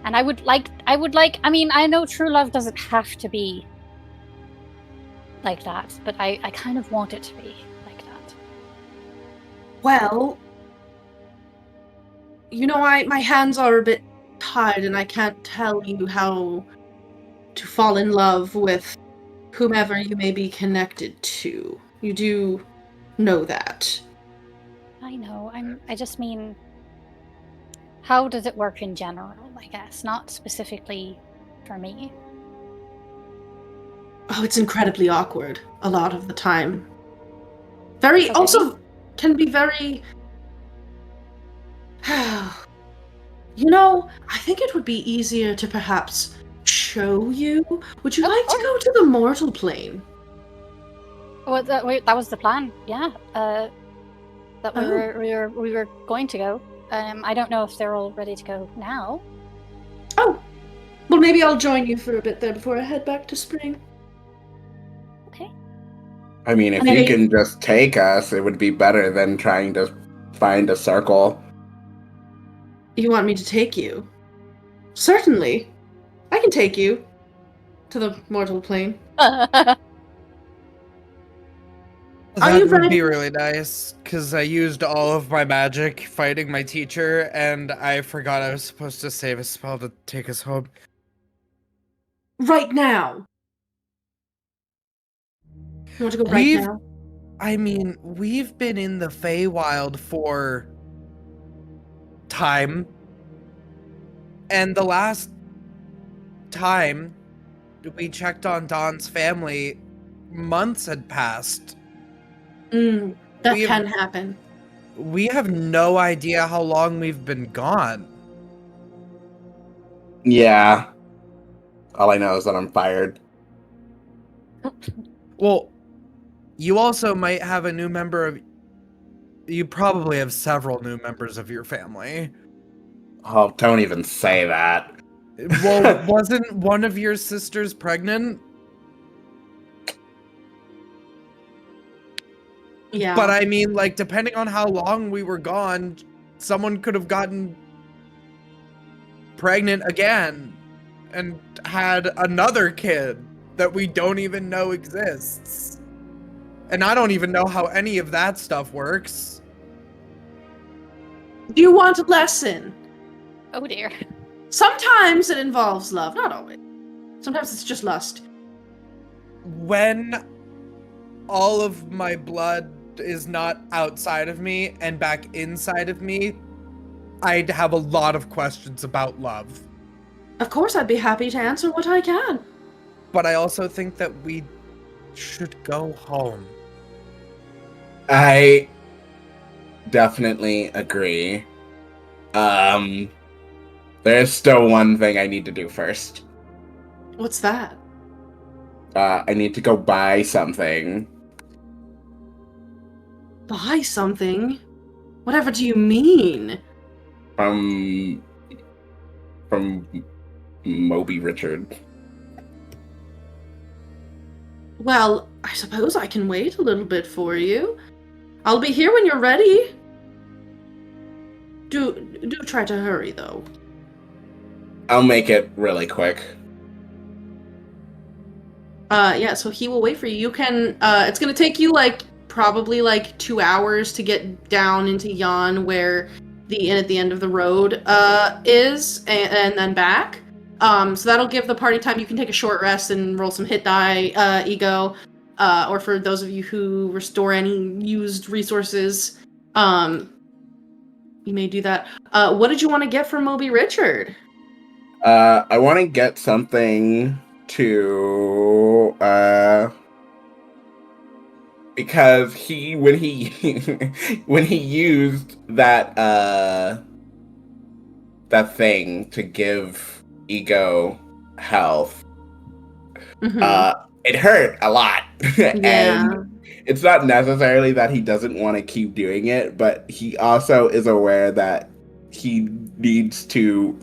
And I would like, I mean, I know true love doesn't have to be like that, but I kind of want it to be like that. Well, you know, my hands are a bit tied and I can't tell you how to fall in love with whomever you may be connected to. You do know that. I know, I just mean, how does it work in general, I guess, not specifically for me. Oh, it's incredibly awkward a lot of the time. Very, Okay. also can be very... You know, I think it would be easier to perhaps show you. Would you like to go to the mortal plane? Well, that was the plan, yeah. That we were going to go. I don't know if they're all ready to go now. Oh, well, maybe I'll join you for a bit there before I head back to spring. Okay. I mean, if you can just take us, it would be better than trying to find a circle. You want me to take you? Certainly. I can take you to the mortal plane. That you would ready? be really nice, because I used all of my magic fighting my teacher, and I forgot I was supposed to save a spell to take us home. Right now. You want to go right now? I mean, we've been in the Feywild for time, and the last time we checked on Dawn's family, months had passed. That can happen. We have no idea how long we've been gone. Yeah. All I know is that I'm fired. Well, you also might have a new member of... You probably have several new members of your family. Oh, don't even say that. Well, wasn't one of your sisters pregnant? Yeah. But I mean, like, depending on how long we were gone, someone could have gotten pregnant again and had another kid that we don't even know exists. And I don't even know how any of that stuff works. Do you want a lesson? Oh dear. Sometimes it involves love, not always. Sometimes it's just lust. When all of my blood is not outside of me and back inside of me, I'd have a lot of questions about love. Of course, I'd be happy to answer what I can. But I also think that we should go home. I definitely agree. There's still one thing I need to do first. What's that? I need to go buy something. Buy something? Whatever do you mean? From Moby Richard. Well, I suppose I can wait a little bit for you. I'll be here when you're ready. Do try to hurry, though. I'll make it really quick. Yeah, so he will wait for you. You can, it's gonna take you, probably 2 hours to get down into Yon, where the inn at the end of the road, is, and then back. So that'll give the party time. You can take a short rest and roll some hit die, ego, or for those of you who restore any used resources, you may do that. What did you want to get from Moby Richard? I want to get something to, because when he used that thing to give Ego health, it hurt a lot. And it's not necessarily that he doesn't want to keep doing it, but he also is aware that he needs to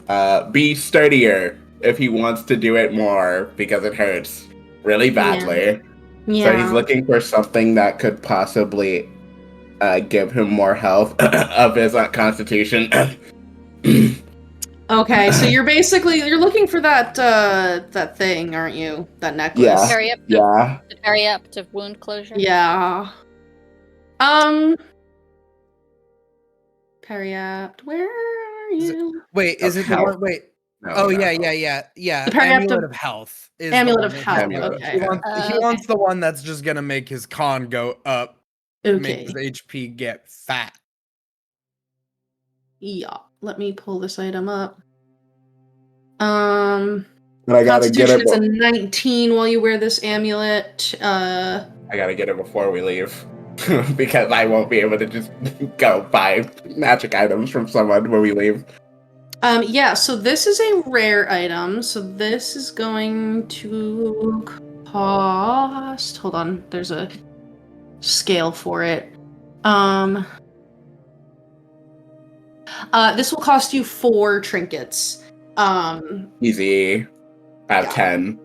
be sturdier if he wants to do it more, because it hurts really badly. So he's looking for something that could possibly give him more health of his constitution. Okay, so you're looking for that thing, aren't you? That necklace. Yeah. Periaptive wound closure. Yeah. Periapt, where are you? Wait, is it the one? Wait. No, Yeah. The Amulet of Health. Is Amulet the of one Health. Amulet. Okay. He wants the one that's just gonna make his con go up, make Okay. his HP get fat. Yeah. Let me pull this item up. But I gotta get Constitution it. is a 19 while you wear this amulet. I gotta get it before we leave. Because I won't be able to just go buy magic items from someone when we leave. Yeah, so this is a rare item. So this is going to cost... Hold on, there's a scale for it. This will cost you 4 trinkets. Easy. I have 10.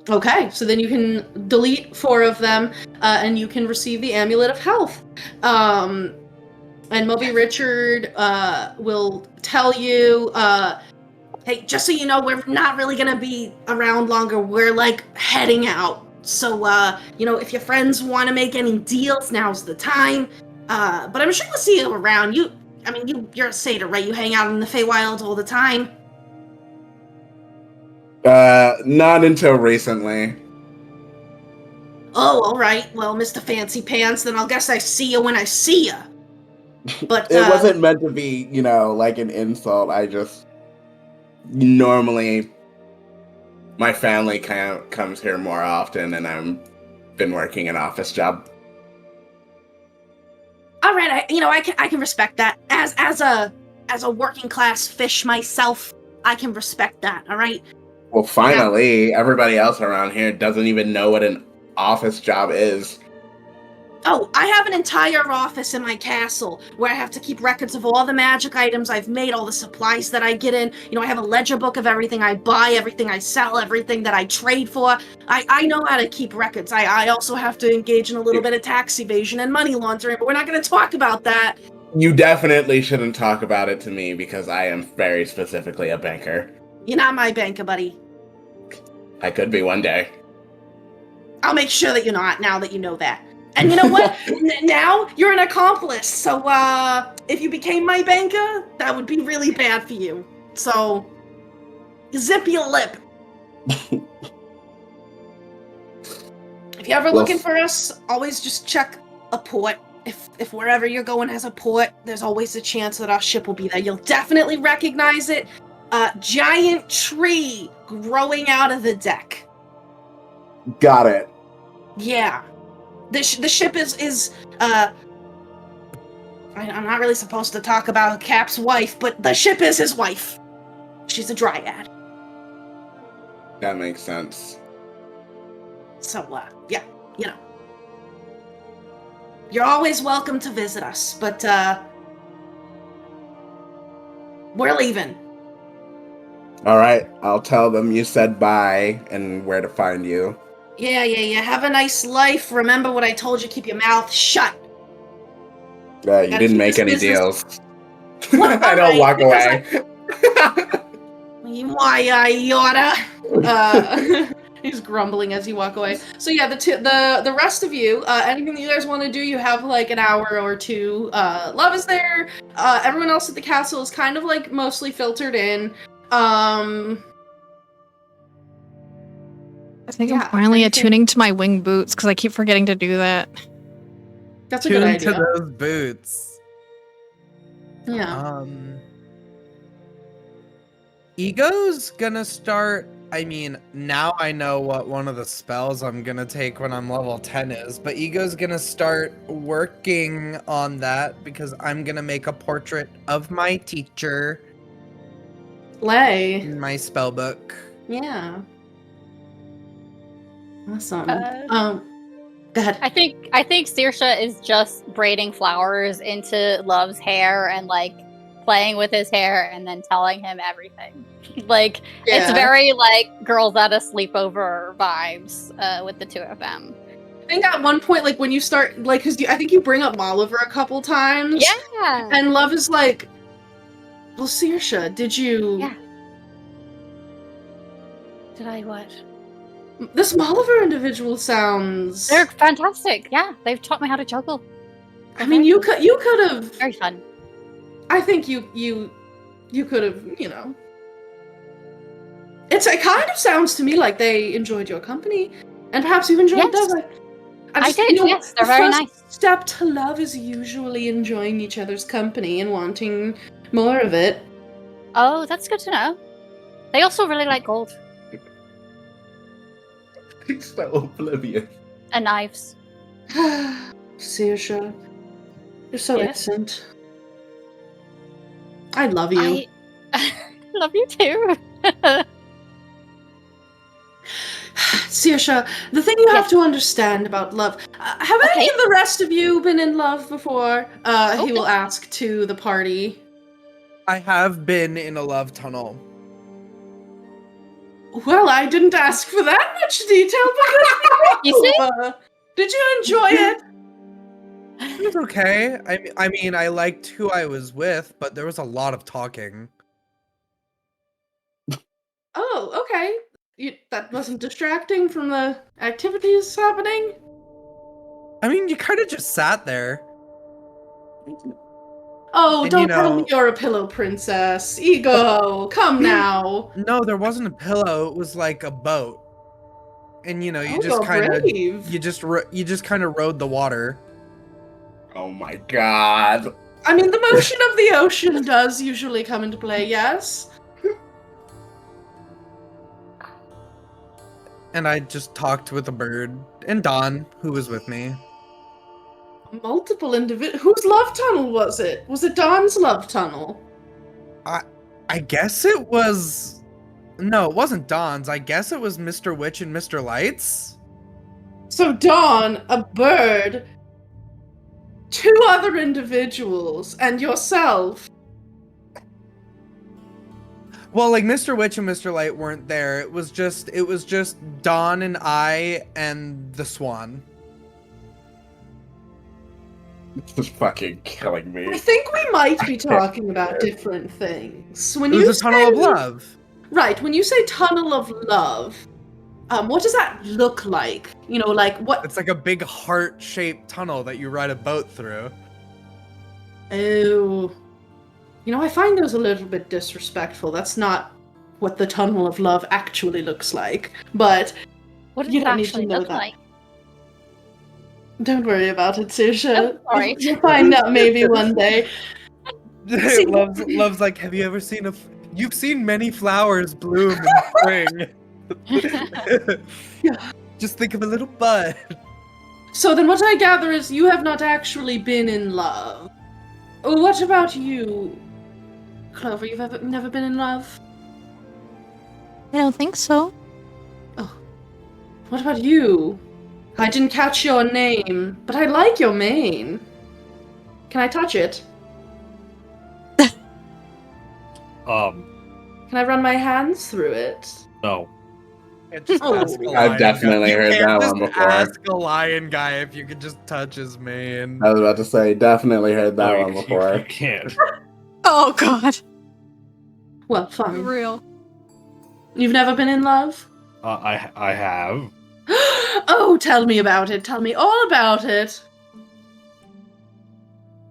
Okay, so then you can delete 4 of them, and you can receive the Amulet of Health. And Moby Richard will tell you, hey, just so you know, we're not really gonna be around longer. We're heading out. So, if your friends want to make any deals, now's the time. But I'm sure we'll see you around. You're a satyr, right? You hang out in the Feywild all the time. Not until recently. Oh, all right. Well, Mr. Fancy Pants, then I'll guess I see you when I see you. But It wasn't meant to be, like an insult. I just normally my family comes here more often, and I've been working an office job. All right, I can respect that. As a working class fish myself, I can respect that. All right. Well, finally, everybody else around here doesn't even know what an office job is. Oh, I have an entire office in my castle where I have to keep records of all the magic items I've made, all the supplies that I get in. I have a ledger book of everything I buy, everything I sell, everything that I trade for. I know how to keep records. I also have to engage in a little bit of tax evasion and money laundering, but we're not going to talk about that. You definitely shouldn't talk about it to me, because I am very specifically a banker. You're not my banker, buddy. I could be one day. I'll make sure that you're not, now that you know that. And you know what? Now you're an accomplice. So if you became my banker, that would be really bad for you. So zip your lip. If you're ever looking for us, always just check a port. If wherever you're going has a port, there's always a chance that our ship will be there. You'll definitely recognize it. giant tree growing out of the deck. Got it. Yeah. The ship is I'm not really supposed to talk about Cap's wife, but the ship is his wife. She's a dryad. That makes sense. So, yeah, you know. You're always welcome to visit us, but, we're leaving. All right, I'll tell them you said bye and where to find you. Yeah. Have a nice life. Remember what I told you, keep your mouth shut. You Gotta didn't keep make this any business- deals. Well, I don't walk away. Why I oughta. He's grumbling as you walk away. So yeah, the rest of you, anything that you guys want to do, you have like an hour or two. Love is there. Everyone else at the castle is kind of like mostly filtered in. I think Yeah, I'm finally I think- attuning to my wing boots because I keep forgetting to do that. That's a good Tune idea. to those boots. Yeah. Ego's gonna start. I mean, now I know what one of the spells I'm gonna take when I'm level 10 is, but Ego's gonna start working on that because I'm gonna make a portrait of my teacher Lay. in my spell book. Yeah. Awesome. Uh, Go ahead. I think Saoirse is just braiding flowers into Love's hair and like playing with his hair and then telling him everything. Like it's Yeah. very like girls at a sleepover vibes with the two of them. I think at one point, like when you start, like, because I think you bring up Molliver a couple times. Yeah. And Love is like, well, Saoirse, did you? Yeah. Did I what? This Molliver individual sounds. They're fantastic. Yeah, they've taught me how to juggle. I mean, you could have. Very fun. I think you could have, you know. It kind of sounds to me like they enjoyed your company, and perhaps you enjoyed Yes. theirs. I did, yes, they're the very first nice. Step to love is usually enjoying each other's company and wanting more of it. Oh, that's good to know. They also really like gold He's so oblivious. and knives. Saoirse, you're so Yes. innocent. I love you. I love you too. Saoirse, the thing you have to understand about love. Have any Okay. of the rest of you been in love before? He Okay. will ask to the party. I have been in a love tunnel. Well, I didn't ask for that much detail, but You see? Did you enjoy it? It was okay. I mean, I liked who I was with, but there was a lot of talking. Oh, okay. That wasn't distracting from the activities happening? I mean, you kind of just sat there. Oh, And, don't you tell me know- you're a pillow princess. Ego, come now. No, there wasn't a pillow. It was like a boat, and you know, you Oh, just you're kind of, brave. you just kind of rode the water. Oh my god. I mean, the motion of the ocean does usually come into play, yes? And I just talked with a bird and Don, who was with me. Multiple individuals. Whose love tunnel was it? Was it Dawn's love tunnel? I guess it was. No, it wasn't Don's. I guess it was Mr. Witch and Mr. Lights. So Dawn, a bird, two other individuals, and yourself. Well, like Mr. Witch and Mr. Light weren't there. It was just Don and I and the Swan. This is fucking killing I me. think we might be talking about different things. When It you was a tunnel of say- love. Right, when you say tunnel of love, what does that look like? You know, like what? It's like a big heart-shaped tunnel that you ride a boat through. Oh, you know, I find those a little bit disrespectful. That's not what the tunnel of love actually looks like. But What does You it don't need to actually know look that. like? don't worry about it, Saoirse. Oh, alright. You'll find out maybe one day. See- Love's like, have you ever seen You've seen many flowers bloom in spring. Just think of a little bud. So then what I gather is you have not actually been in love. What about you, Clover? You've never been in love? I don't think so. Oh. What about you? I didn't catch your name, but I like your mane. Can I touch it? Can I run my hands through it? No. I've definitely heard that one before. Ask a lion guy if you could just touch his mane. I was about to say, definitely heard that No, one you before. can't. Oh god. Well, For fine. real. You've never been in love? I have. Oh, tell me about it. Tell me all about it.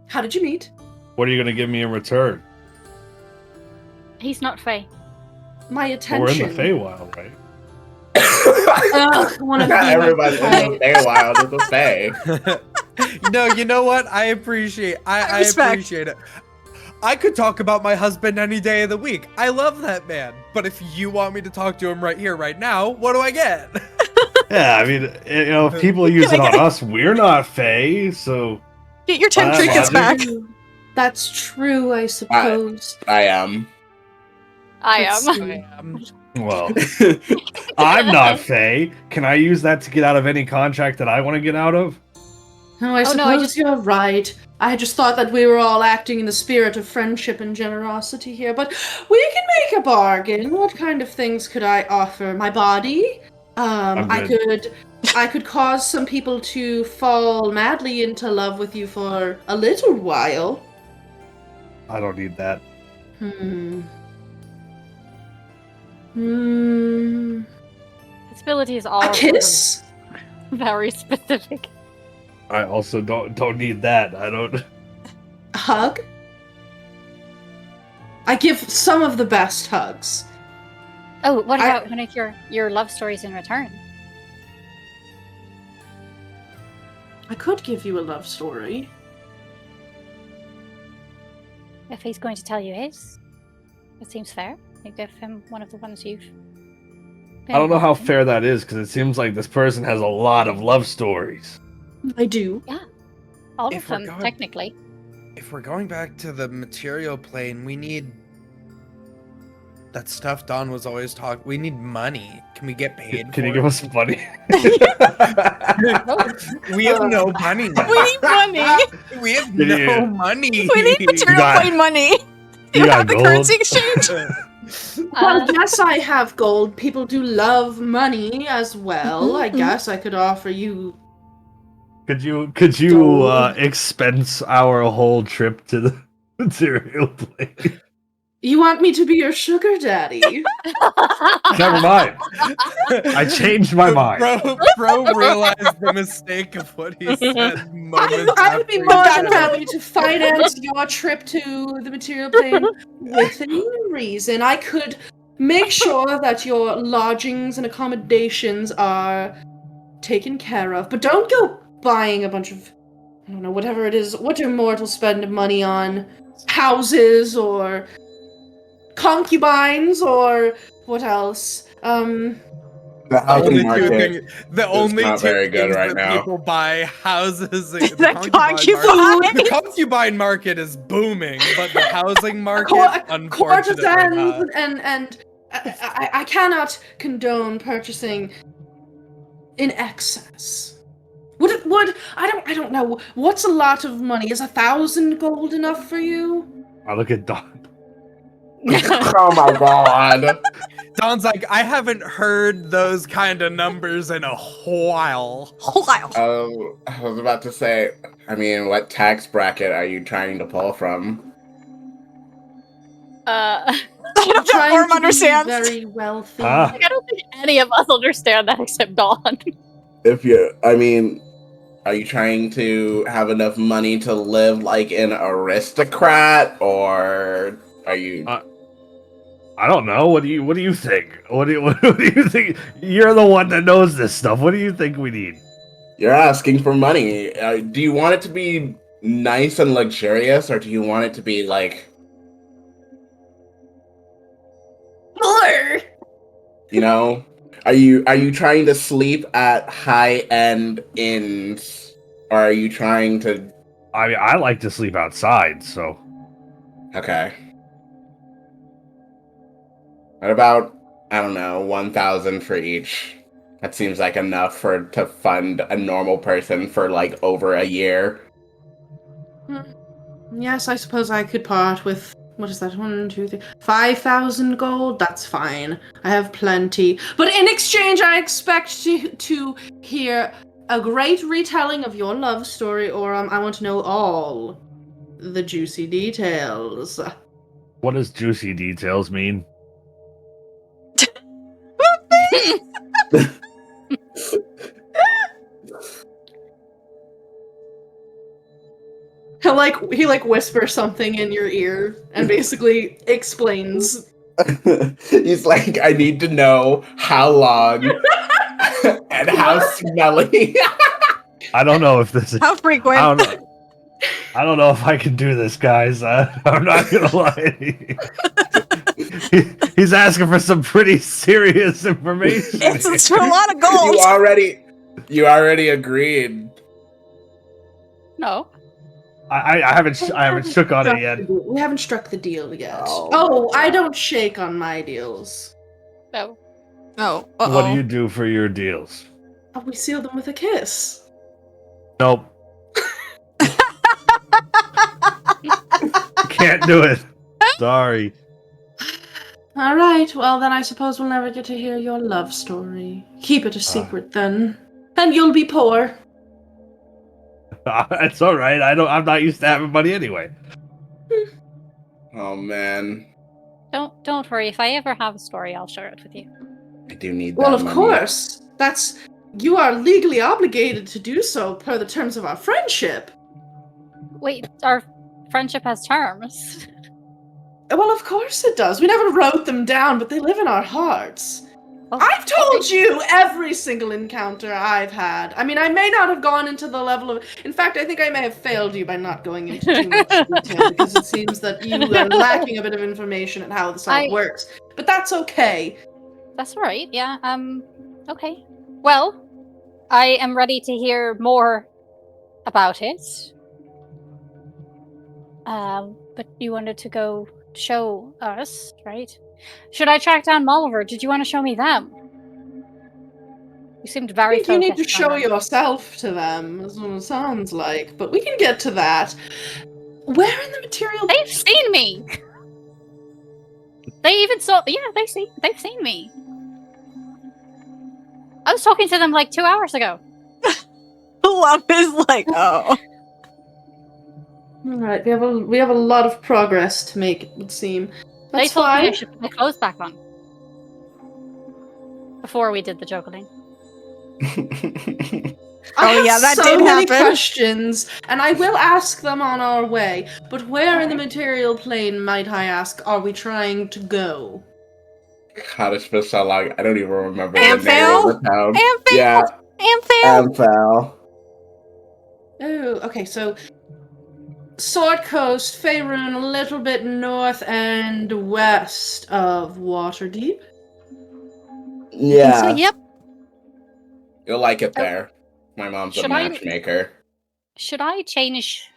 How did you meet? What are you gonna give me in return? He's not Fae. My We're attention. in the Feywild, right? Ugh, one of Not you everybody in might- the Feywild is a Fey. No, you know what? I appreciate it. I could talk about my husband any day of the week. I love that man. But if you want me to talk to him right here, right now, what do I get? Yeah, I mean, you know, if people use it on us, we're not Fey, so Get your 10 Wow, trinkets logic. back. That's true, I suppose. I am. I Let's am. see. well, I'm not Fey. Can I use that to get out of any contract that I want to get out of? No, I Oh, suppose no, I just- you're right. I just thought that we were all acting in the spirit of friendship and generosity here, but we can make a bargain. What kind of things could I offer? My body? I could cause some people to fall madly into love with you for a little while. I don't need that. His ability is all A kiss? very specific. I also don't need that. I don't. A hug? I give some of the best hugs. Oh, what about one of your love stories in return? I could give you a love story. If he's going to tell you his, it seems fair. You give him one of the ones you've. I don't know how fair that is because it seems like this person has a lot of love stories. I do. All of If we're them, going- technically. If we're going back to the material plane, we need that stuff Don was always talking. We need money. Can we get paid? Can you for give it? us money? We have no money. We need money. We have Can no you- money. We need material got- plane money. You You got have the gold? currency exchange? Well, yes, I have gold. People do love money as well. I Mhm. guess I could offer you. Could you Gold. expense our whole trip to the material plane? You want me to be your sugar daddy? Never mind. I changed my mind. Bro realized the mistake of what he said moments I would be after more he than said it. happy to finance your trip to the material plane within reason. I could make sure that your lodgings and accommodations are taken care of, but don't go buying a bunch of, I don't know, whatever it is. What do mortals spend money on? Houses or concubines or what else? The The housing only two market. things, the only not two very good things right that now. people buy houses. And The the concubine market is booming, but the housing market, unfortunately, Courtesans not. and I cannot condone purchasing in excess. Would I don't know. What's a lot of money? Is 1,000 gold enough for you? I look at Don. Oh my god. Don's like, I haven't heard those kind of numbers in a while. I was about to say, I mean, what tax bracket are you trying to pull from? I don't know if Trying Aurum to be understands. very wealthy. Ah. I don't think any of us understand that except Dawn. If you, I mean, are you trying to have enough money to live like an aristocrat, or are you? I don't know. What do you think? What do you think? You're the one that knows this stuff. What do you think we need? You're asking for money. Do you want it to be nice and luxurious, or do you want it to be like Blur! You know, are you trying to sleep at high-end inns, or are you trying to? I mean, I like to sleep outside, so Okay. What about, I don't know, 1,000 for each? That seems like enough to fund a normal person for like over a year. Yes, I suppose I could part with, what is that, 1, 2, 3, 5,000 gold? That's fine. I have plenty. But in exchange, I expect to hear a great retelling of your love story, Aurum. I want to know all the juicy details. what does juicy details mean? He whispers something in your ear and basically explains. He's like, I need to know how long and how smelly. I don't know if this is. How frequent? I don't know if I can do this, guys. I'm not gonna lie. He's asking for some pretty serious information. It's for a lot of gold. You already agreed. No. I haven't shook on it yet. We haven't struck the deal yet. Oh. I don't shake on my deals. No. Oh, What do you do for your deals? Oh, we seal them with a kiss. Nope. Can't do it. Sorry. All right, well then I suppose we'll never get to hear your love story. Keep it a secret then. And you'll be poor. It's all right. I'm not used to having money anyway. Oh man, Don't worry. If I ever have a story, I'll share it with you. I do need that. Well, of money. course. You are legally obligated to do so per the terms of our friendship. Wait, our friendship has terms. Well, of course it does. We never wrote them down, but they live in our hearts. Oh, I've told you every single encounter I've had. I mean, I may not have gone into the level of... In fact, I think I may have failed you by not going into too much detail, because it seems that you are lacking a bit of information on how this all works. But that's okay. That's all right. Yeah. Okay. Well, I am ready to hear more about it. But you wanted to go show us, right? Should I track down Molliver? Did you want to show me them? You seemed very I think you need to focused show on them. yourself to them, is what it sounds like. But we can get to that. Where in the material... They've seen me! They even saw... Yeah, they've seen me. I was talking to them like 2 hours ago. Love is like, oh. Alright, we have a lot of progress to make, it would seem. They That's told me I fine. should put my clothes back on. Before we did the juggling. I have yeah, that so did many happen. questions, and I will ask them on our way. But where in the material plane, might I ask, are we trying to go? God, it's been so long. I don't even remember the Amphale? name of the town. Amphale? Yeah, Amphale? Amphale. Oh, okay, so... Sword Coast, Faerun, a little bit north and west of Waterdeep. Yeah, So, yep. you'll like it there. My mom's a Should I- matchmaker. Should I change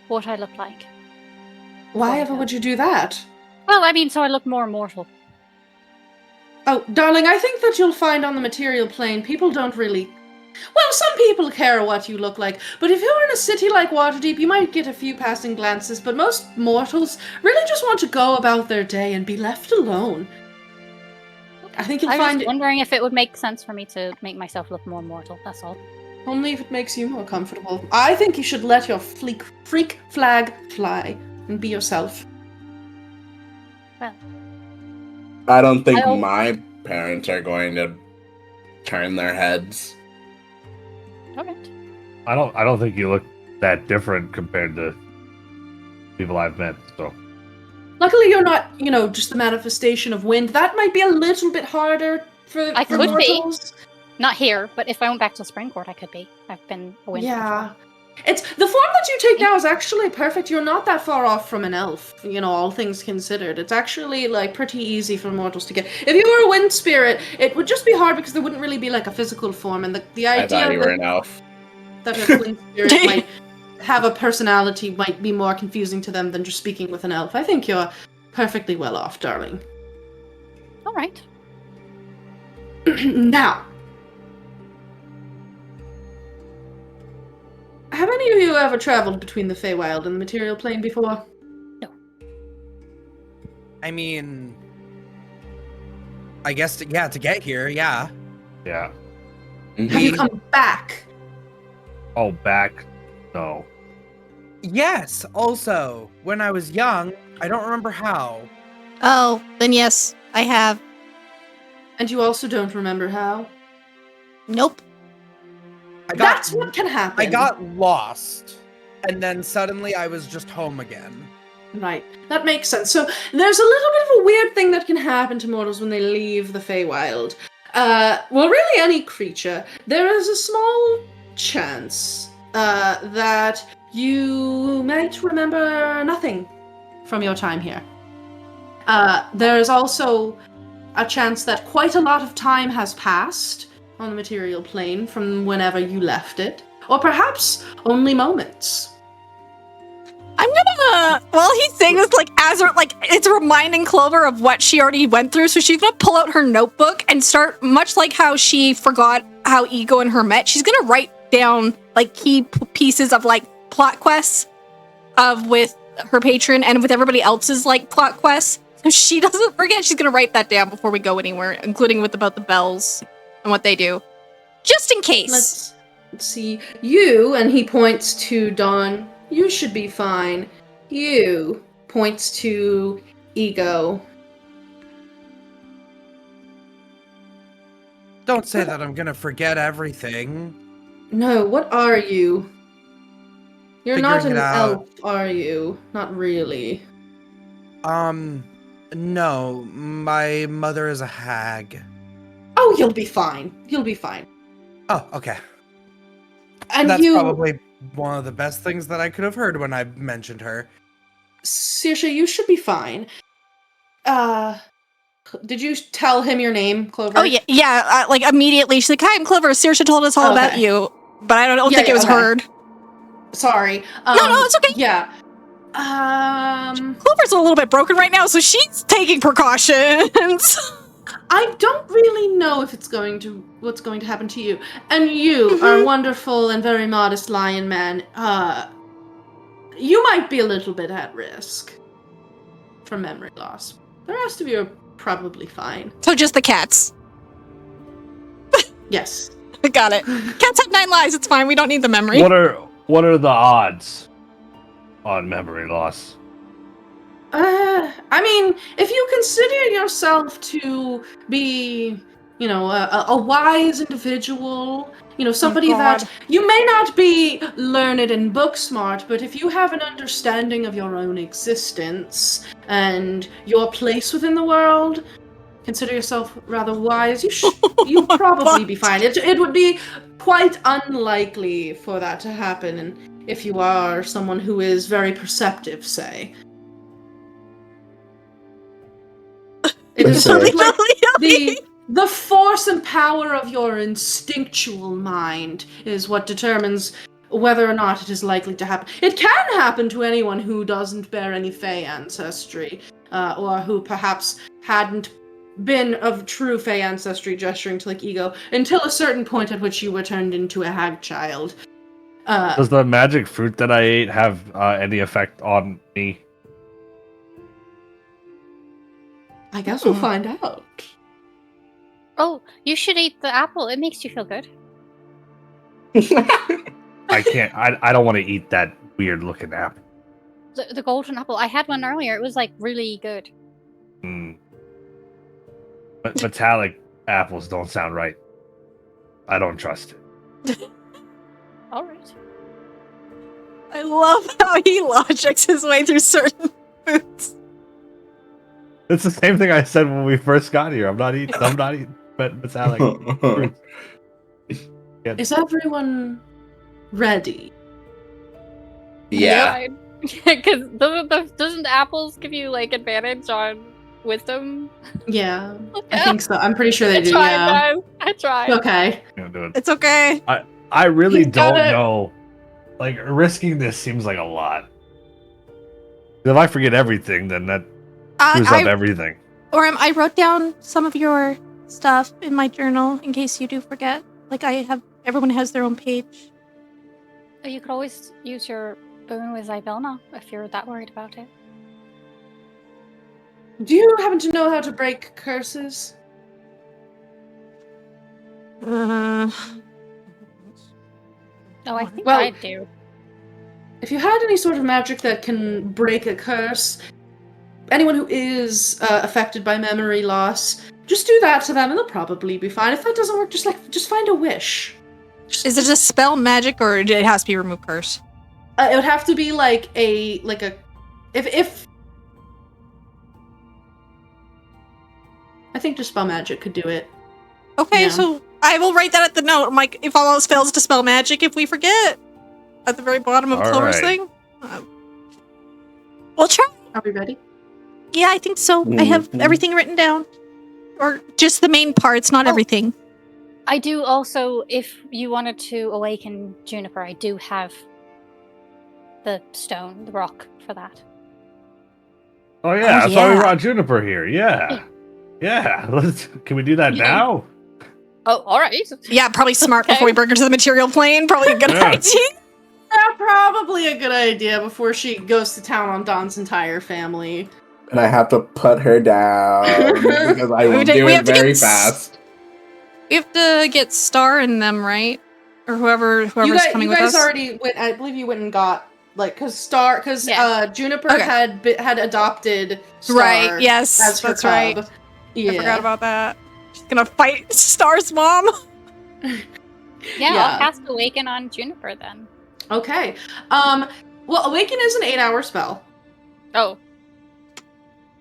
what I look like? Why ever would you do that? Well, I mean, so I look more immortal. Oh, darling, I think that you'll find on the material plane, people don't really... Well, some people care what you look like, but if you're in a city like Waterdeep, you might get a few passing glances, but most mortals really just want to go about their day and be left alone. I think you'll I find was it wondering if it would make sense for me to make myself look more mortal, that's all. only if it makes you more comfortable. I think you should let your freak flag fly and be yourself. I don't think I'll- my parents are going to turn their heads. Alright. I don't think you look that different compared to people I've met. So Luckily, you're not, just the manifestation of wind. That might be a little bit harder for I for could be. mortals. Not here, but if I went back to Springport, I could be. I've been a wind Yeah. It's the form that you take now is actually perfect. You're not that far off from an elf, all things considered. It's actually like pretty easy for mortals to get. If you were a wind spirit, it would just be hard because there wouldn't really be like a physical form, and the I idea thought you were an elf. that a wind spirit might have a personality might be more confusing to them than just speaking with an elf. I think you're perfectly well off, darling. All right. Now, have any of you ever traveled between the Feywild and the material plane before? No. I mean, I guess to get here, yeah. Yeah. Have you come back? Oh, back? No. Yes. Also, when I was young, I don't remember how. Oh, then yes, I have. And you also don't remember how? Nope. That's what can happen. I got lost, and then suddenly I was just home again. Right, that makes sense. So there's a little bit of a weird thing that can happen to mortals when they leave the Feywild. Well, really any creature. There is a small chance that you might remember nothing from your time here. There is also a chance that quite a lot of time has passed on the material plane from whenever you left it, or perhaps only moments. I'm gonna, while he's saying this, it's reminding Clover of what she already went through, so she's gonna pull out her notebook and start, much like how she forgot how Ego and her met, she's gonna write down, key pieces of, plot quests with her patron and with everybody else's, plot quests. So she doesn't forget, she's gonna write that down before we go anywhere, including about the bells and what they do. Just in case. Let's see. You, and he points to Dawn, you should be fine. You, points to Ego. Don't say that I'm gonna forget everything. No, what are you? You're not Figuring an it out. elf, are you? Not really. No. My mother is a hag. Oh, you'll be fine. You'll be fine. Oh, okay. And That's you, probably one of the best things that I could have heard when I mentioned her. Saoirse, you should be fine. Did you tell him your name, Clover? Oh, yeah, immediately. She's like, hi, I'm Clover. Saoirse told us all about you. But I don't think it was heard. Sorry. No, it's okay. Yeah. Clover's a little bit broken right now, so she's taking precautions. I don't really know if what's going to happen to you. And you are a wonderful and very modest lion man. You might be a little bit at risk from memory loss. The rest of you are probably fine. So just the cats. Yes. Got it. Cats have 9 lives, it's fine, we don't need the memory. What are the odds on memory loss? I mean, if you consider yourself to be, a wise individual, somebody that you may not be learned and book smart, but if you have an understanding of your own existence and your place within the world, consider yourself rather wise, you'd probably be fine. It would be quite unlikely for that to happen, and if you are someone who is very perceptive, say. It is sort of like the force and power of your instinctual mind is what determines whether or not it is likely to happen. It can happen to anyone who doesn't bear any Fey ancestry, or who perhaps hadn't been of true Fey ancestry, gesturing to Ego, until a certain point at which you were turned into a hag child. Does the magic fruit that I ate have any effect on me? I guess we'll find out. Oh, you should eat the apple. It makes you feel good. I can't. I don't want to eat that weird looking apple. The golden apple. I had one earlier. It was really good. But metallic apples don't sound right. I don't trust it. All right. I love how he logics his way through certain foods. It's the same thing I said when we first got here. I'm not eating metallic fruits. Is everyone ready? Yeah. Because doesn't the apples give you like advantage on wisdom? Yeah, I think so. I'm pretty sure they do. tried, Yeah. guys. I tried. Okay. You know, do it. It's okay. I really He's got don't it. know. Like, risking this seems like a lot. If I forget everything, then that screws up everything. Aurum, I wrote down some of your stuff in my journal in case you do forget. Like, everyone has their own page. You could always use your boon with Zybilna if you're that worried about it. Do you happen to know how to break curses? Oh, I think Well- I do. If you had any sort of magic that can break a curse, anyone who is affected by memory loss, just do that to them and they'll probably be fine. If that doesn't work, just find a wish. Is it just spell magic or it has to be remove curse? It would have to be if I think just spell magic could do it. Okay, Yeah. so I will write that at the note. I'm like, if all else fails to spell magic, if we forget. At the very bottom of All Clover's right. thing. We'll try. Are we ready? Yeah, I think so. I have everything written down. Or just the main parts, not everything. I do also, if you wanted to awaken Juniper, I do have the stone, the rock for that. Oh yeah, Oh, that's why we yeah. brought Juniper here. Yeah. Can we do that Yeah. now? Oh, all right. Yeah, probably smart Okay. before we bring her to the material plane. Probably a good Yeah. idea. Probably a good idea before she goes to town on Don's entire family. And I have to put her down because I will do we it have to very get fast. We have to get Star in them, right? Or whoever's coming with us. Already went. I believe you went and got because Yeah. Juniper Okay. had adopted Star Right, yes, as her that's cub. right. Yeah. I forgot about that. She's gonna fight Star's mom. Yeah, Yeah. I'll cast Awaken on Juniper then. Okay. Well, Awaken is an 8-hour spell. Oh.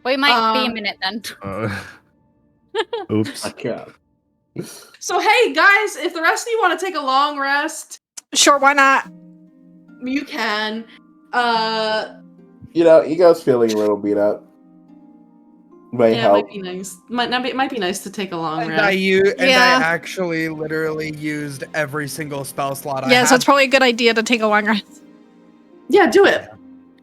We might be a Um, minute then. Oops. Yeah. So hey guys, if the rest of you want to take a long rest, Sure, why not? you can. You know, Ego's feeling a little beat up. May Yeah, it help. might be nice. Might be nice to take a long And rest. Yeah. I actually literally used every single spell slot I Yeah, had. so it's probably a good idea to take a long rest. Yeah, do it.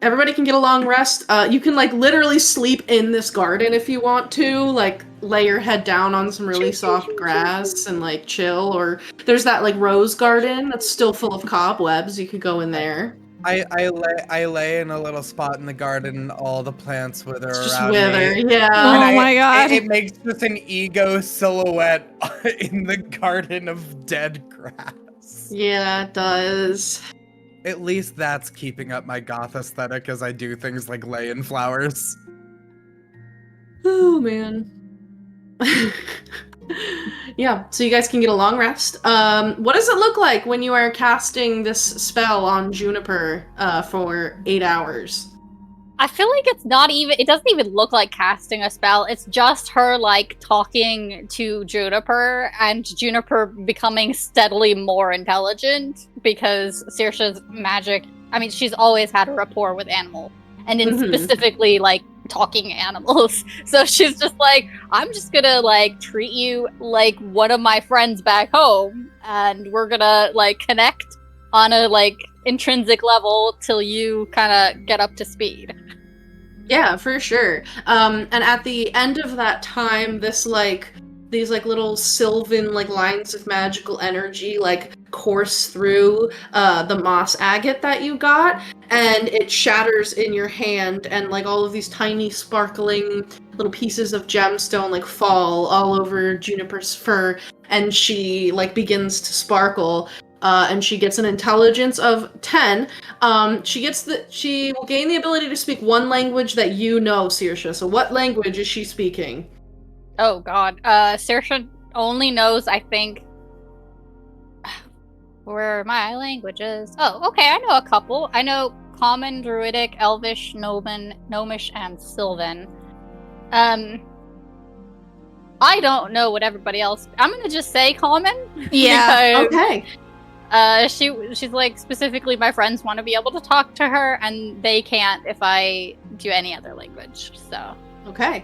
Everybody can get a long rest. You can literally sleep in this garden if you want to. Lay your head down on some really soft grass and chill. Or there's that rose garden that's still full of cobwebs. You could go in there. I lay in a little spot in the garden. All the plants wither It's just around wither. me. Yeah. Oh my god. It makes just an ego silhouette in the garden of dead grass. Yeah, it does. At least that's keeping up my goth aesthetic as I do things like lay in flowers. Oh man. Yeah, so you guys can get a long rest. What does it look like when you are casting this spell on Juniper for 8 hours? I feel like it doesn't even look like casting a spell. It's just her talking to Juniper and Juniper becoming steadily more intelligent because Saoirse's magic, she's always had a rapport with animals and then Mhm. specifically talking animals. So she's just I'm just gonna treat you like one of my friends back home and we're gonna connect on a intrinsic level till you kind of get up to speed. Yeah, for sure. And at the end of that time, these little sylvan lines of magical energy course through the moss agate that you got, and it shatters in your hand, and all of these tiny sparkling little pieces of gemstone fall all over Juniper's fur, and she begins to sparkle. And she gets an intelligence of 10. She will gain the ability to speak one language that you know, Saoirse. So what language is she speaking? Oh god. Saoirse only knows, I think, where are my languages? Oh, okay, I know a couple. I know Common, Druidic, Elvish, Gnomish, and Sylvan. I don't know what everybody else. I'm gonna just say Common. Yeah. because, Okay. She's like, specifically, my friends want to be able to talk to her, and they can't if I do any other language. So Okay.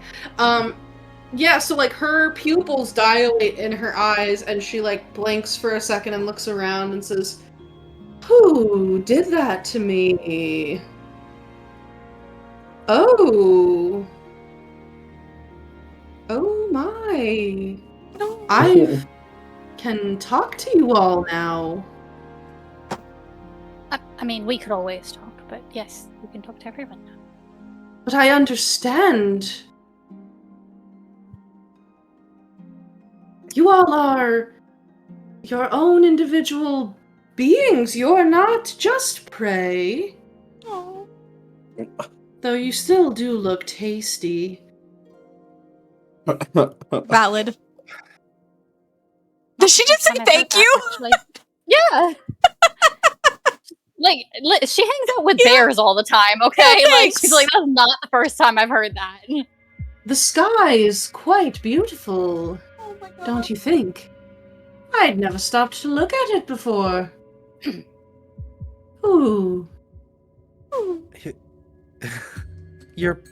Yeah, so like her pupils dilate in her eyes and she like blinks for a second and looks around and says, "Who did that to me? Oh. Oh my. I can talk to you all now." I mean, we could always talk, but yes, we can talk to everyone now. But I understand. You all are your own individual beings. You're not just prey. Oh. Though you still do look tasty. Valid. Did she just say thank you? Yeah. Like, she hangs out with bears all the time, okay? Yeah, Like, she's like, that's not the first time I've heard that. The sky is quite beautiful, Oh my god. don't you think? I'd never stopped to look at it before. Ooh. You're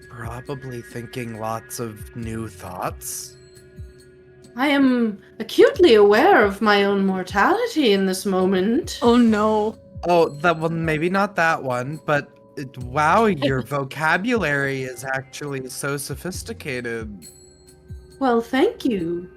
probably thinking lots of new thoughts. I am acutely aware of my own mortality in this moment. Oh no. Oh, well, maybe not that one, but wow, your vocabulary is actually so sophisticated. Well, thank you.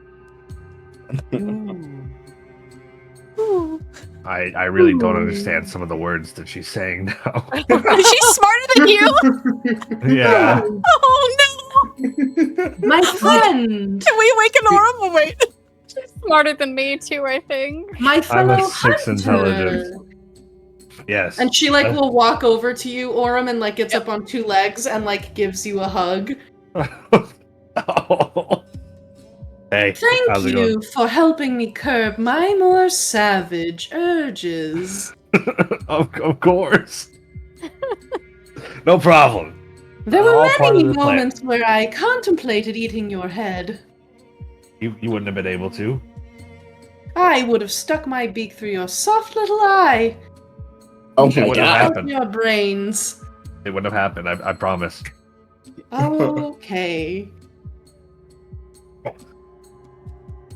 Ooh. I really don't Ooh. understand some of the words that she's saying now. Is she smarter than you? Yeah. Oh no. My friend! Can we awaken Aurum? Oh, wait. She's smarter than me, too, I think. My fellow I'm a 6 hunter! intelligence. Yes. And she like will walk over to you, Aurum, and like gets up on 2 legs and like gives you a hug. Oh. Hey, Thank how's it you for helping me curb my more savage urges. going? Of course. No problem. There were All part many of the plan. moments where I contemplated eating your head. You wouldn't have been able to. I would have stuck my beak through your soft little eye. Oh It my wouldn't god. happen. Your brains. It wouldn't have happened. I promise. Okay.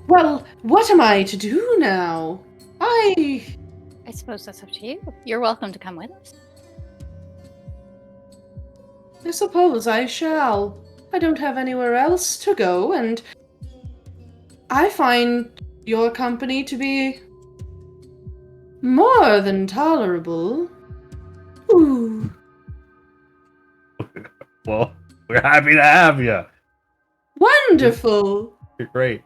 Well, what am I to do now? I suppose that's up to you. You're welcome to come with us. suppose I shall. I don't have anywhere else to go, and I find your company to be more than tolerable. Ooh. Well, we're happy to have you. Wonderful. You're great.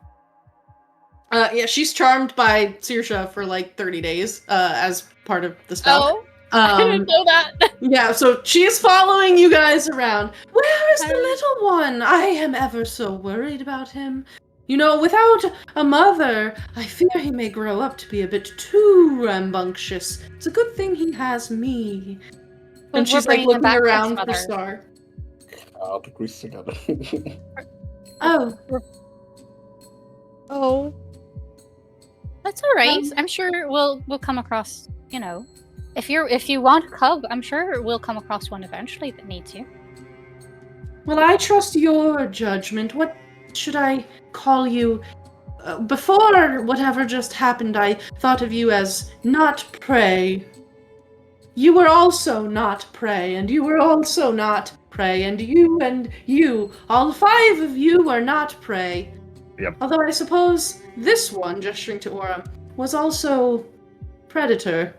Yeah, she's charmed by Saoirse for like 30 days, as part of the spell. Oh, I didn't know that. Yeah, so she's following you guys around. Where is the little one? I am ever so worried about him. You know, without a mother, I fear he may grow up to be a bit too rambunctious. It's a good thing he has me. Well, And she's we're like bringing him looking back to his around for mother. Star. I'll put Grease together. Oh, Oh. That's all right. I'm sure we'll come across, you know, if you want a cub, I'm sure we'll come across one eventually that needs you. well, I trust your judgment. What should I call you? Before whatever just happened, I thought of you as not prey. You were also not prey, and you were also not prey, and you, all 5 of you were not prey. Yep. Although I suppose this one, gesturing to Aurum, was also predator.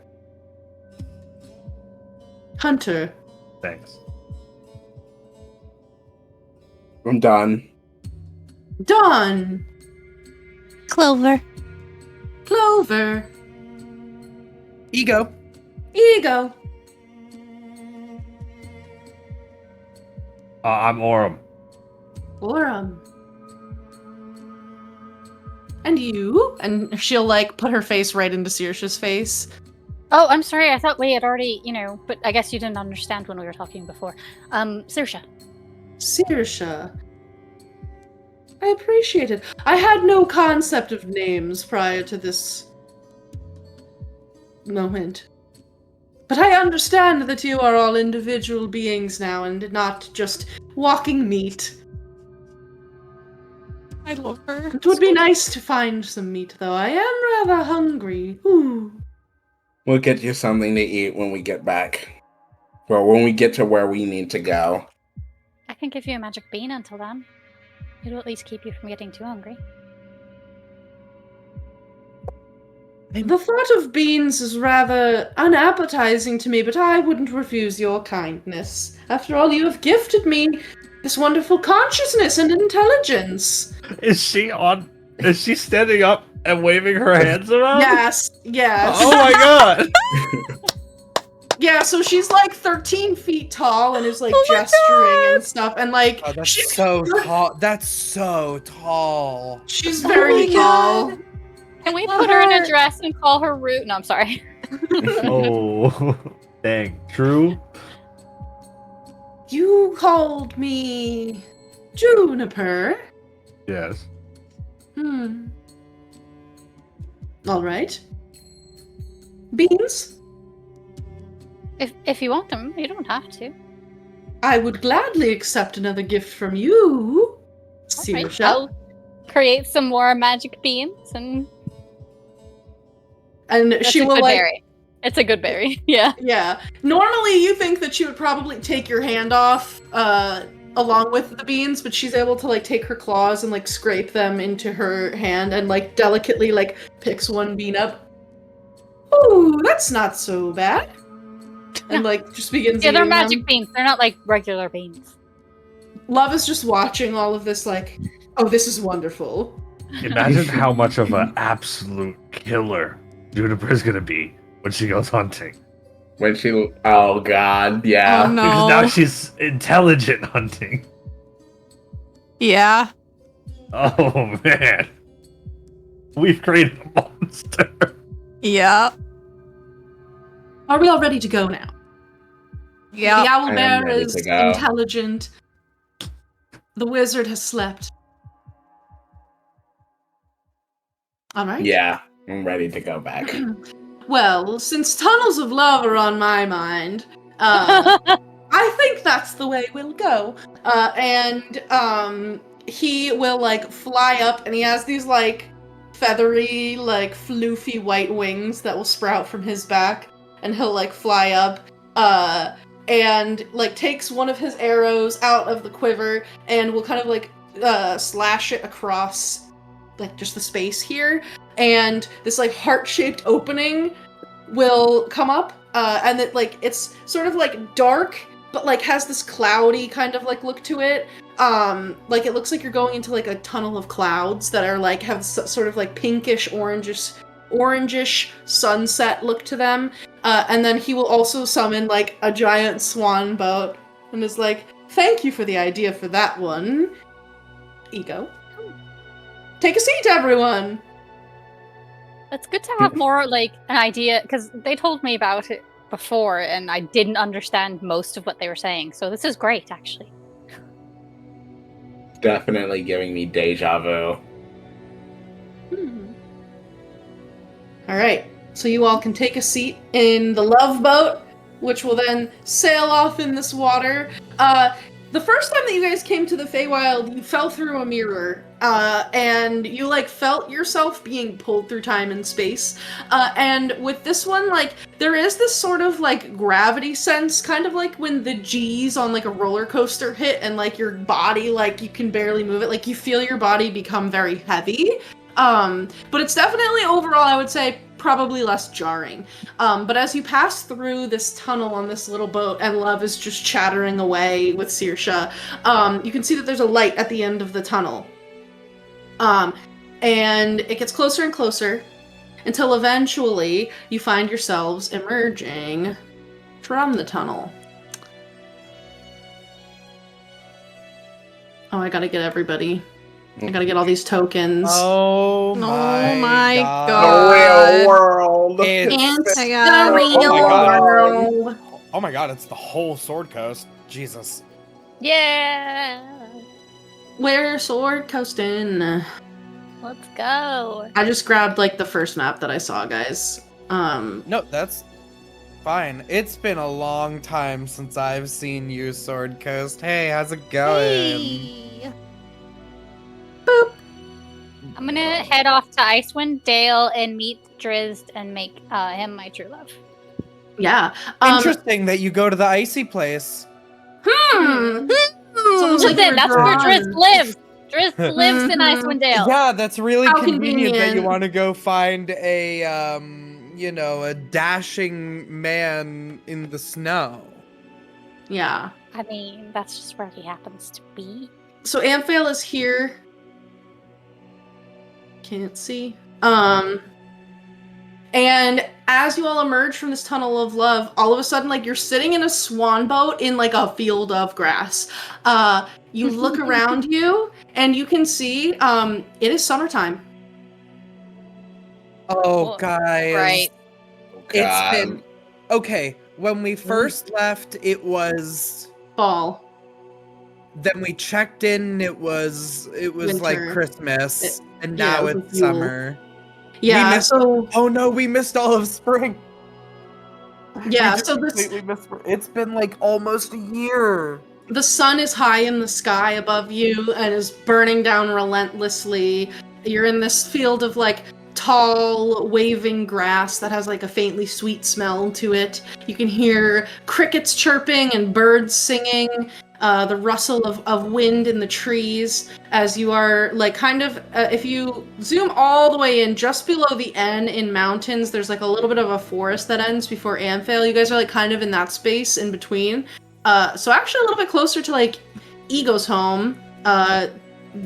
Hunter. Thanks. I'm done. Dawn. Clover. Clover. Ego. Ego. I'm Aurum. Aurum. And you? And she'll like put her face right into Saoirse's face. Oh, I'm sorry. I thought we had already, you know, but I guess you didn't understand when we were talking before. Saoirse. Saoirse. I appreciate it. I had no concept of names prior to this moment. But I understand that you are all individual beings now and not just walking meat. I love her. It would be nice to find some meat, though. I am rather hungry. Ooh. We'll get you something to eat when we get back. Well, when we get to where we need to go. I can give you a magic bean until then. It'll at least keep you from getting too hungry. The thought of beans is rather unappetizing to me, but I wouldn't refuse your kindness. After all, you have gifted me this wonderful consciousness and intelligence. Is she standing up and waving her hands around? Yes. Oh my god! Yeah, so she's like 13 feet tall and is like Oh my gesturing and stuff, and like Oh, that's she's so tall. That's so tall. She's very my tall. God. Can we put her in a dress and call her Root? No, I'm sorry. Oh, dang. True? You called me Juniper. Yes. All right. Beans? If you want them, you don't have to. I would gladly accept another gift from you, Alright, Saoirse. I'll create some more magic beans, and that's she a will good like. berry. It's a good berry. Yeah. Yeah. Normally, you think that she would probably take your hand off, along with the beans, but she's able to like take her claws and like scrape them into her hand and like delicately like picks one bean up. Ooh, that's not so bad. And like just begins. Yeah, they're eating magic them. beans. They're not like regular beans. Love is just watching all of this, like, oh, this is wonderful. Imagine how much of an absolute killer Juniper's gonna be when she goes hunting. When she... Oh, God. Yeah. Oh, no. Because now she's intelligent hunting. Yeah. Oh, man. We've created a monster. Yeah. Are we all ready to go now? Yeah. The owl I am bear ready is to go. intelligent. The wizard has slept. All right. Yeah. I'm ready to go back. Well, since tunnels of love are on my mind, I think that's the way we'll go. He will like fly up, and he has these like feathery, like floofy white wings that will sprout from his back, and he'll like fly up, and like takes one of his arrows out of the quiver, and will kind of like slash it across like just the space here, and this like heart-shaped opening will come up, and it like it's sort of like dark, but like has this cloudy kind of like look to it. Like it looks like you're going into like a tunnel of clouds that are like have sort of like pinkish orangish sunset look to them. And then he will also summon like a giant swan boat and is like, "Thank you for the idea for that one. Ego. Take a seat, everyone." It's good to have more like an idea, because they told me about it before and I didn't understand most of what they were saying. So this is great, actually. Definitely giving me deja vu. All right, so you all can take a seat in the love boat, which will then sail off in this water. The first time that you guys came to the Feywild, you fell through a mirror, and you like felt yourself being pulled through time and space. And with this one, like there is this sort of like gravity sense, kind of like when the G's on like a roller coaster hit, and like your body, like you can barely move it, like you feel your body become very heavy. But it's definitely overall, I would say, probably less jarring. But as you pass through this tunnel on this little boat, and Love is just chattering away with Saoirse, you can see that there's a light at the end of the tunnel. And it gets closer and closer until eventually you find yourselves emerging from the tunnel. Oh, I gotta get everybody. I gotta get all these tokens. Oh my god. God. The real world. It's my God. God. Oh my god, it's the whole Sword Coast. Jesus. Yeah! We're sword coasting. Let's go. I just grabbed like the first map that I saw, guys. No, that's fine. It's been a long time since I've seen you, Sword Coast. Hey, how's it going? I'm gonna head off to Icewind Dale and meet Drizzt and make him my true love. Yeah. Interesting that you go to the icy place. It's like Listen, that's where drawn. Drizzt lives. Drizzt lives in Icewind Dale. Yeah, that's really How convenient that you convenient. want to go find a, a dashing man in the snow. Yeah. I mean, that's just where he happens to be. So Amphail is here. Can't see. And as you all emerge from this tunnel of love, all of a sudden, like, you're sitting in a swan boat in, like, a field of grass. You look around you, and you can see, it is summertime. Oh, guys. Right. It's been... Okay, when we first left, it was... Fall. Then we checked in, it was like Winter. And yeah, now it was it's Yule. summer. Yeah, Oh no, we missed all of spring. Yeah, We just so this... completely missed spring. It's been like almost a year. The sun is high in the sky above you and is burning down relentlessly. You're in this field of, like, tall, waving grass that has, like, a faintly sweet smell to it. You can hear crickets chirping and birds singing, the rustle of wind in the trees as you are, like, kind of, if you zoom all the way in, just below the N in mountains, there's, like, a little bit of a forest that ends before Amphail. You guys are, like, kind of in that space in between. So actually a little bit closer to, like, Ego's home,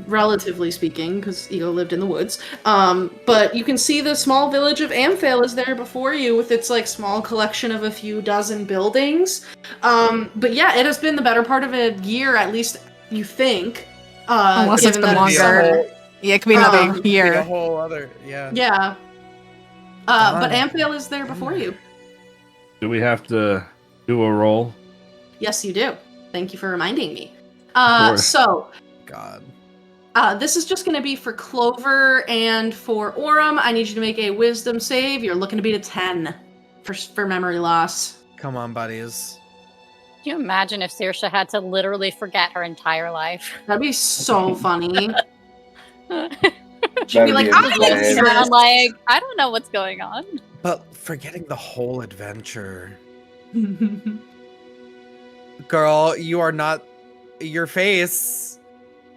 relatively speaking, because Ego lived in the woods. But you can see the small village of Amphail is there before you with its, like, small collection of a few dozen buildings. But yeah, it has been the better part of a year, at least you think. Unless it's given been that longer. Yeah, it could be another Could be year. a whole other, yeah. Yeah. But Amphail is there before you. Do we have to do a roll? Yes, you do. Thank you for reminding me. course. So, God. this is just going to be for Clover and for Aurum. I need you to make a wisdom save. You're looking to beat a 10 for memory loss. Come on, buddies. Can you imagine if Saoirse had to literally forget her entire life? That'd be so funny. She'd That'd be like, be I'm insane. gonna I'm like, I don't know what's going on. But forgetting the whole adventure. Girl, you are not... Your face...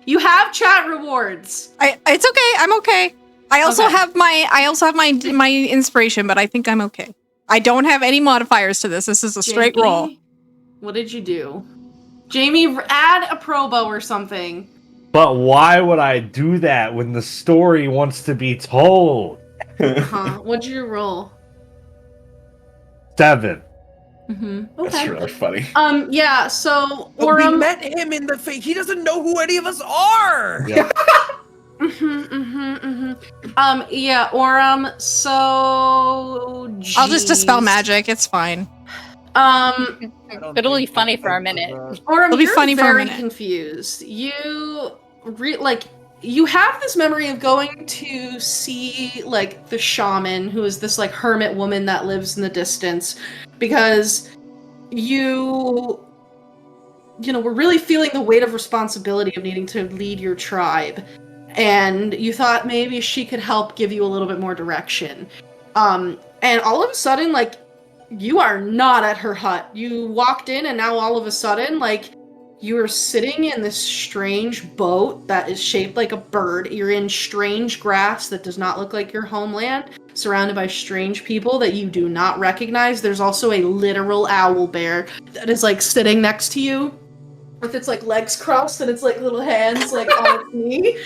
You have chat rewards. It's okay. I'm okay. I also Okay. have my inspiration, but I think I'm okay. I don't have any modifiers to this. This is a straight Jamie, roll. What did you do? Jamie, add a probo or something. But why would I do that when the story wants to be told? Huh? What'd you roll? 7. Mm-hmm. That's Okay. really funny. Yeah, so But we Aurum... met him in the face. He doesn't know who any of us are. Yeah. Yeah, Aurum, so... I'll just dispel Jeez. magic. It's fine. It'll be funny for a minute. Aurum, It'll be you're funny for a very minute. confused. You you have this memory of going to see, like, the shaman, who is this, like, hermit woman that lives in the distance, because you were really feeling the weight of responsibility of needing to lead your tribe, and you thought maybe she could help give you a little bit more direction. And all of a sudden, like, you are not at her hut. You walked in, and now all of a sudden, like, you are sitting in this strange boat that is shaped like a bird. You're in strange grass that does not look like your homeland, surrounded by strange people that you do not recognize. There's also a literal owl bear that is, like, sitting next to you with its, like, legs crossed and its, like, little hands, like, on its knee.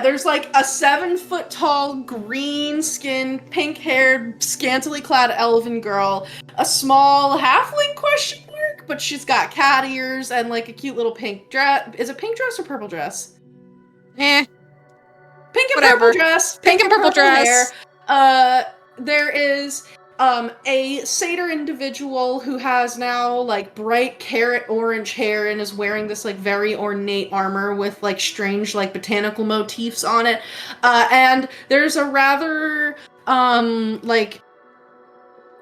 There's, like, a 7-foot tall, green-skinned, pink-haired, scantily clad elven girl, a small halfling question mark, but she's got cat ears and, like, a cute little pink dress. Is it pink dress or purple dress? Eh. Pink and Whatever. purple dress. Pink and purple dress. hair. There is a satyr individual who has now like bright carrot orange hair and is wearing this like very ornate armor with like strange like botanical motifs on it. And there's a rather like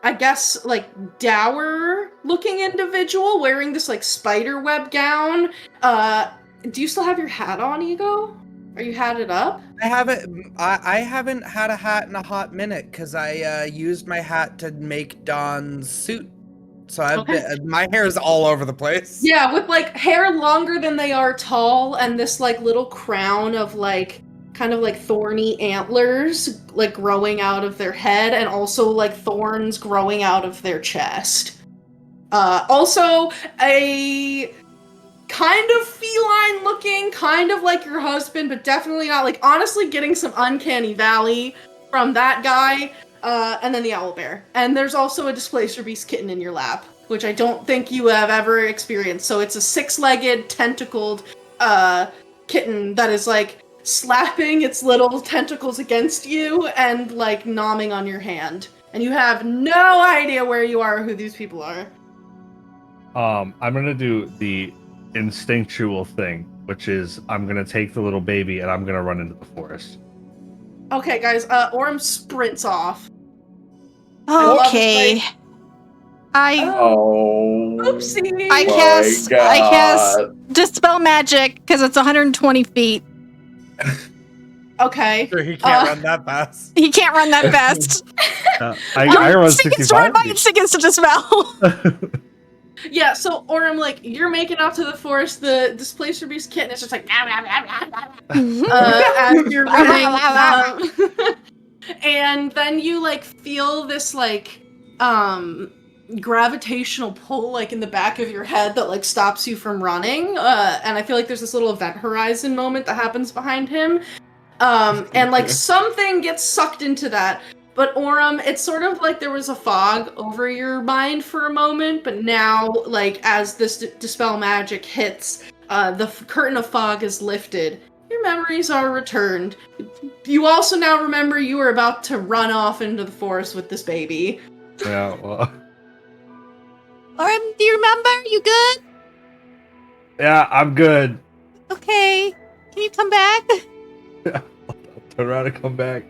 I guess like dour looking individual wearing this like spider web gown. Do you still have your hat on, Ego? Are you hatted up? I haven't had a hat in a hot minute because I used my hat to make Dawn's suit. So my hair is all over the place. Yeah, with like hair longer than they are tall and this like little crown of like kind of like thorny antlers like growing out of their head and also like thorns growing out of their chest. Also a kind of feline looking, kind of like your husband, but definitely not. Like, honestly, getting some uncanny valley from that guy, and then the owlbear. And there's also a displacer beast kitten in your lap, which I don't think you have ever experienced. So it's a 6-legged, tentacled kitten that is like slapping its little tentacles against you and like nomming on your hand. And you have no idea where you are or who these people are. I'm gonna do the instinctual thing, which is I'm gonna take the little baby and I'm gonna run into the forest. Okay, guys, Aurum sprints off. Okay. Oopsie. I cast Dispel Magic because it's 120 feet. Okay. Sure, he can't run that fast. He can't run that fast. I run 65. My instinct is to Dispel. Yeah, so Aurum, like, you're making off to the forest, the displacer beast kitten is just like, as you're running, and then you, like, feel this, like, gravitational pull, like, in the back of your head that, like, stops you from running, and I feel like there's this little event horizon moment that happens behind him, and, like, something gets sucked into that. But Aurum, it's sort of like there was a fog over your mind for a moment, but now, like, as this Dispel Magic hits, the curtain of fog is lifted. Your memories are returned. You also now remember you were about to run off into the forest with this baby. Yeah, well. Aurum, do you remember? You good? Yeah, I'm good. Okay. Can you come back? I'll turn around and come back.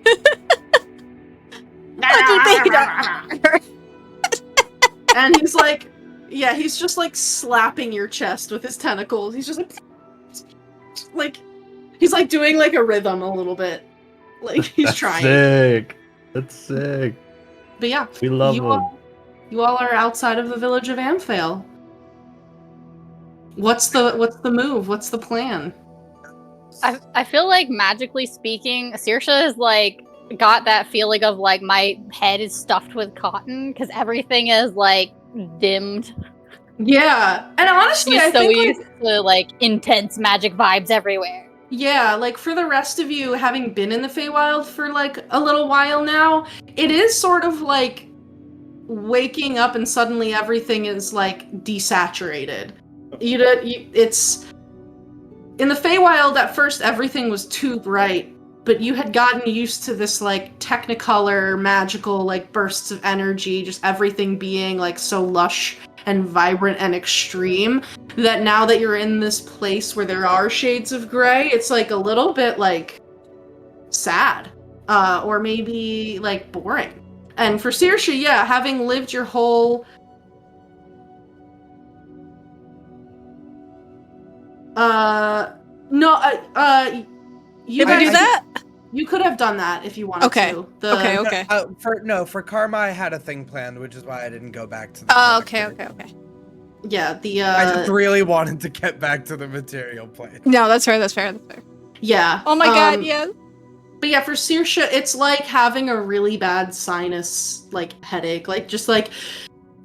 And he's like, yeah, he's just like slapping your chest with his tentacles. He's just like he's like doing like a rhythm a little bit. Like he's trying. Sick. That's sick. But yeah, We love them. You all are outside of the village of Amphale. What's the move? What's the plan? I feel like, magically speaking, Saoirse is like got that feeling of like my head is stuffed with cotton because everything is like dimmed. Yeah, and honestly, She's I so think used to like intense magic vibes everywhere. yeah, like for the rest of you having been in the Feywild for like a little while now, it is sort of like waking up and suddenly everything is like desaturated. It's in the Feywild at first everything was too bright, but you had gotten used to this like technicolor magical like bursts of energy, just everything being like so lush and vibrant and extreme, that now that you're in this place where there are shades of gray, it's like a little bit like sad, or maybe like boring. And for Saoirse, yeah, having lived your whole you Did we do that? You could have done that if you wanted to. Okay. For Karma, I had a thing planned, which is why I didn't go back to the Okay. Yeah, I just really wanted to get back to the material plane. No, that's fair. Yeah. Oh my god, yes. But yeah, for Saoirse, it's like having a really bad sinus like headache. Like just like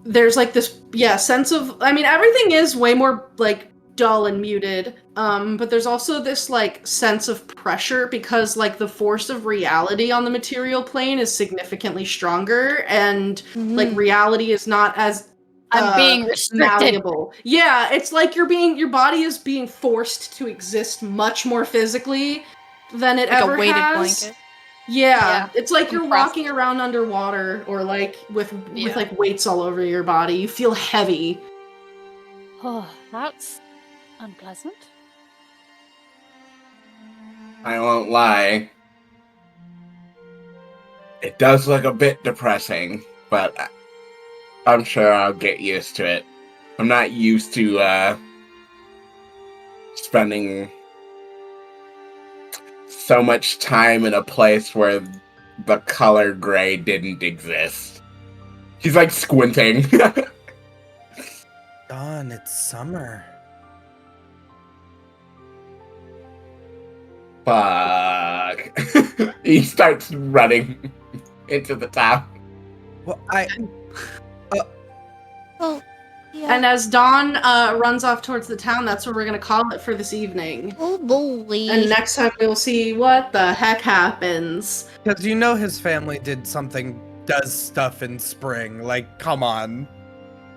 there's like this sense of, I mean, everything is way more like dull and muted, but there's also this like sense of pressure because like the force of reality on the material plane is significantly stronger, and like reality is not as I'm being restricted. malleable. Yeah, it's like your body is being forced to exist much more physically than it Like ever a weighted has. blanket. Yeah, it's like you're Compressed. walking around underwater, or like with Yeah. like weights all over your body. You feel heavy. Oh, that's unpleasant. I won't lie. It does look a bit depressing, but I'm sure I'll get used to it. I'm not used to spending so much time in a place where the color gray didn't exist. He's like squinting. Dawn, it's summer. Fuck. He starts running into the town. Well, Well, yeah. And as Dawn runs off towards the town, that's where we're gonna call it for this evening. Oh boy. And next time we'll see what the heck happens. because his family does stuff in spring. Like, come on.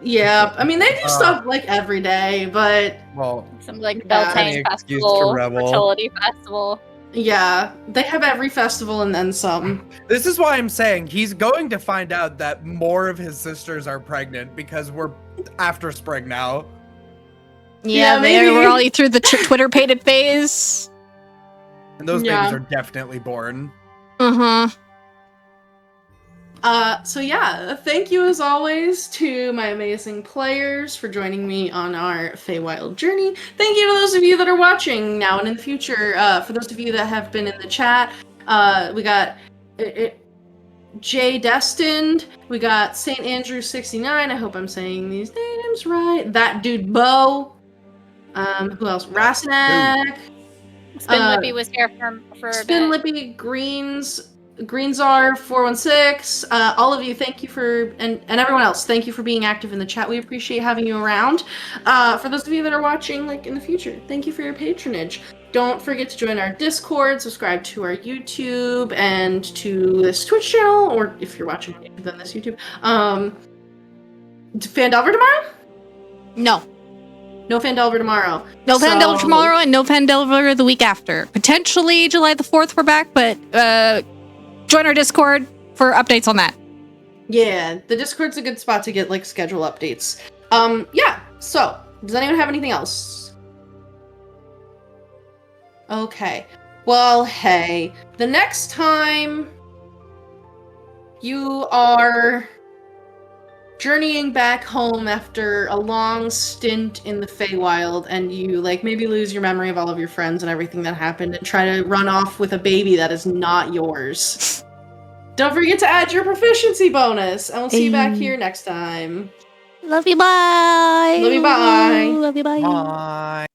Yeah, I mean they do stuff like every day, but Well, Some like Yeah. Beltane Any excuse to festival, revel. fertility festival. yeah, they have every festival and then some. this is why I'm saying he's going to find out that more of his sisters are pregnant because we're after spring now. Yeah, maybe. we're all through the Twitter pated phase. And those Yeah. babies are definitely born. Uh-huh. So yeah, thank you as always to my amazing players for joining me on our Feywild journey. Thank you to those of you that are watching now and in the future. For those of you that have been in the chat, we got Jay Destined, we got St. Andrew 69. I hope I'm saying these names right. That dude Bo. Who else? Rassinak. Spin Lippy was here for a Spin bit. Lippy, Greenzar 416. All of you, thank you for and everyone else, thank you for being active in the chat. We appreciate having you around. For those of you that are watching like in the future, thank you for your patronage. Don't forget to join our Discord, subscribe to our YouTube and to this Twitch channel, or if you're watching on YouTube, then this YouTube. Fandelver tomorrow? No. No Fandelver tomorrow. No So- Fandelver tomorrow and no Fandelver the week after. Potentially July the 4th we're back, but join our Discord for updates on that. Yeah, the Discord's a good spot to get like schedule updates. Yeah, so does anyone have anything else? Okay. Well, hey, the next time you are journeying back home after a long stint in the Feywild and you like maybe lose your memory of all of your friends and everything that happened and try to run off with a baby that is not yours. Don't forget to add your proficiency bonus, and we'll see you back here next time. Love you, bye. Love you, bye. Love you, bye. Bye.